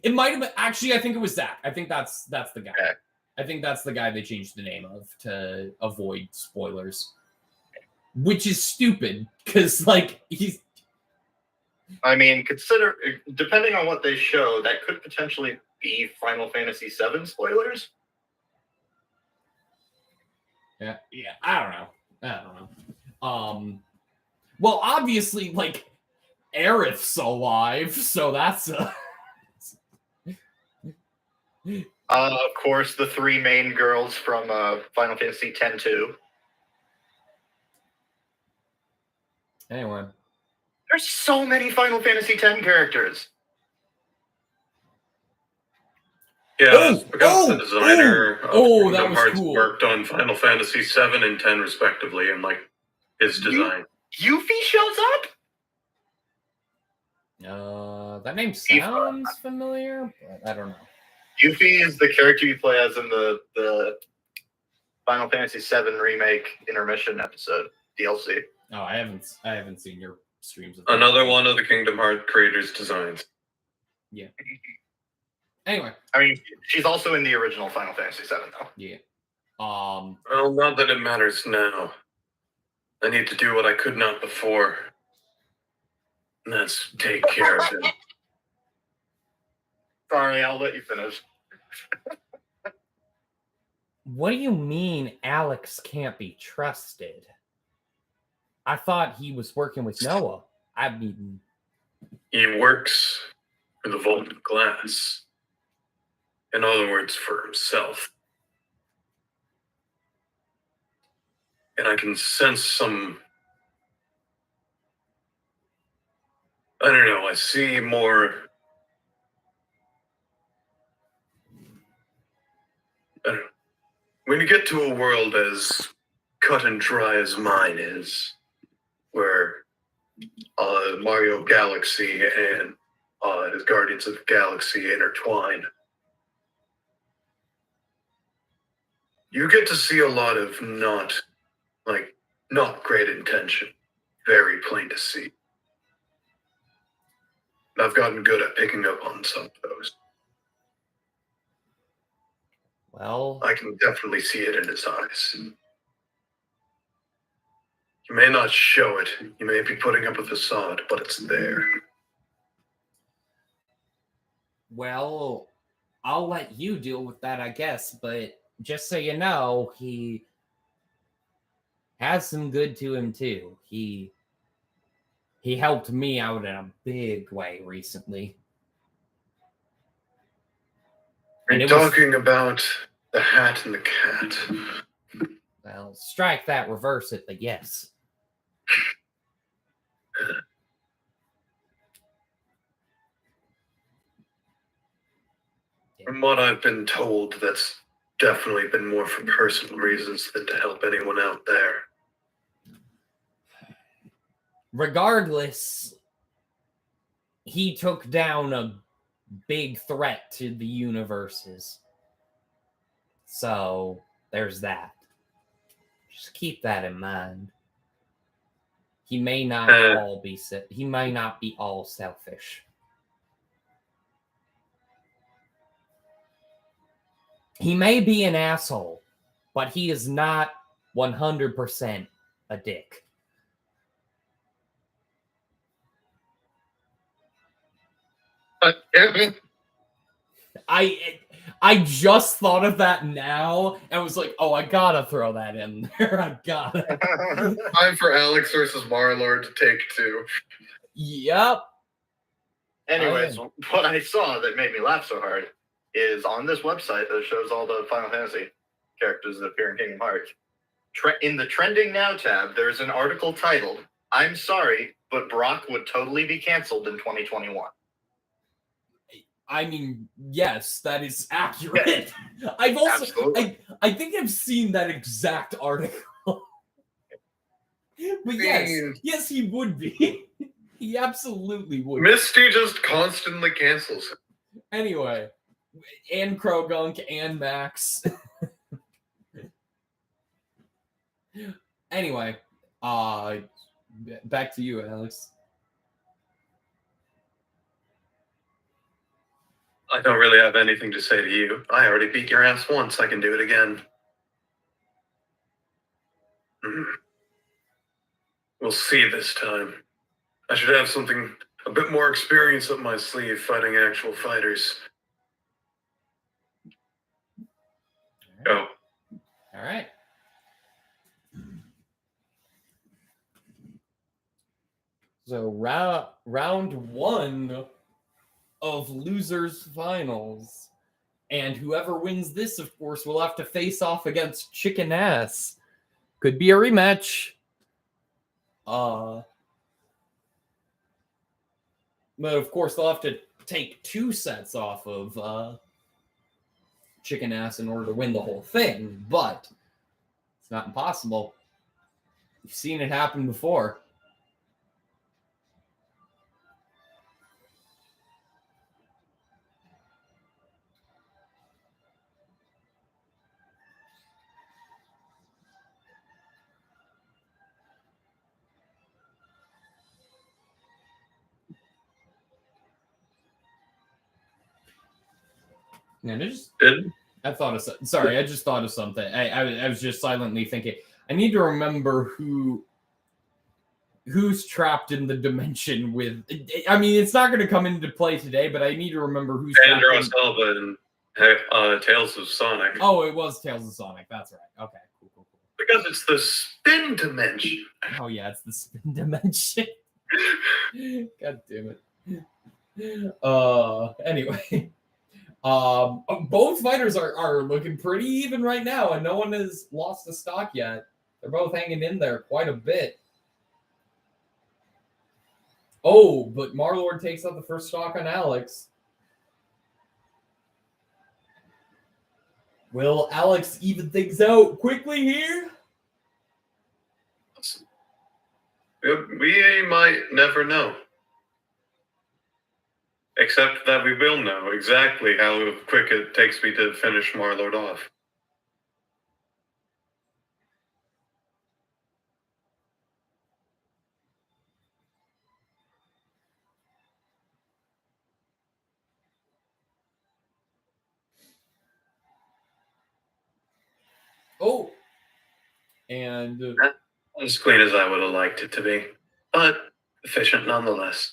It might have been, actually, I think it was Zack. I think that's the guy. Okay. I think that's the guy they changed the name of to avoid spoilers. Which is stupid, because, like, he's... I mean, depending on what they show, that could potentially be Final Fantasy VII spoilers. Yeah, I don't know. Well, obviously, like, Aerith's alive, so that's Of course, the three main girls from Final Fantasy X too. Anyway. There's so many Final Fantasy X characters. Yeah, because the designer of Kingdom that was Hearts cool. worked on Final Fantasy 7 and 10 respectively, and like his design. Yuffie shows up? That name sounds familiar, but I don't know. Yuffie is the character you play as in the Final Fantasy VII Remake intermission episode DLC. Oh, I haven't seen your streams of Another one of the Kingdom Hearts creators' designs. Yeah. Anyway. I mean, she's also in the original Final Fantasy VII, though. Yeah. Well, not that it matters now. I need to do what I could not before. And that's take care of him. Sorry, I'll let you finish. What do you mean Alex can't be trusted? I thought he was working with Noah. I mean... He works for the Vault of Glass. In other words, for himself. And I can sense some... I don't know, I see more... I don't know. When you get to a world as cut and dry as mine is, where Mario Galaxy and his Guardians of the Galaxy intertwine, you get to see a lot of not great intention. Very plain to see. And I've gotten good at picking up on some of those. Well... I can definitely see it in his eyes. You may not show it. You may be putting up a facade, but it's there. Well, I'll let you deal with that, I guess, but just so you know, he has some good to him, too. He helped me out in a big way recently. You're talking about the hat and the cat. Well, strike that, reverse it, but yes. From what I've been told, that's definitely been more for personal reasons than to help anyone out there. Regardless, he took down a big threat to the universes. So, there's that. Just keep that in mind. He may not he may not be all selfish. He may be an asshole, but he is not 100% a dick. I I just thought of that now and was like, oh, I gotta throw that in there. I gotta. Time for Alex versus Marlord to take 2. Yep. Anyways, what I saw that made me laugh so hard is on this website that shows all the Final Fantasy characters that appear in Kingdom Hearts. In the Trending Now tab, there's an article titled, "I'm sorry, but Brock would totally be canceled in 2021." I mean, yes, that is accurate. I've also, I think I've seen that exact article. But yes, he would be. He absolutely would. Misty just constantly cancels him. Anyway, and Krogunk and Max. Anyway, back to you, Alex. I don't really have anything to say to you. I already beat your ass once. I can do it again. We'll see this time. I should have something a bit more experience up my sleeve fighting actual fighters. Go. All right. So round 1 of losers finals, and whoever wins this, of course, will have to face off against Chicken Ass. Could be a rematch. But of course, they'll have to take 2 sets off of Chicken Ass in order to win the whole thing. But it's not impossible. You've seen it happen before. And I just thought of something. I was just silently thinking. I need to remember who's trapped in the dimension with. I mean, it's not going to come into play today, but I need to remember who's Andros Elba and Tales of Sonic. Oh, it was Tales of Sonic. That's right. Okay, cool. Because it's the spin dimension. Oh yeah, it's the spin dimension. God damn it. Anyway. Both fighters are looking pretty even right now, and no one has lost a stock yet. They're both hanging in there quite a bit. Oh, but Marlord takes out the first stock on Alex. Will Alex even things out quickly here? We might never know. Except that we will know exactly how quick it takes me to finish Marlord off. Oh. And not as clean as I would have liked it to be, but efficient nonetheless.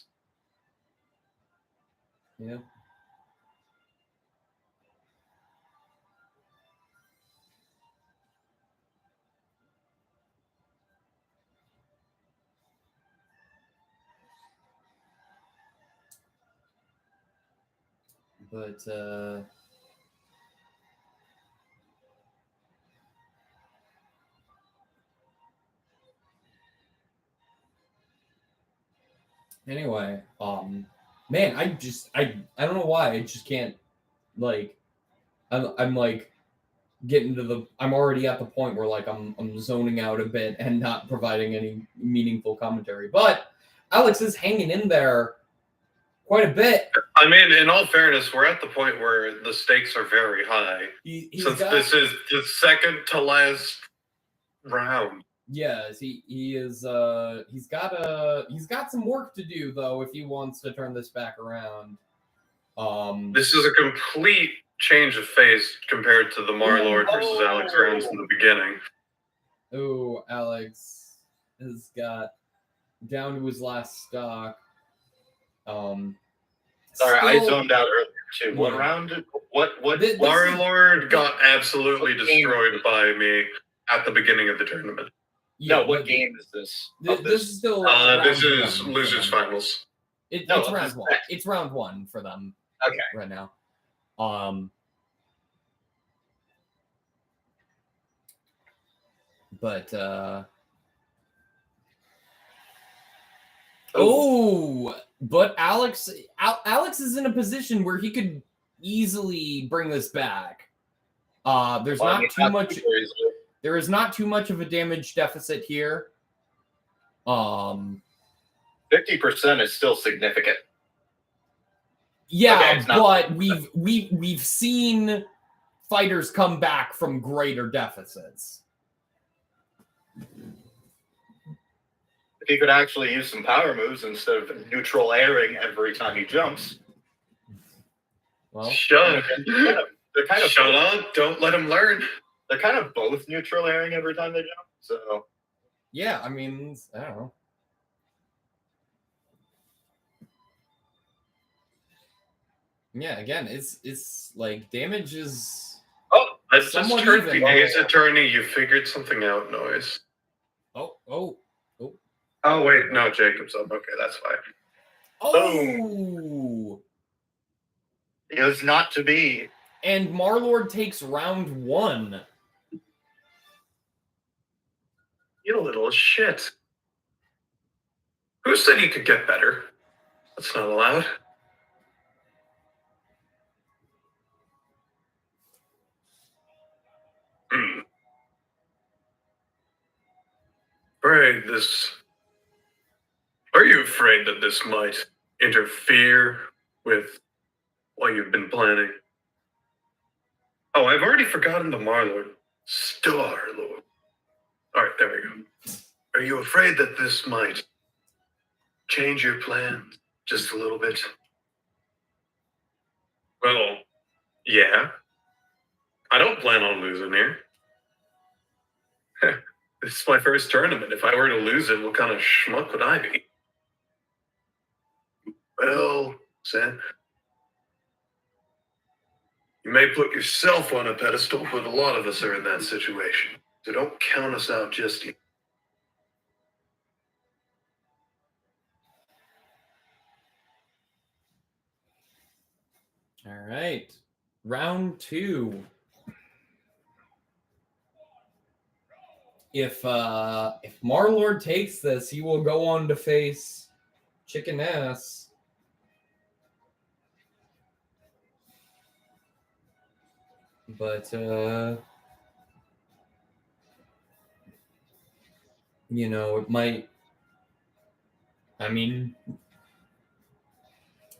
Yeah. But anyway, man, I don't know why I just can't, like, I'm like getting to the, I'm already at the point where like I'm zoning out a bit and not providing any meaningful commentary. But Alex is hanging in there quite a bit. I mean, in all fairness, we're at the point where the stakes are very high. Since this is the second to last round. Yes, he is. He's got some work to do though if he wants to turn this back around. This is a complete change of face compared to the Marlord versus Alex rounds in the beginning. Oh, Alex has got down to his last stock. Sorry, I zoned out earlier To what round? What? Marlord got absolutely destroyed by me at the beginning of the tournament. No, what game is this? This is still This round is one for losers them. finals. It's No, round this- one. It's round one for them. Okay. Right now. But but Alex is in a position where he could easily bring this back. There is not too much of a damage deficit here. 50% is still significant. Yeah, Okay, but we've seen fighters come back from greater deficits. If he could actually use some power moves instead of neutral airing every time he jumps. Well, Shut Shut up! Don't let him learn. They're kind of both neutral airing every time they jump. So yeah, I mean, I don't know. Yeah, again, it's like damage is. Oh, let's just somewhat turn the even. Ace Attorney. You figured something out, noise. Oh, wait, no, Jacob's up. Okay, that's fine. Oh! it was not to be. And Marlord takes round one. You little shit. Who said he could get better? That's not allowed. Are you afraid that this might interfere with what you've been planning? Oh, I've already forgotten the Marlord. Starlord. Alright, there we go. Are you afraid that this might change your plans just a little bit? Well, yeah. I don't plan on losing here. This is my first tournament. If I were to lose it, what kind of schmuck would I be? Well, Sam, you may put yourself on a pedestal, but a lot of us are in that situation. So don't count us out just yet. All right. Round two. If Marlord takes this, he will go on to face Chicken Ass. But it might. I mean,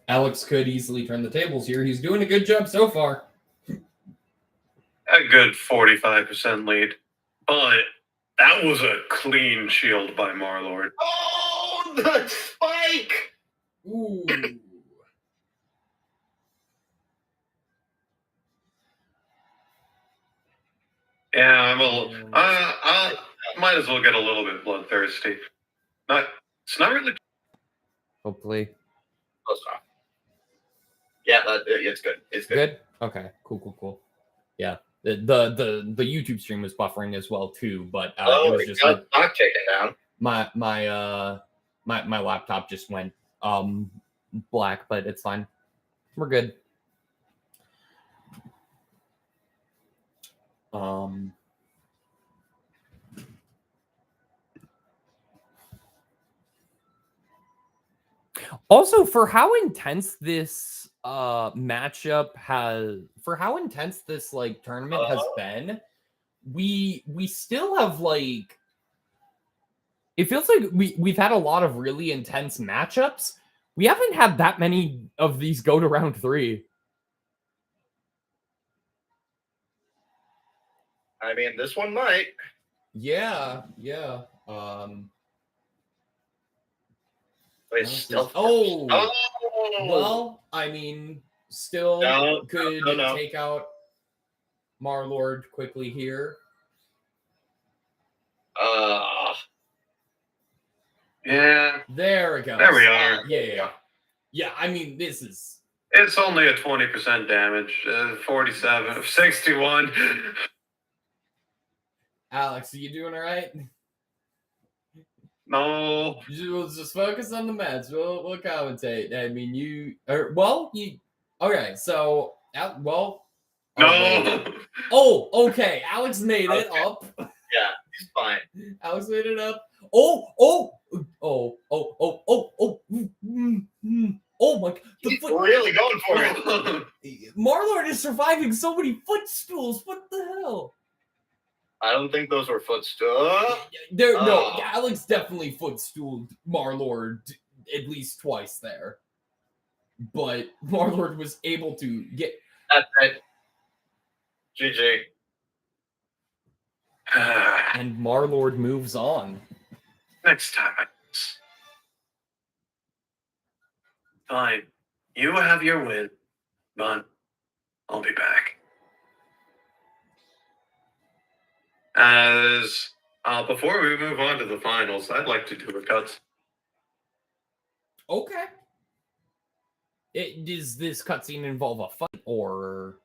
Alex could easily turn the tables here. He's doing a good job so far. A good 45% lead. But that was a clean shield by Marlord. Oh, the spike! Ooh. Yeah, I'm a little. I might as well get a little bit bloodthirsty. It's not really. Hopefully. Close enough. Yeah, it's good. It's good. Good? Okay. Cool. Yeah. The YouTube stream was buffering as well too, but it was just got clock taken down. My laptop just went black, but it's fine. We're good. Also, for how intense this matchup for how intense this like tournament has been, we still have like, it feels like we've had a lot of really intense matchups. We haven't had that many of these go to round three. I mean, this one might. Yeah. It's still. Well, I mean, still could take out Marlord quickly here. Yeah. There we go. There we are. Yeah. I mean, this is It's only a 20% damage. 47, 61. Alex, are you doing all right? No. We'll just focus on the match. We'll commentate. I mean, you. Okay, so well. No. Oh, okay. Alex made it up. Yeah, he's fine. Alex made it up. Oh my! He's really going for it. Marlord is surviving so many footstools. What the hell? I don't think those were footstools. No, Alex definitely footstooled Marlord at least twice there. But Marlord was able to get. That's it. GG. And Marlord moves on. Next time, I guess. Fine. You have your win, but I'll be back. As before we move on to the finals, I'd like to do a cut. Okay. Does this cutscene involve a fight or?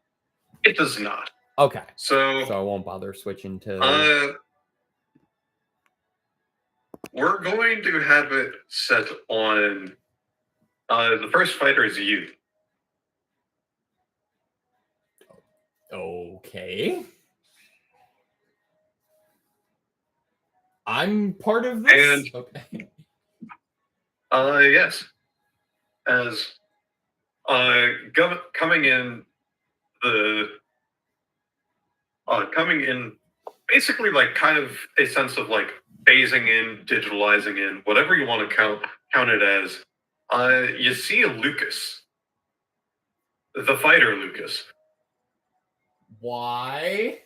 It does not. Okay. So I won't bother switching to. We're going to have it set on. The first fighter is you. Okay. I'm part of this. And okay. Yes. As coming in basically like kind of a sense of like phasing in, digitalizing in, whatever you want to count it as. You see a Lucas, the fighter Lucas. Why?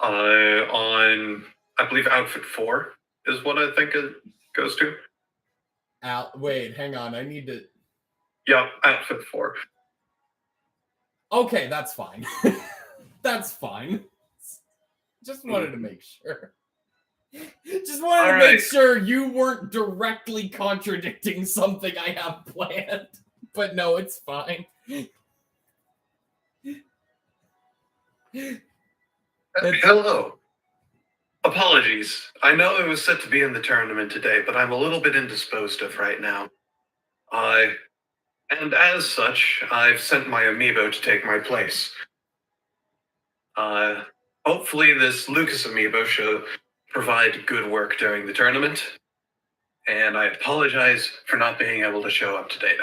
On I believe outfit 4 is what I think it goes to. Wait, hang on. I need to. Yeah, outfit 4. Okay, that's fine. That's fine. Just wanted to make sure. Just wanted to make sure you weren't directly contradicting something I have planned. But no, it's fine. Hello. Apologies. I know it was set to be in the tournament today, but I'm a little bit indisposed of right now. And as such, I've sent my amiibo to take my place. Hopefully this Lucas amiibo should provide good work during the tournament. And I apologize for not being able to show up today,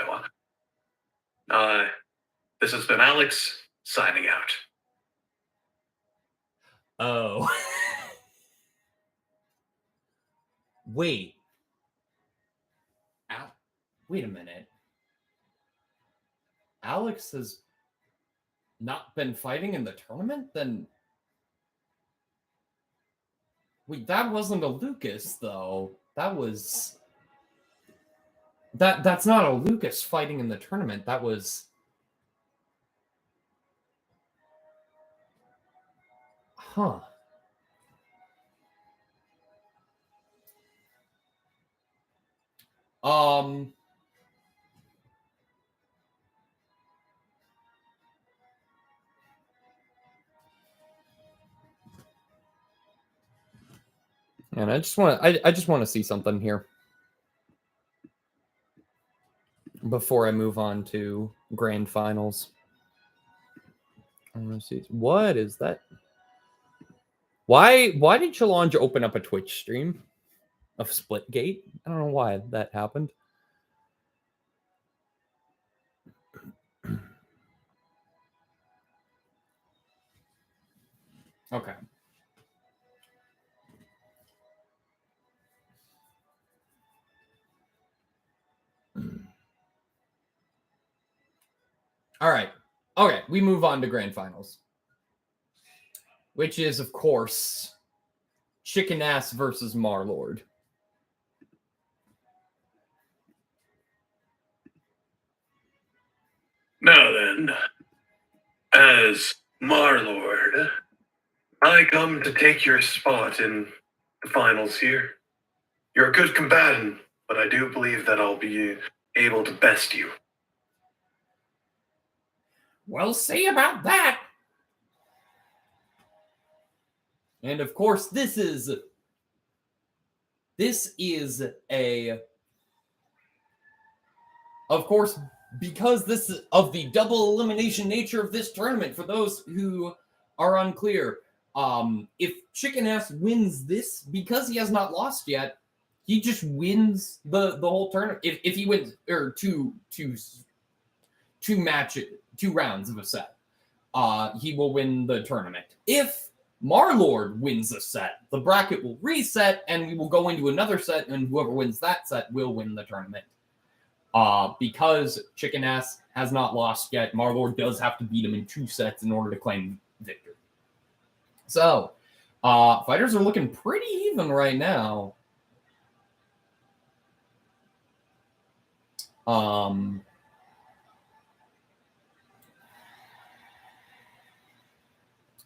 Noah. This has been Alex, signing out. Oh. Wait. Wait a minute. Alex has not been fighting in the tournament? Then... Wait, that wasn't a Lucas, though. That was... That's not a Lucas fighting in the tournament. That was... Huh. And I just want to see something here before I move on to grand finals. I want to see what is that? Why did Challenge open up a Twitch stream of Splitgate? I don't know why that happened. Okay. All right. Okay, we move on to grand finals. Which is, of course, Chicken Ass versus Marlord. Now then, as Marlord, I come to take your spot in the finals here. You're a good combatant, but I do believe that I'll be able to best you. We'll see about that. And of course, this is a, of course, because this is of the double elimination nature of this tournament. For those who are unclear, if Chicken Ass wins this, because he has not lost yet, he just wins the whole tournament. If he wins or two rounds of a set, he will win the tournament. If Marlord wins a set, the bracket will reset, and we will go into another set, and whoever wins that set will win the tournament. Because Chicken Ass has not lost yet, Marlord does have to beat him in 2 sets in order to claim victory. So, fighters are looking pretty even right now.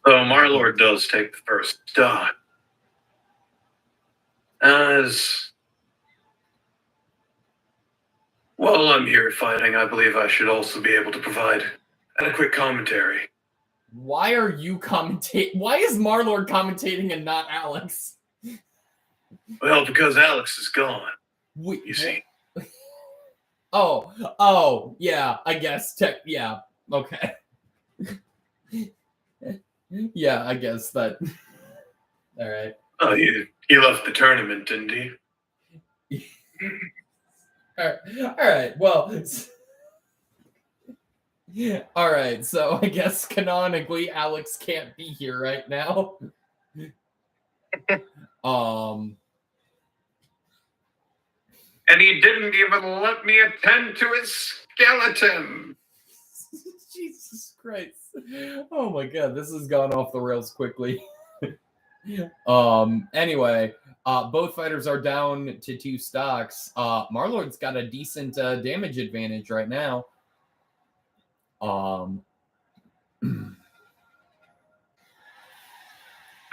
So Marlord does take the first stock. As while I'm here fighting, I believe I should also be able to provide adequate commentary. Why are you commentating? Why is Marlord commentating and not Alex? Well, because Alex is gone. Wait, You see. Oh, yeah, I guess. Yeah, okay. Yeah, I guess that. All right. Oh, he left the tournament, didn't he? All right. Well, all right. So I guess canonically, Alex can't be here right now. And he didn't even let me attend to his skeleton. Jesus Christ. Oh my God, this has gone off the rails quickly. Anyway, both fighters are down to 2 stocks. Marlord's got a decent damage advantage right now. Don't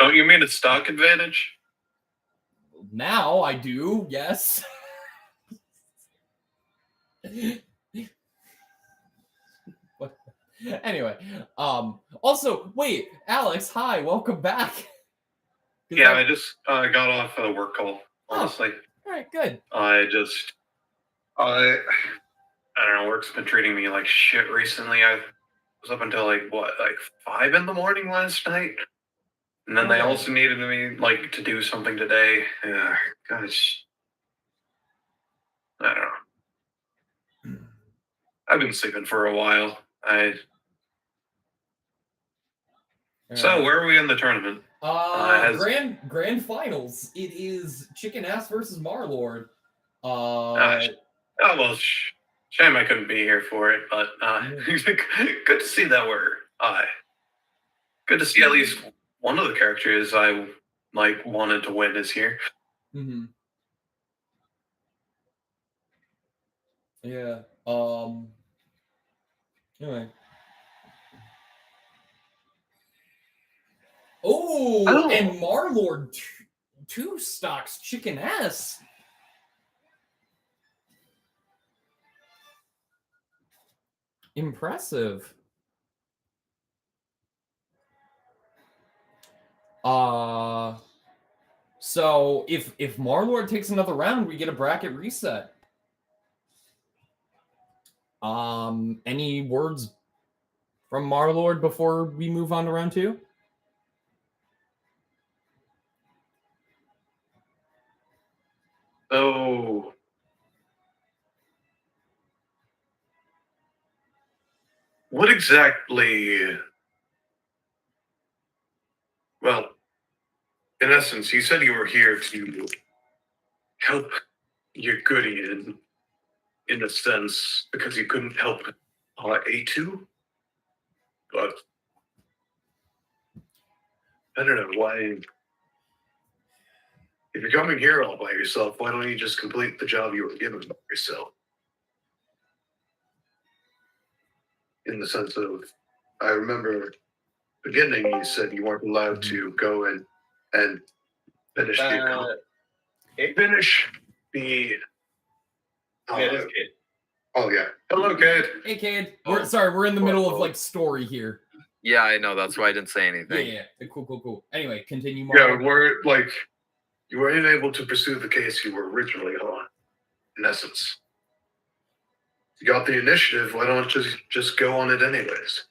you mean a stock advantage? Now I do, yes. Anyway, also, wait, Alex, hi, welcome back. Yeah, I just got off a work call, honestly. All right, good. I don't know, work's been treating me like shit recently. I was up until like 5 in the morning last night. And then they also needed me like to do something today. Yeah, gosh. I don't know. I've been sleeping for a while. So where are we in the tournament? Grand finals. It is Chicken Ass versus Marlord. Well, shame I couldn't be here for it, but good to see that we're good to see at least one of the characters I wanted to win is here. Mm-hmm. Yeah. Anyway. Oh, and Marlord 2 stocks Chicken Ass. Impressive. So if Marlord takes another round, we get a bracket reset. Any words from Marlord before we move on to round 2? So what exactly? Well, in essence, you said you were here to help your goodie in a sense, because you couldn't help A2. But I don't know why. If you're coming here all by yourself, why don't you just complete the job you were given by yourself? In the sense of, I remember beginning you said you weren't allowed to go and finish the Oh yeah. Hello, Cade. Hey, Cade. Oh. We're in the middle of like story here. Yeah, I know. That's why I didn't say Yeah, anything. yeah. Cool. Anyway, continue. Yeah, Marlord. we're like, you were unable to pursue the case you were originally on. In essence, you got the initiative. Why don't you just go on it anyways?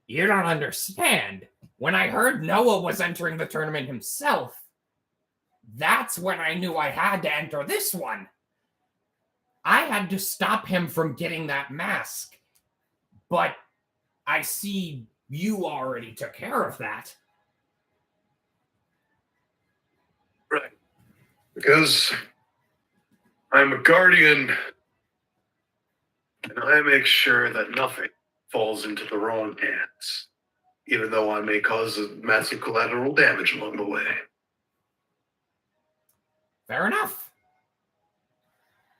You don't understand. When I heard Noah was entering the tournament himself, that's when I knew I had to enter this one. I had to stop him from getting that mask. But I see you already took care of that. Right. Because I'm a guardian, and I make sure that nothing falls into the wrong hands, even though I may cause a massive collateral damage along the way. Fair enough.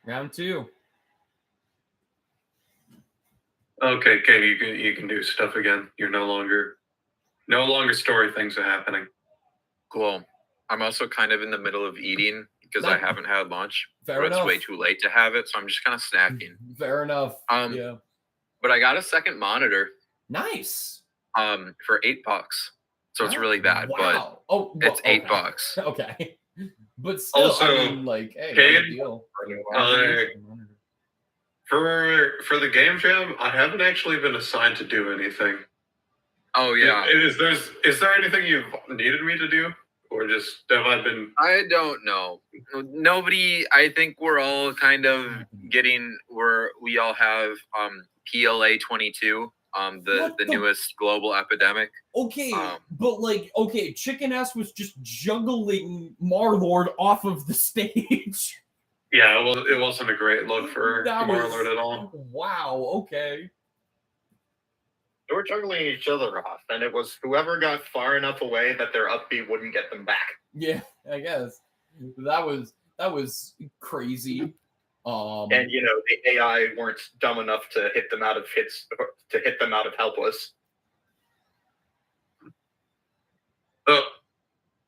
Round 2. Okay, Katie, you can do stuff again. You're no longer story things are happening. Cool. I'm also kind of in the middle of eating because I haven't had lunch. Fair But enough. it's way too late to have it, so I'm just kind of snacking. Fair enough. Yeah. But I got a second monitor Nice. for $8. So it's really bad, Wow. but it's okay. $8. Okay. But still, Also, I mean, like, hey, Cade, no deal. For the game jam, I haven't actually been assigned to do anything. Oh yeah. Is there anything you've needed me to do, or just have I been? I don't know. Nobody. I think we're all kind of getting. We all have PLA 22. The newest global epidemic. Okay, but like, okay, Chicken Ass was just juggling Marlord off of the stage. Yeah, well, it wasn't a great look for That Marlord at all. Wow. Okay. They were juggling each other off, and it was whoever got far enough away that their upbeat wouldn't get them back. Yeah, I guess that was crazy. And you know, the AI weren't dumb enough to hit them out of helpless.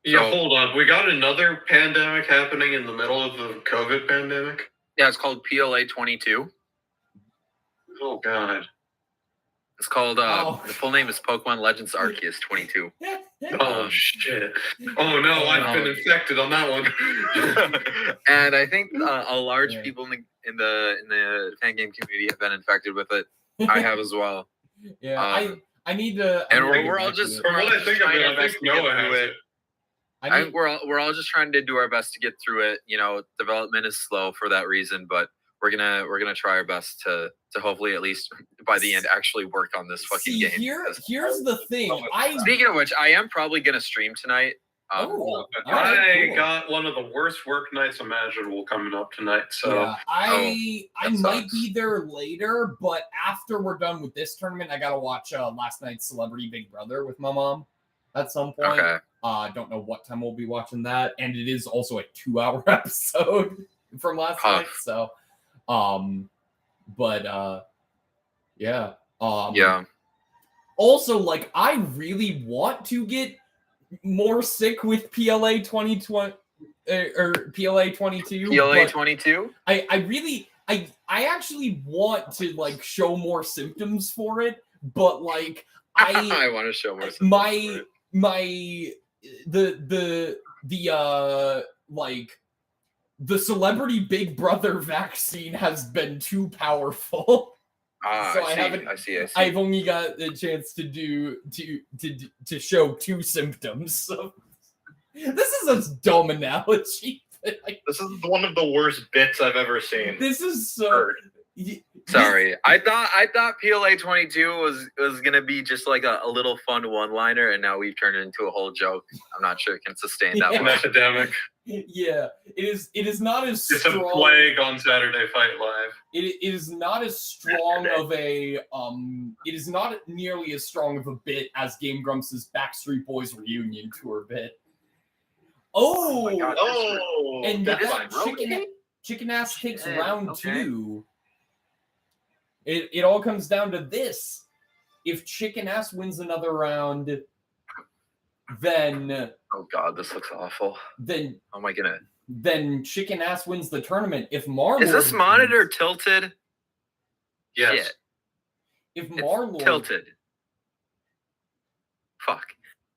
Yeah, hold on. We got another pandemic happening in the middle of the COVID pandemic. Yeah, it's called PLA 22. Oh God. It's called. The full name is Pokemon Legends Arceus 22. Oh shit! Oh no, I've been infected on that one. And I think a large people in the fan game community have been infected with it. I have as well. Yeah, I need to. And we're all just. From what I think of it, I think Noah has it. I think we're all just trying to do our best to get through it. You know, development is slow for that reason, but we're gonna try our best to hopefully at least by the end actually work on this fucking game. Here's the thing. Speaking of which, I am probably gonna stream tonight. I got one of the worst work nights imaginable coming up tonight. So yeah, I might be there later, but after we're done with this tournament, I gotta watch last night's Celebrity Big Brother with my mom at some point. Okay. Don't know what time we'll be watching that, and it is also a 2-hour episode from last night. So, yeah. Yeah. Also, like, I really want to get more sick with PLA 2020 or PLA 22. PLA 22. I actually want to like show more symptoms for it, but like I want to show more symptoms the Celebrity Big Brother vaccine has been too powerful. So I see. I've only got the chance to show 2 symptoms. So this is a dumb analogy. This is one of the worst bits I've ever seen. This is so. Sorry, I thought PLA 22 was gonna be just like a little fun one-liner, and now we've turned it into a whole joke. I'm not sure it can sustain that. An epidemic. Yeah, it is not as strong. It's a plague on Saturday Fight Live. It is not as strong of a It is not nearly as strong of a bit as Game Grumps' Backstreet Boys reunion tour bit. Oh, my God, and that's that chicken ass takes round 2. It all comes down to this: if Chicken Ass wins another round, then oh God, this looks awful. Then how am I gonna? then Chicken Ass wins the tournament. If Marlord Is this monitor wins, tilted? Yes. Shit. if It's Marlord tilted. Fuck.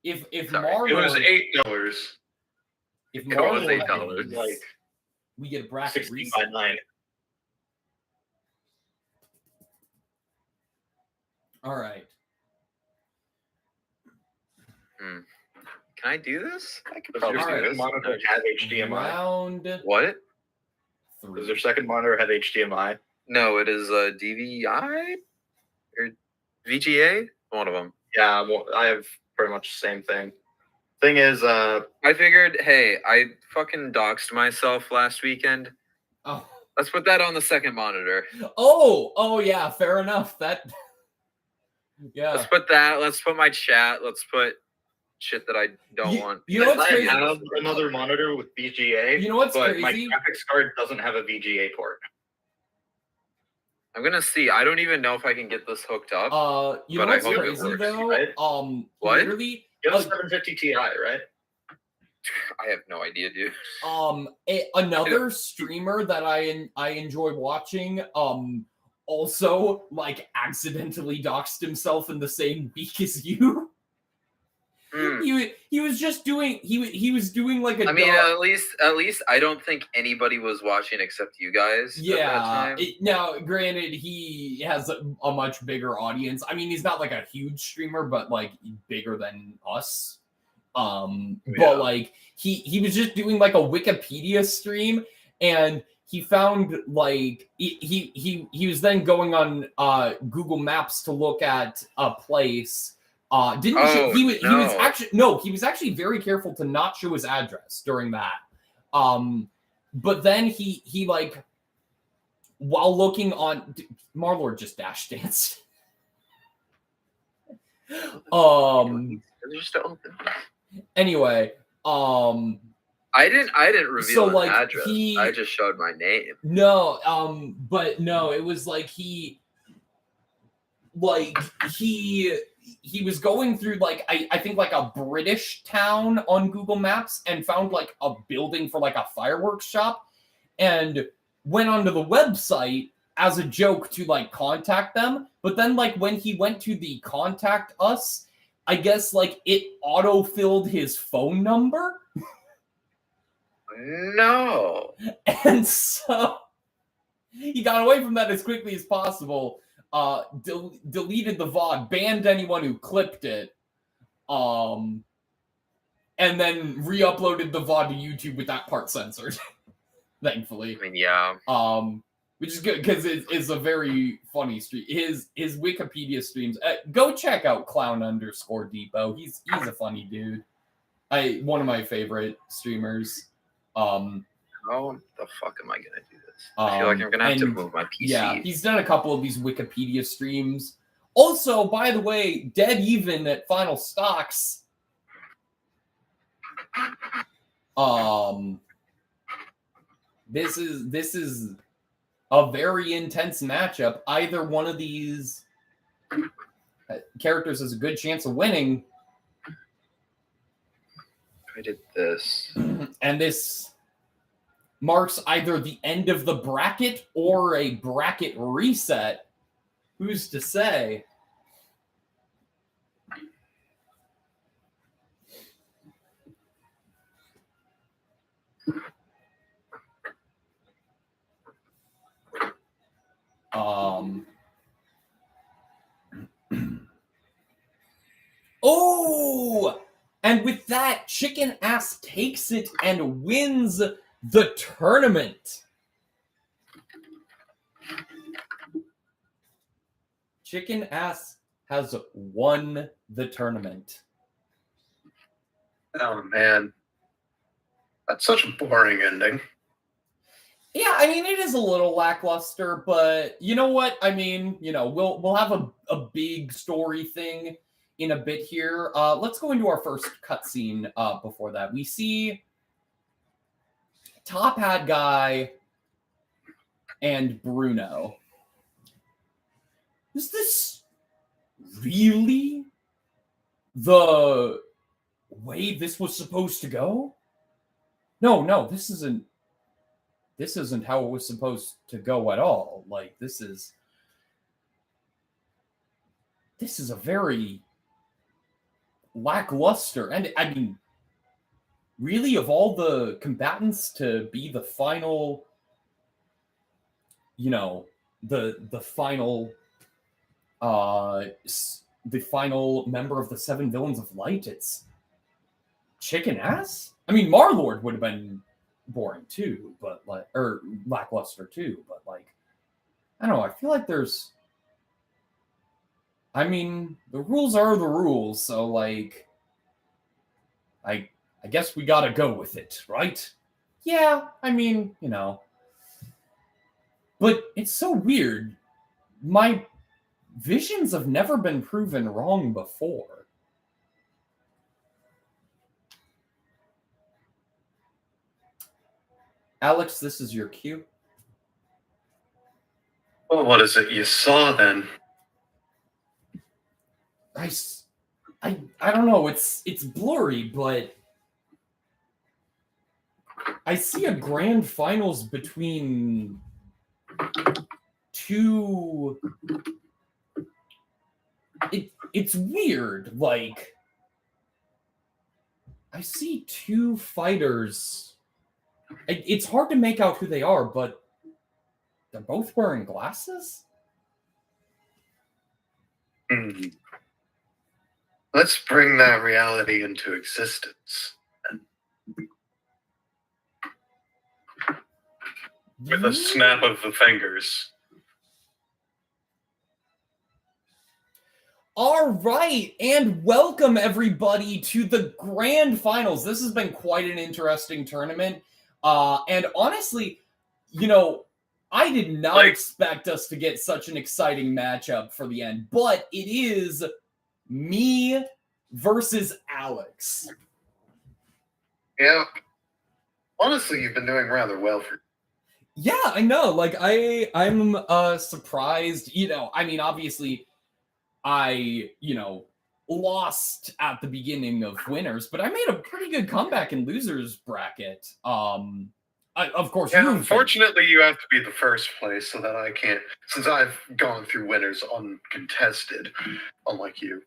if Sorry. Marlord It was $8. if It was Marlord $8. wins, Like we get a bracket 16 reset. by 9. All right. Can I do this? I could Does probably your do second this. Monitor have HDMI. Round What? Does 3. their second monitor have HDMI? No, it is a DVI or VGA. One of them. Yeah, well, I have pretty much the same thing. Thing is, I figured, hey, I fucking doxed myself last weekend. Oh. Let's put that on the second monitor. Oh, yeah, fair enough. That, yeah. Let's put that. Let's put my chat. Let's put shit that I don't want. You know what's I crazy? have another monitor with VGA. You know what's but crazy? my graphics card doesn't have a VGA port. I'm gonna see. I don't even know if I can get this hooked up. You know But I what's hope it crazy works, though? right? What? Literally, You have a 750 Ti, right? I have no idea, dude. another streamer that I enjoy watching, also like accidentally doxed himself in the same week as you. He was just doing he was doing like a. I mean, at least I don't think anybody was watching except you guys. At that Yeah. time. Now, granted, he has a much bigger audience. I mean, he's not like a huge streamer, but like bigger than us. But like he was just doing like a Wikipedia stream, and he found like he was then going on Google Maps to look at a place. He was actually very careful to not show his address during that. But then he like while looking on Marlord just dash danced. Just to open. Anyway, I didn't reveal so, an like, address. I just showed my name. no, but no, it was like he was going through like I think like a British town on Google Maps and found like a building for like a fireworks shop and went onto the website as a joke to like contact them. But then like when he went to the contact us, I guess like it auto-filled his phone number. No. And so he got away from that as quickly as possible. Deleted the VOD, banned anyone who clipped it, and then re-uploaded the VOD to YouTube with that part censored. Thankfully. I mean, yeah. Which is good because it's a very funny stream. His Wikipedia streams. Go check out Clown_Depot. He's a funny dude. One of my favorite streamers. How the fuck am I gonna do this? I feel like I'm gonna have to move my PC. Yeah, he's done a couple of these Wikipedia streams. Also, by the way, dead even at Final Stocks. This is a very intense matchup. Either one of these characters has a good chance of winning. I did this. And this marks either the end of the bracket or a bracket reset. Who's to say? Oh! And with that, Chicken Ass takes it and wins the tournament. Chicken Ass has won the tournament. Oh man, that's such a boring ending. Yeah, I mean, it is a little lackluster, but you know what? I mean, we'll have a big story thing in a bit here. Let's go into our first cutscene before that. We see Top Hat Guy and Bruno. Is this really the way this was supposed to go? No, this isn't how it was supposed to go at all. Like, this is a very lackluster, and I mean, really, of all the combatants to be the final, the final member of the 7 Villains of Light, it's chicken ass. I mean, Marlord would have been boring too, but or lackluster too, but I don't know, I feel like I mean, the rules are the rules, so I guess we gotta go with it, right? Yeah, I mean, but it's so weird. My visions have never been proven wrong before. Alex, this is your cue. Well, what is it you saw then? I don't know. It's blurry, but I see a grand finals between two. It's weird. Like, I see 2 fighters. It's hard to make out who they are, but they're both wearing glasses? Let's bring that reality into existence. With a snap of the fingers. All right, and welcome everybody to the grand finals. This has been quite an interesting tournament. And honestly, I did not expect us to get such an exciting matchup for the end, but it is me versus Alex. Yeah. Honestly, you've been doing rather well for. Yeah, I know. Like, I'm surprised. I mean, obviously, I lost at the beginning of winners, but I made a pretty good comeback in losers bracket. Of course, yeah, unfortunately, you have to be the first place so that I can't, since I've gone through winners uncontested, unlike you.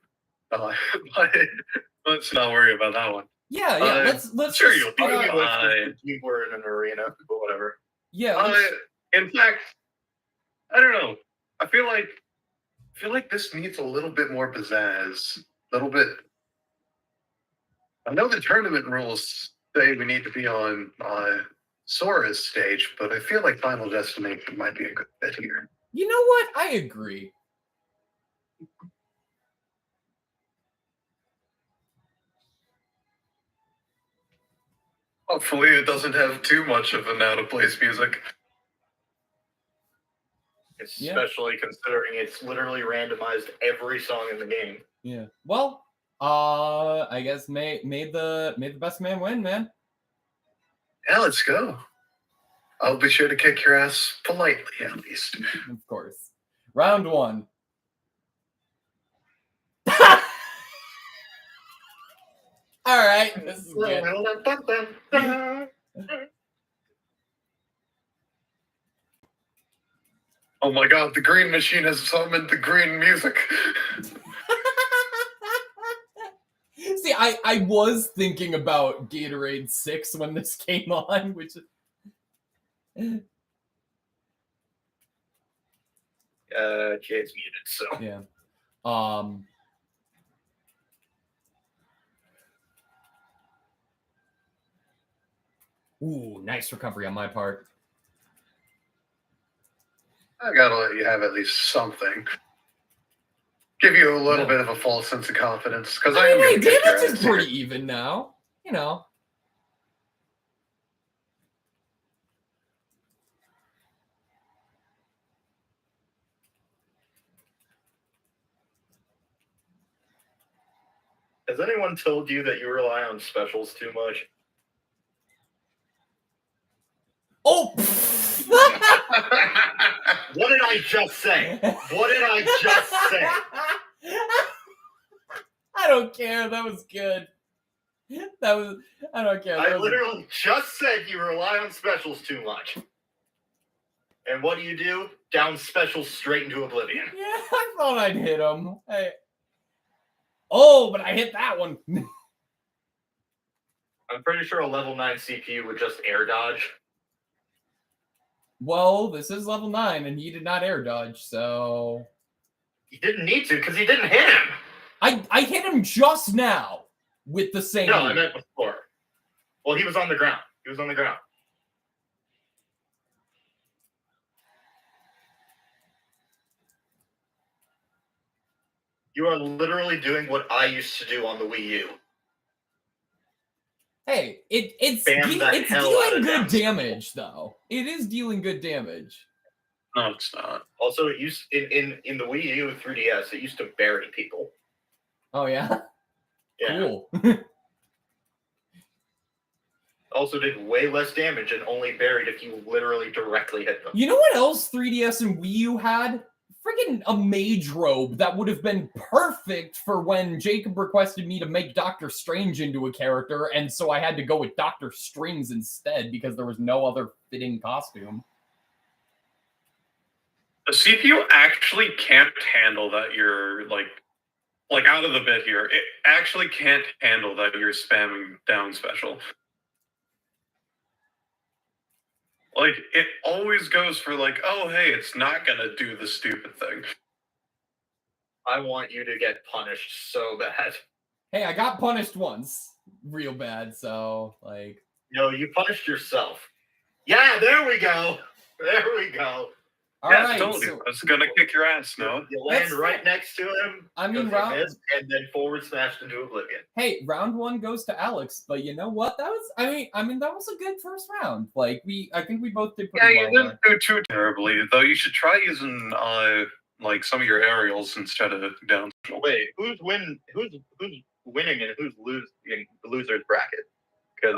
Let's not worry about that one. Yeah. Let's sure just, you'll be fine. You were in an arena, but whatever. Yeah. In fact, I don't know. I feel like this needs a little bit more pizzazz. A little bit. I know the tournament rules say we need to be on Sora's stage, but I feel like Final Destination might be a good fit here. You know what? I agree. Hopefully it doesn't have too much of an out-of-place music. Especially considering it's literally randomized every song in the game. Yeah. Well, I guess made the best man win, man. Yeah, let's go. I'll be sure to kick your ass politely, at least. Of course. Round 1. All right, this is good. Oh my god, the green machine has summoned the green music. See, I was thinking about Gatorade 6 when this came on, which Jay's muted, so yeah. Ooh, nice recovery on my part. I gotta let you have at least something. Give you a little bit of a false sense of confidence, because I mean, damage is pretty even now. Has anyone told you that you rely on specials too much? Oh! What did I just say? What did I just say? I don't care. That was good. That was, I don't care. I literally just said you rely on specials too much. And what do? Down specials straight into oblivion. Yeah, I thought I'd hit him. Oh, but I hit that one. I'm pretty sure a level 9 CPU would just air dodge. Well, this is level 9, and he did not air dodge, so... He didn't need to, because he didn't hit him! I hit him just now with the same... No, I meant before. Well, he was on the ground. He was on the ground. You are literally doing what I used to do on the Wii U. Hey, it's dealing good damage, though. It is dealing good damage. No, it's not. Also, it used in the Wii U 3DS, it used to bury people. Oh yeah? Yeah. Cool. Also did way less damage and only buried if you literally directly hit them. You know what else 3DS and Wii U had? Friggin' a mage robe that would have been perfect for when Jacob requested me to make Doctor Strange into a character, and so I had to go with Doctor Strings instead because there was no other fitting costume. The CPU actually can't handle that you're like out of the bit here. It actually can't handle that you're spamming down special. Like, it always goes for like, oh, hey, it's not gonna do the stupid thing. I want you to get punished so bad. Hey, I got punished once real bad, so, like... No, you punished yourself. Yeah, there we go. There we go. All yeah, right, I told you. I was gonna kick your ass, no? You land right next to him. I mean, and then forward smashed into oblivion. Hey, round 1 goes to Alex, but you know what? That was, I mean, that was a good first round. Like, I think we both did pretty well. Yeah, you didn't do too terribly, though. You should try using like some of your aerials instead of down. Wait, who's winning and who's losing in the losers bracket? Because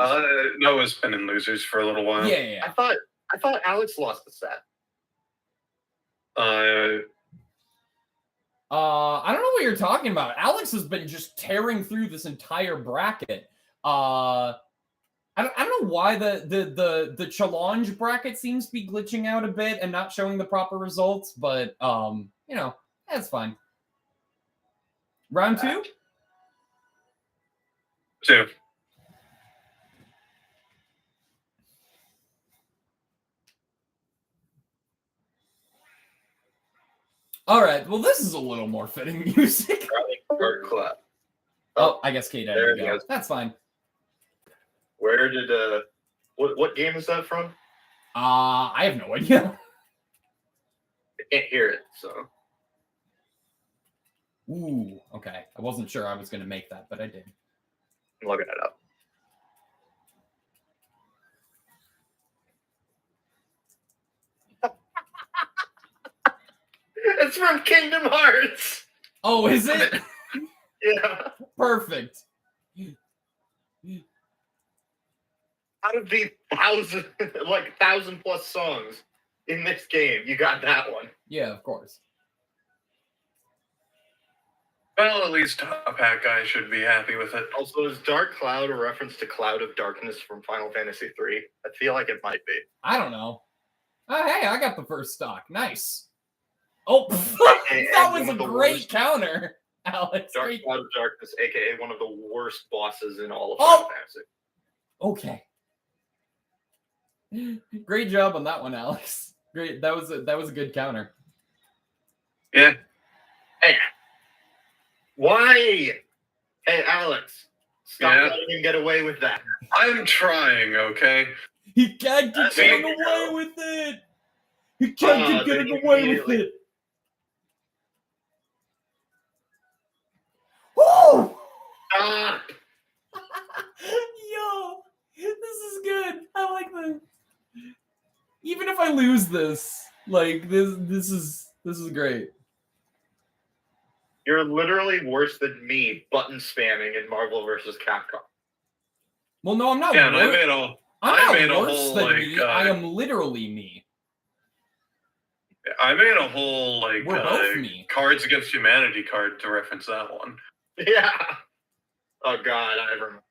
Noah's been in losers for a little while. Yeah. I thought Alex lost the set. I don't know what you're talking about. Alex has been just tearing through this entire bracket. I don't know why the challenge bracket seems to be glitching out a bit and not showing the proper results, but you know, that's fine. Round 2? 2. All right. Well, this is a little more fitting music. Oh, I guess Kate had to go. That's fine. Where did what game is that from? I have no idea. I can't hear it, so. Ooh, okay. I wasn't sure I was going to make that, but I did. I'm looking it up. It's from Kingdom Hearts. Oh, is it? Yeah. Perfect. Out of the 1,000 plus songs in this game, you got that one. Yeah, of course. Well, at least Top Hat Guy should be happy with it. Also, is Dark Cloud a reference to Cloud of Darkness from Final Fantasy III? I feel like it might be. I don't know. Oh, hey, I got the first stock. Nice. Oh, that was a great counter, Alex. Dark Cloud of Darkness, a.k.a. one of the worst bosses in all of Final Fantasy. Okay. Great job on that one, Alex. Great. That was a good counter. Yeah. Hey. Why? Hey, Alex. Stop letting him get away with that. I'm trying, okay? He can't keep getting away with it. He can't keep getting away with it. Woo! Stop! Yo, this is good. I like this. Even if I lose this, like this is great. You're literally worse than me button spamming in Marvel vs. Capcom. Well, no, I'm not. Yeah, I'm not worse than me. I am literally me. I made a whole We're both me. Cards Against Humanity card to reference that one. Yeah. Oh God, I remember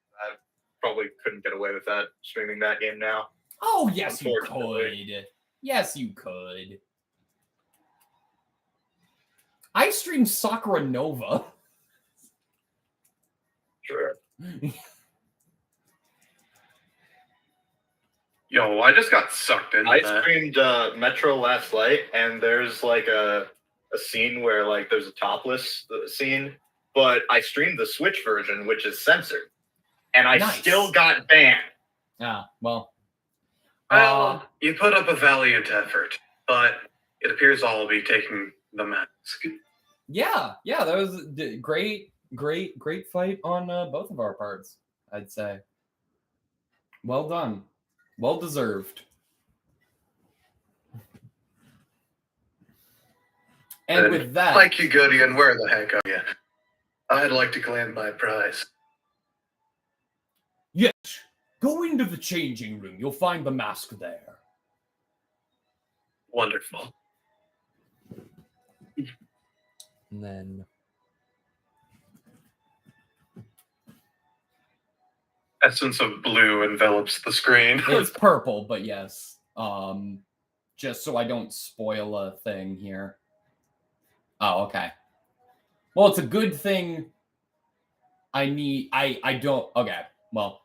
probably couldn't get away with that streaming that game now. Oh, yes, you Unfortunately. could. Yes, you could. I streamed Sakura Nova. Sure. Yo, I just got sucked into I that. streamed Metro Last Light, and there's like a scene where like there's a topless scene, but I streamed the Switch version, which is censored, and I Nice. still got banned. Ah, well. Well, you put up a valiant effort, but it appears I'll be taking the mask. Yeah, that was a great fight on both of our parts, I'd say. Well done. Well deserved. And with that... Like you, Goody, and where the heck are you? I'd like to claim my prize. Yes. Go into the changing room. You'll find the mask there. Wonderful. And then... Essence of blue envelops the screen. It's purple, but yes. Just so I don't spoil a thing here. Oh, okay. Well, it's a good thing I don't... Okay, well.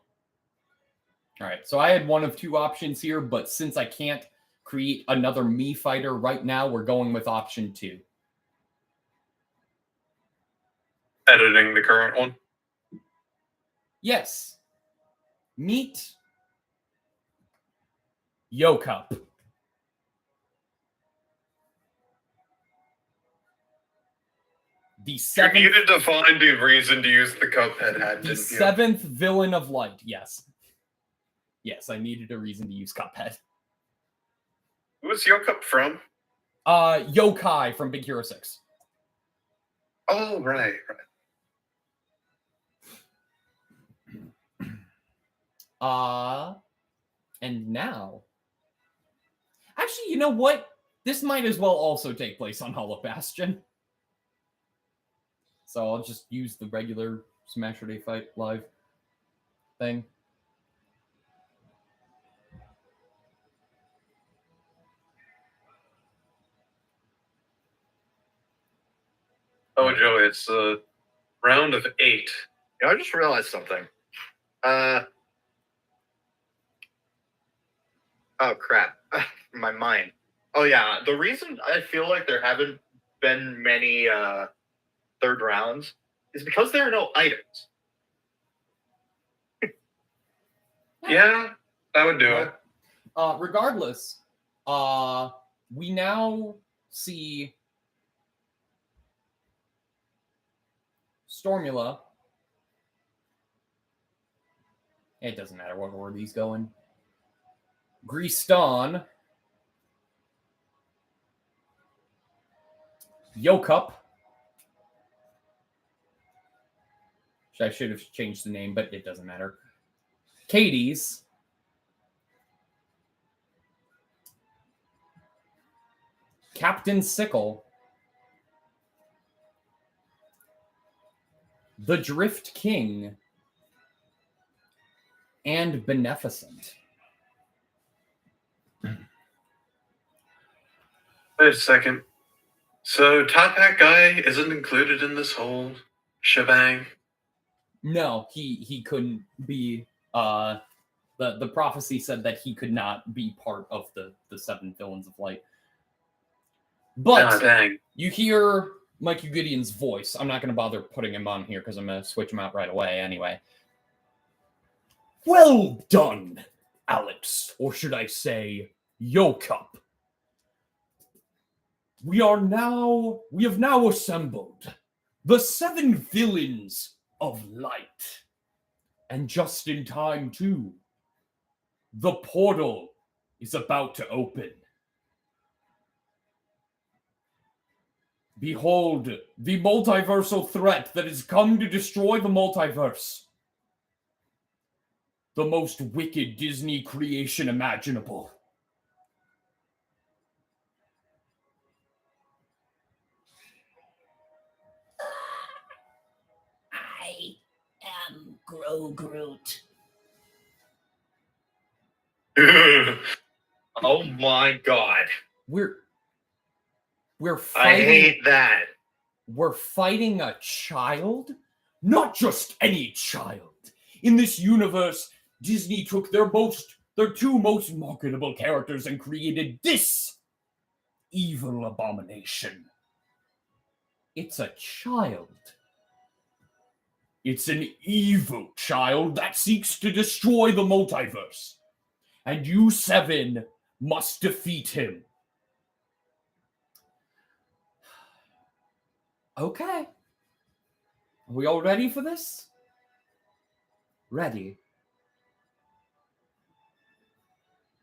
All right, so I had one of two options here, but since I can't create another Mii Fighter right now, we're going with option 2. Editing the current one. Yes. Meet Yokup. The You seventh, needed to find a reason to use the Cuphead hat, the didn't you? seventh villain of light. Yes. Yes, I needed a reason to use Cuphead. Who was Yokup from? Yokai from Big Hero 6. Oh, right. And now... Actually, you know what? This might as well also take place on Hollow Bastion. So I'll just use the regular Smashurday Fight Live thing. Oh, Joey, it's a round of 8. You know, I just realized something. Oh crap, my mind. Oh yeah, the reason I feel like there haven't been many third rounds is because there are no items. Yeah, that would do it. Regardless, we now see Stormula. It doesn't matter what order he's going. Greaston. Yokup. I should have changed the name, but it doesn't matter. Katie's. Captain Sickle. The Drift King. And Beneficent. Wait a second. So Top Hat Guy isn't included in this whole shebang? No, he couldn't be. The prophecy said that he could not be part of the 7 villains of light. But Dang. you hear Mikey Gideon's voice. I'm not going to bother putting him on here because I'm going to switch him out right away anyway. Well done, Alex, or should I say, Yokup. We have now assembled the 7 villains of light. And just in time, too. The portal is about to open. Behold, the multiversal threat that has come to destroy the multiverse. The most wicked Disney creation imaginable. I am Groot. Oh my god. We're I fighting. hate that. We're fighting a child? Not just any child. In this universe, Disney took their two most marketable characters and created this evil abomination. It's a child. It's an evil child that seeks to destroy the multiverse. And you 7 must defeat him. Okay. Are we all ready for this? Ready.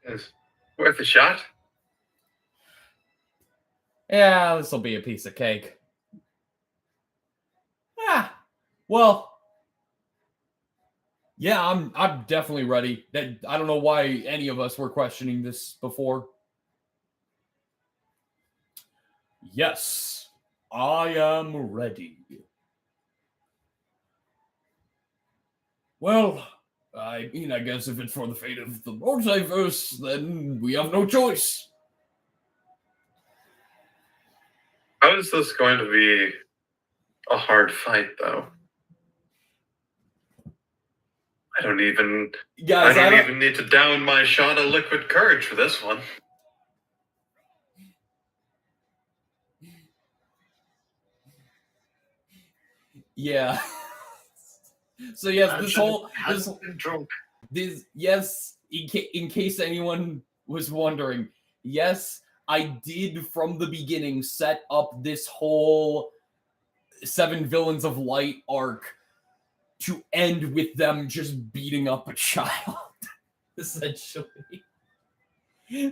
It's worth a shot. Yeah, this will be a piece of cake. Well, yeah, I'm definitely ready. I don't know why any of us were questioning this before. Yes, I am ready. Well, I mean, I guess if it's for the fate of the multiverse, then we have no choice. How is this going to be a hard fight, though? I don't even need to down my shot of liquid courage for this one. Yeah. So yes, in case anyone was wondering, yes, I did from the beginning set up this whole 7 Villains of Light arc to end with them just beating up a child, essentially.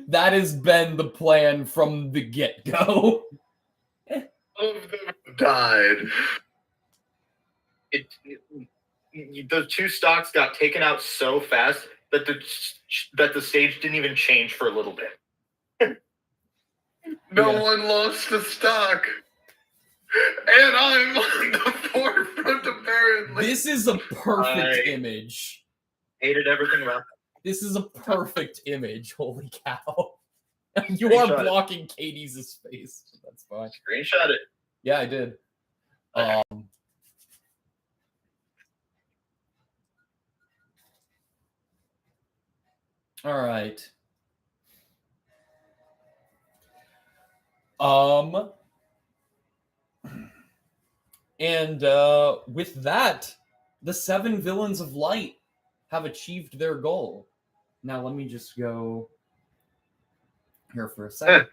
That has been the plan from the get-go. All of them died. The 2 stocks got taken out so fast that the stage didn't even change for a little bit. No one lost a stock. And I'm on the forefront, apparently. This is a perfect image. Hated everything about it. This is a perfect image. Holy cow. You are blocking Katie's face. That's fine. Screenshot it. Yeah, I did. All right. And with that, the 7 Villains of Light have achieved their goal. Now let me just go here for a second.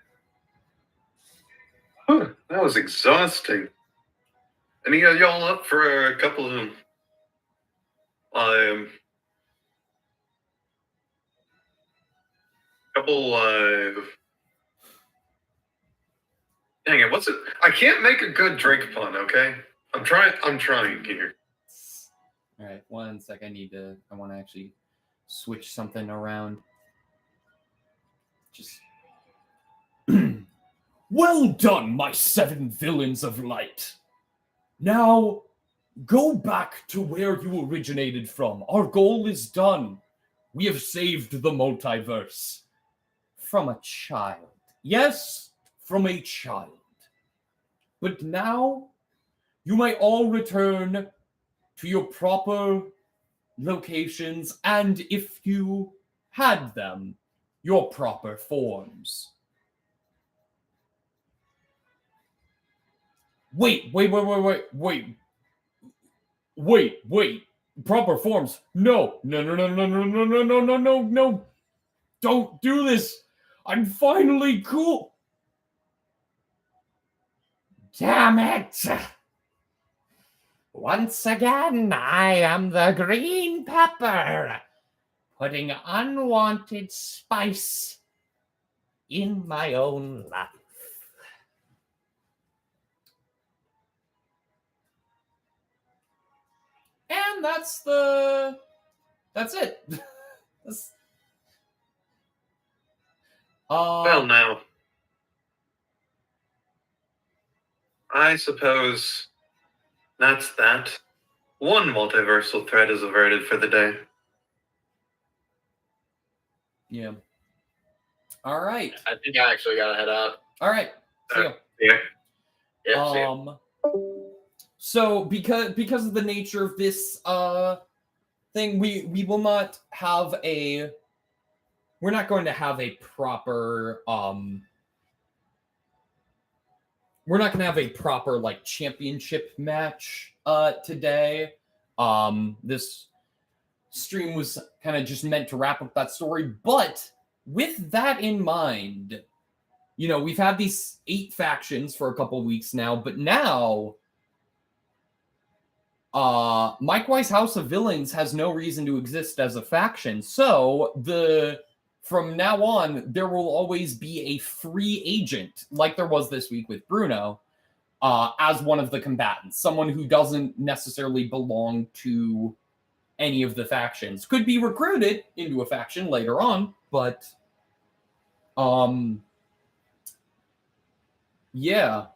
That was exhausting. Any of y'all up for a couple of dang it, what's it? I can't make a good drink pun, okay? I'm trying here. All right, 1 sec. I want to actually switch something around. Just well done, my 7 Villains of Light. Now, go back to where you originated from. Our goal is done. We have saved the multiverse from a child. Yes, from a child. But now, you may all return to your proper locations, and if you had them, your proper forms. Wait. Proper forms. No. Don't do this. I'm finally cool. Damn it. Once again, I am the green pepper, putting unwanted spice in my own life. And that's it. Well, now, I suppose that's that. One multiversal threat is averted for the day. Yeah. All right. I think I actually gotta head out. All right. See ya. Yeah. Yeah, see ya. So because of the nature of this thing, we will not have a. We're not going to have a proper We're not going to have a proper like championship match today. This stream was kind of just meant to wrap up that story, but with that in mind, you know, we've had these 8 factions for a couple of weeks now, but now Mike Weiss House of Villains has no reason to exist as a faction. So from now on, there will always be a free agent, like there was this week with Bruno, as one of the combatants. Someone who doesn't necessarily belong to any of the factions. Could be recruited into a faction later on, but yeah.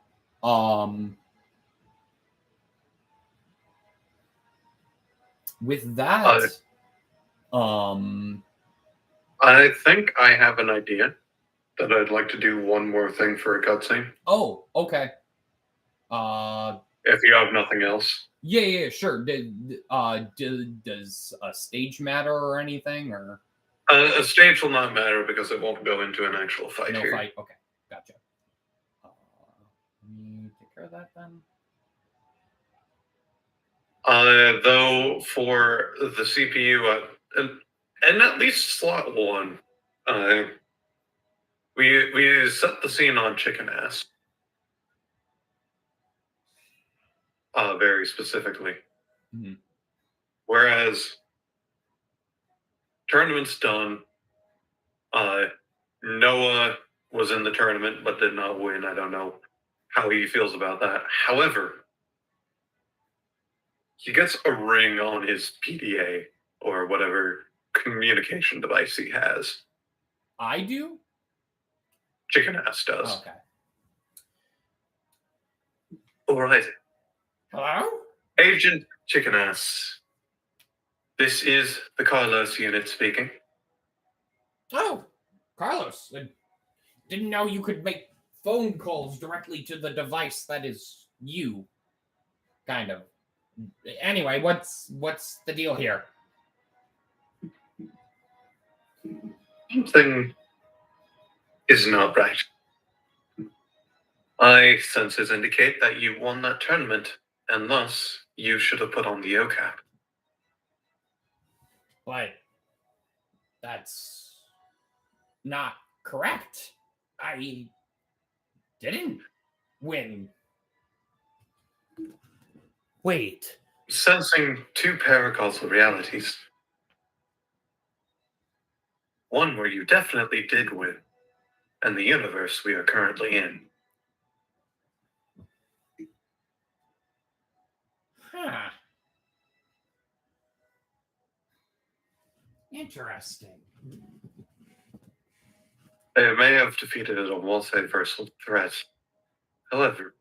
With that, I think I have an idea that I'd like to do one more thing for a cutscene. Oh, okay. If you have nothing else. Yeah, sure. Does a stage matter or anything, or A stage will not matter because it won't go into an actual fight no here. fight? Okay, gotcha. Let me take care of that then. Though for the CPU, and at least slot 1, we set the scene on chicken ass. Very specifically. Mm-hmm. Whereas tournament's done. Noah was in the tournament but did not win. I don't know how he feels about that. However, he gets a ring on his PDA or whatever communication device he has. I do? Chicken ass does. Okay. All right. Hello? Agent Chicken Ass. This is the Carlos unit speaking. Oh, Carlos. I didn't know you could make phone calls directly to the device that is you. Kind of. Anyway, what's the deal here? Something is not right. My senses indicate that you won that tournament, and thus you should have put on the OCAP. But that's not correct. I didn't win. Wait. Sensing 2 paracausal realities. One where you definitely did win, and the universe we are currently in. Huh. Interesting. They may have defeated a multiversal threat. However,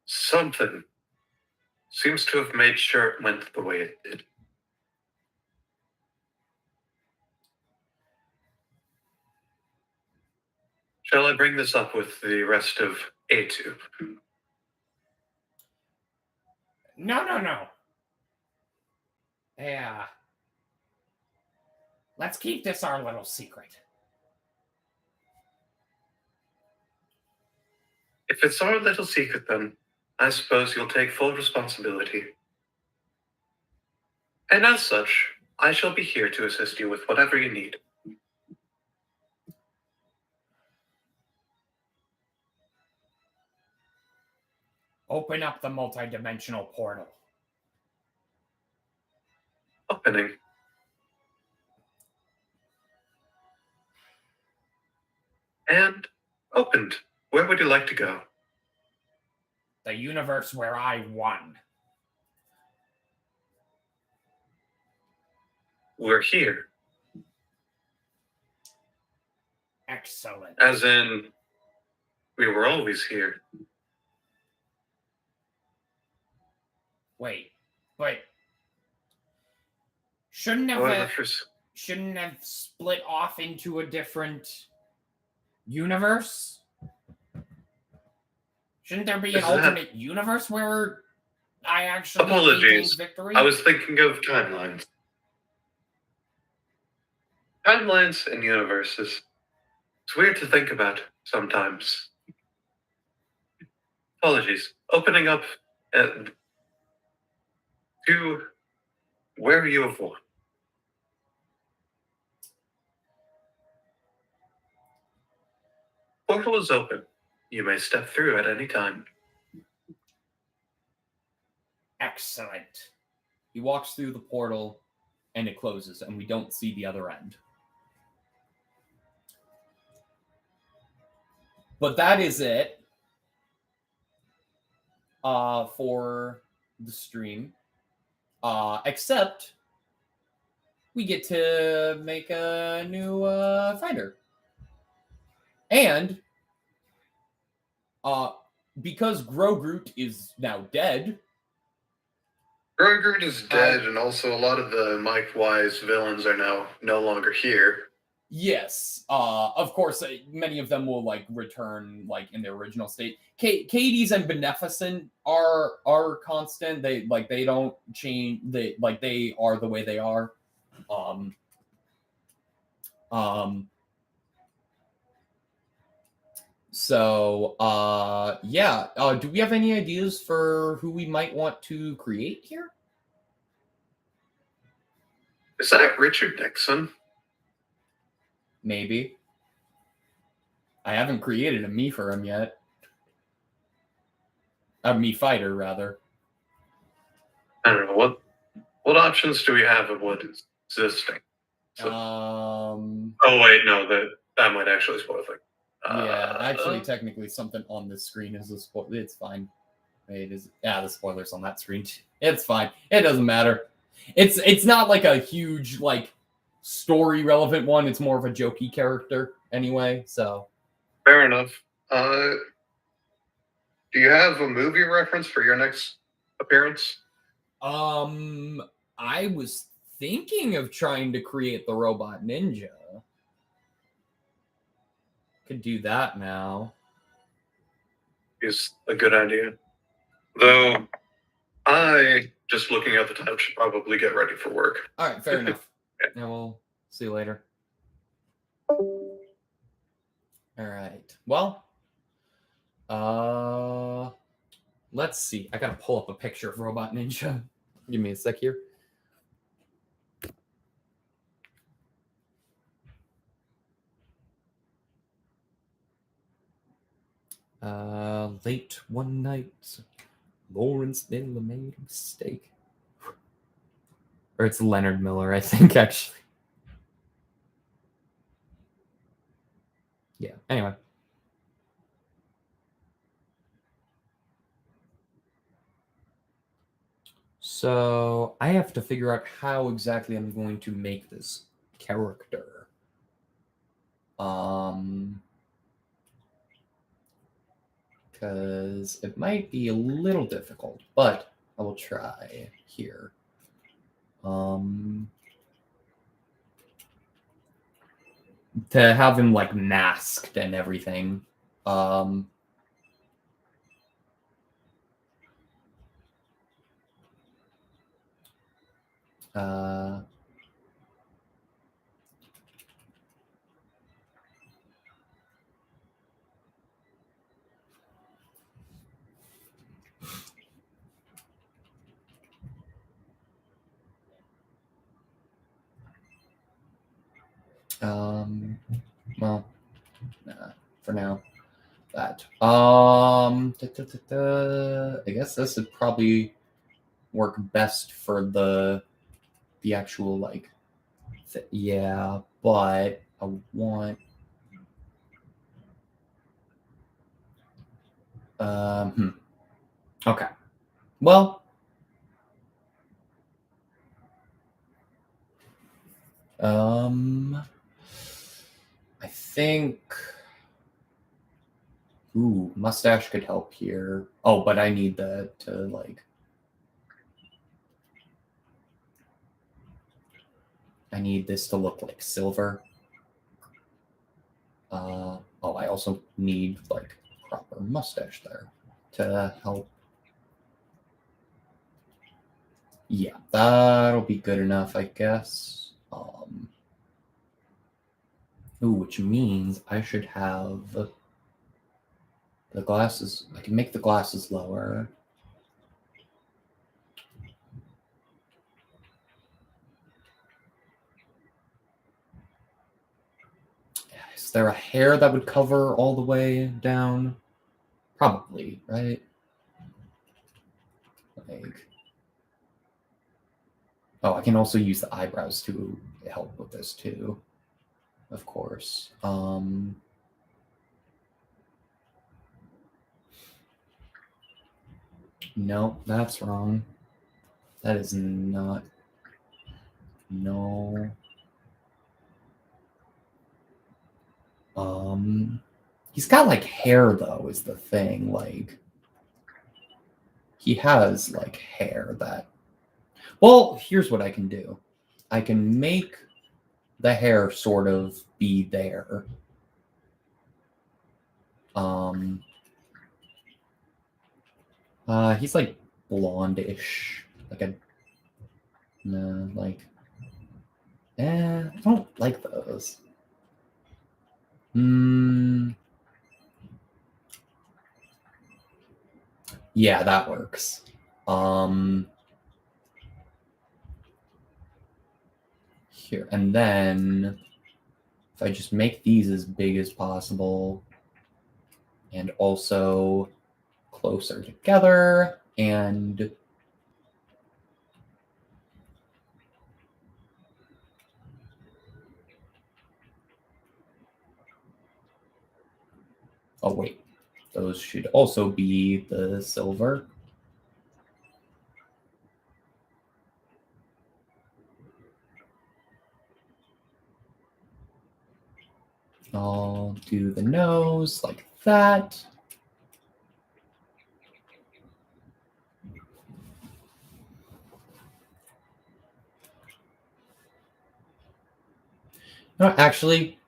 something seems to have made sure it went the way it did. Shall I bring this up with the rest of A2? No. Yeah. Let's keep this our little secret. If it's our little secret, then I suppose you'll take full responsibility. And as such, I shall be here to assist you with whatever you need. Open up the multidimensional portal. Opening. And opened. Where would you like to go? The universe where I won. We're here. Excellent. As in, we were always here. Wait, but shouldn't have However, shouldn't have split off into a different universe? Shouldn't there be an alternate universe where I actually Apologies. victory? I was thinking of timelines. Timelines and universes. It's weird to think about sometimes. Apologies. Opening up to where you have won. Portal is open. You may step through at any time. Excellent. He walks through the portal, and it closes, and we don't see the other end. But that is it for the stream. Except we get to make a new fighter. And because Grogroot is now dead. Grogroot is dead, and also a lot of the Mike Wise villains are now no longer here. Yes, of course, many of them will like return like in their original state. Katie's and Beneficent are constant. They don't change. They are the way they are. So yeah. Do we have any ideas for who we might want to create here? Is that Richard Nixon? Maybe. I haven't created a Mii for him yet. A Mii Fighter, rather. I don't know. What options do we have of what is existing? So, Oh, wait, no, that might actually spoil things. Yeah, actually, technically, something on this screen is a spoiler. It's fine. Wait, the spoiler's on that screen. It's fine. It doesn't matter. It's not like a huge like story relevant one. It's more of a jokey character anyway. So fair enough. Do you have a movie reference for your next appearance? I was thinking of trying to create the Robot Ninja. Could do that now. Is a good idea. Though I, just looking at the time, should probably get ready for work. All right, fair enough. Yeah, we'll see you later. All right. Well, let's see. I gotta pull up a picture of Robot Ninja. Give me a sec here. Late one night, Lawrence Miller made a mistake. Or it's Leonard Miller, I think, actually. Yeah, anyway. So I have to figure out how exactly I'm going to make this character. Because it might be a little difficult, but I will try here. To have him like masked and everything. Well, for now, that. I guess this would probably work best for the actual like, yeah, but I want. Okay. Well. I think. Ooh, mustache could help here. Oh, but I need that to like. I need this to look like silver. Oh, I also need like proper mustache there to help. Yeah, that'll be good enough, I guess. Ooh, which means I should have the glasses. I can make the glasses lower. Is there a hair that would cover all the way down? Probably, right? Like, oh, I can also use the eyebrows to help with this too, of course. No, that's wrong. That is not. No. He's got like hair though, is the thing. Like, he has like hair that. Well, here's what I can do. I can make the hair sort of be there. He's like blondish, like a no, like. I don't like those. Yeah, that works. Here, and then if I just make these as big as possible and also closer together and oh wait, those should also be the silver. I'll do the nose like that. No, actually,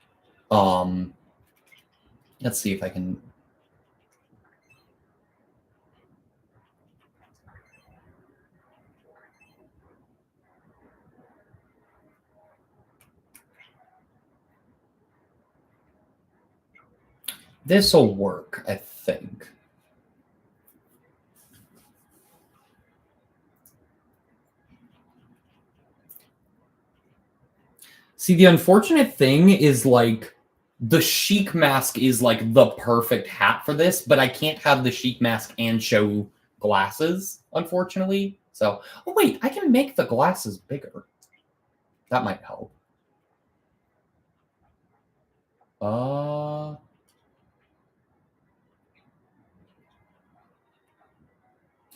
let's see if I can. This'll work, I think. See, the unfortunate thing is like the Sheik mask is like the perfect hat for this, but I can't have the Sheik mask and show glasses, unfortunately. So, oh wait, I can make the glasses bigger. That might help.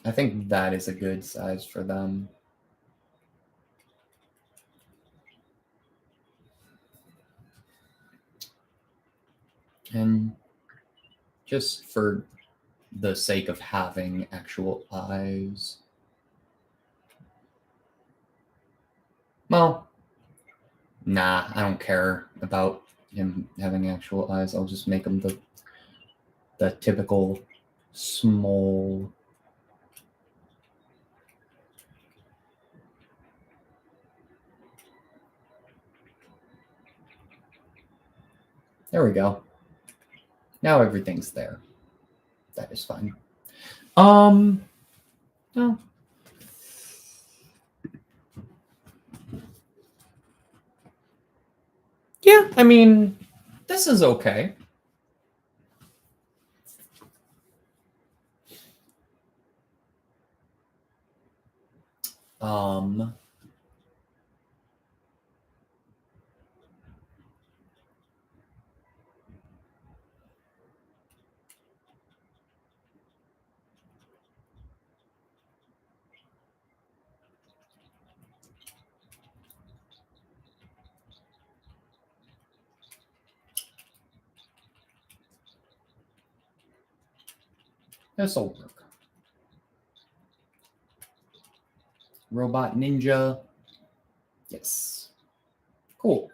I think that is a good size for them. And just for the sake of having actual eyes. Well, nah, I don't care about him having actual eyes. I'll just make him the typical small. There we go. Now everything's there. That is fine. No. Yeah, I mean, this is okay. This'll work. Robot ninja. Yes. Cool.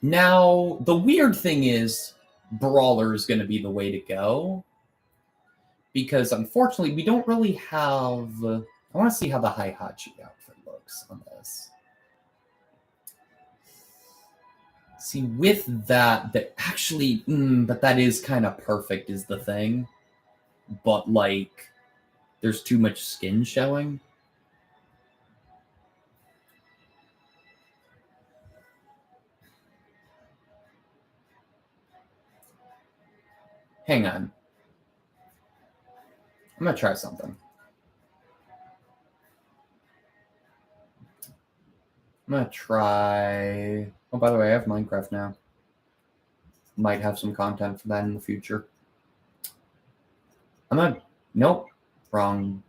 Now, the weird thing is, Brawler is going to be the way to go. Because, unfortunately, we don't really have... I want to see how the Heihachi outfit looks on this. See, with that actually... but that is kind of perfect is the thing. But, like, there's too much skin showing. Hang on. I'm going to try something. I'm going to try... Oh, by the way, I have Minecraft now. Might have some content for that in the future. I'm going to... Nope. Wrong.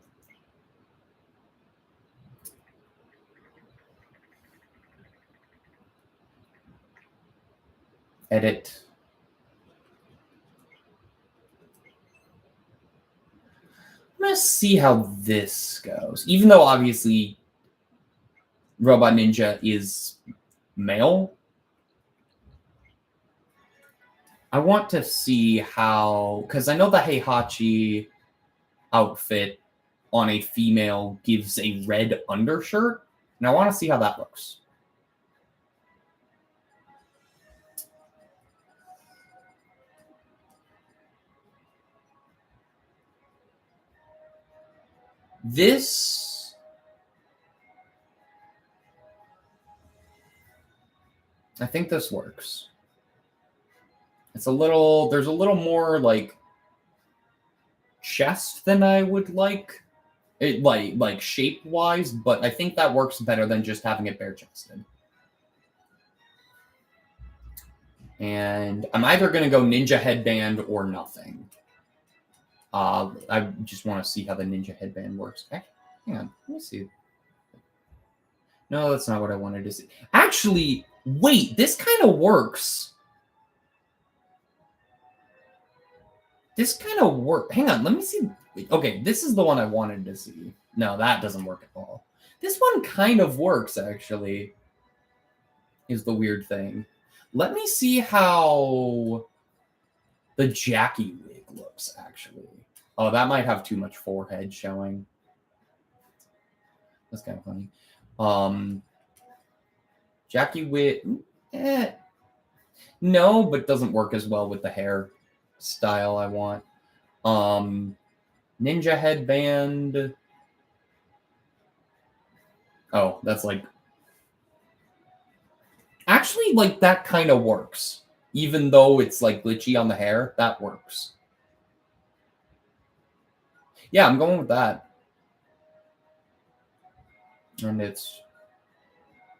Edit. I'm going to see how this goes. Even though, obviously, Robot Ninja is male, I want to see how... Because I know the Heihachi outfit on a female gives a red undershirt, and I want to see how that looks. This... I think this works. It's a little... There's a little more, like, chest than I would like. It like shape-wise, but I think that works better than just having it bare-chested. And I'm either going to go ninja headband or nothing. I just want to see how the ninja headband works. Hang on, let me see. No, that's not what I wanted to see. Actually, wait, this kind of works. This kind of works. Hang on, let me see. Okay, this is the one I wanted to see. No, that doesn't work at all. This one kind of works, actually, is the weird thing. Let me see how the Jackie wig looks, actually. Oh, that might have too much forehead showing. That's kind of funny. Jackie wig... No, but doesn't work as well with the hair style I want. Ninja headband. Oh, that's like... Actually, like, that kind of works. Even though it's, like, glitchy on the hair, that works. Yeah, I'm going with that. And it's...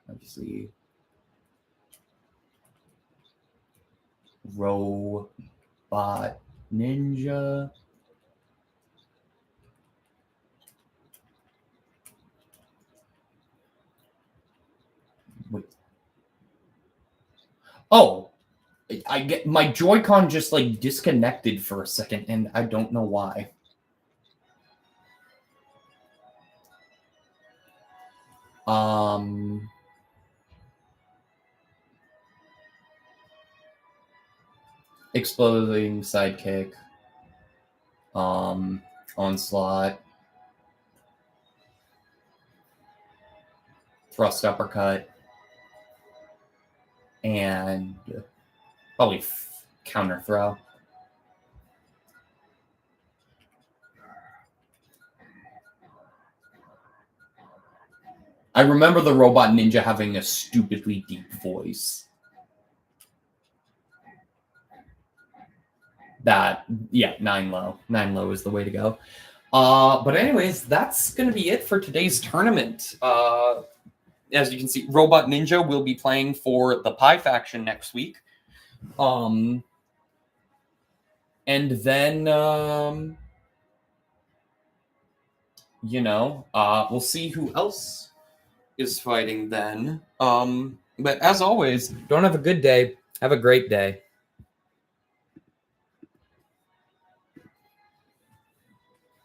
Let's see. Robot Ninja. Wait. Oh, I get my Joy-Con just like disconnected for a second, and I don't know why. Exploding sidekick. Onslaught. Thrust uppercut. And probably counter throw. I remember the Robot Ninja having a stupidly deep voice. Yeah, 9 low. 9 low is the way to go. But anyways, that's going to be it for today's tournament. As you can see, Robot Ninja will be playing for the Pi faction next week. And then, we'll see who else is fighting then. But as always, don't have a good day. Have a great day.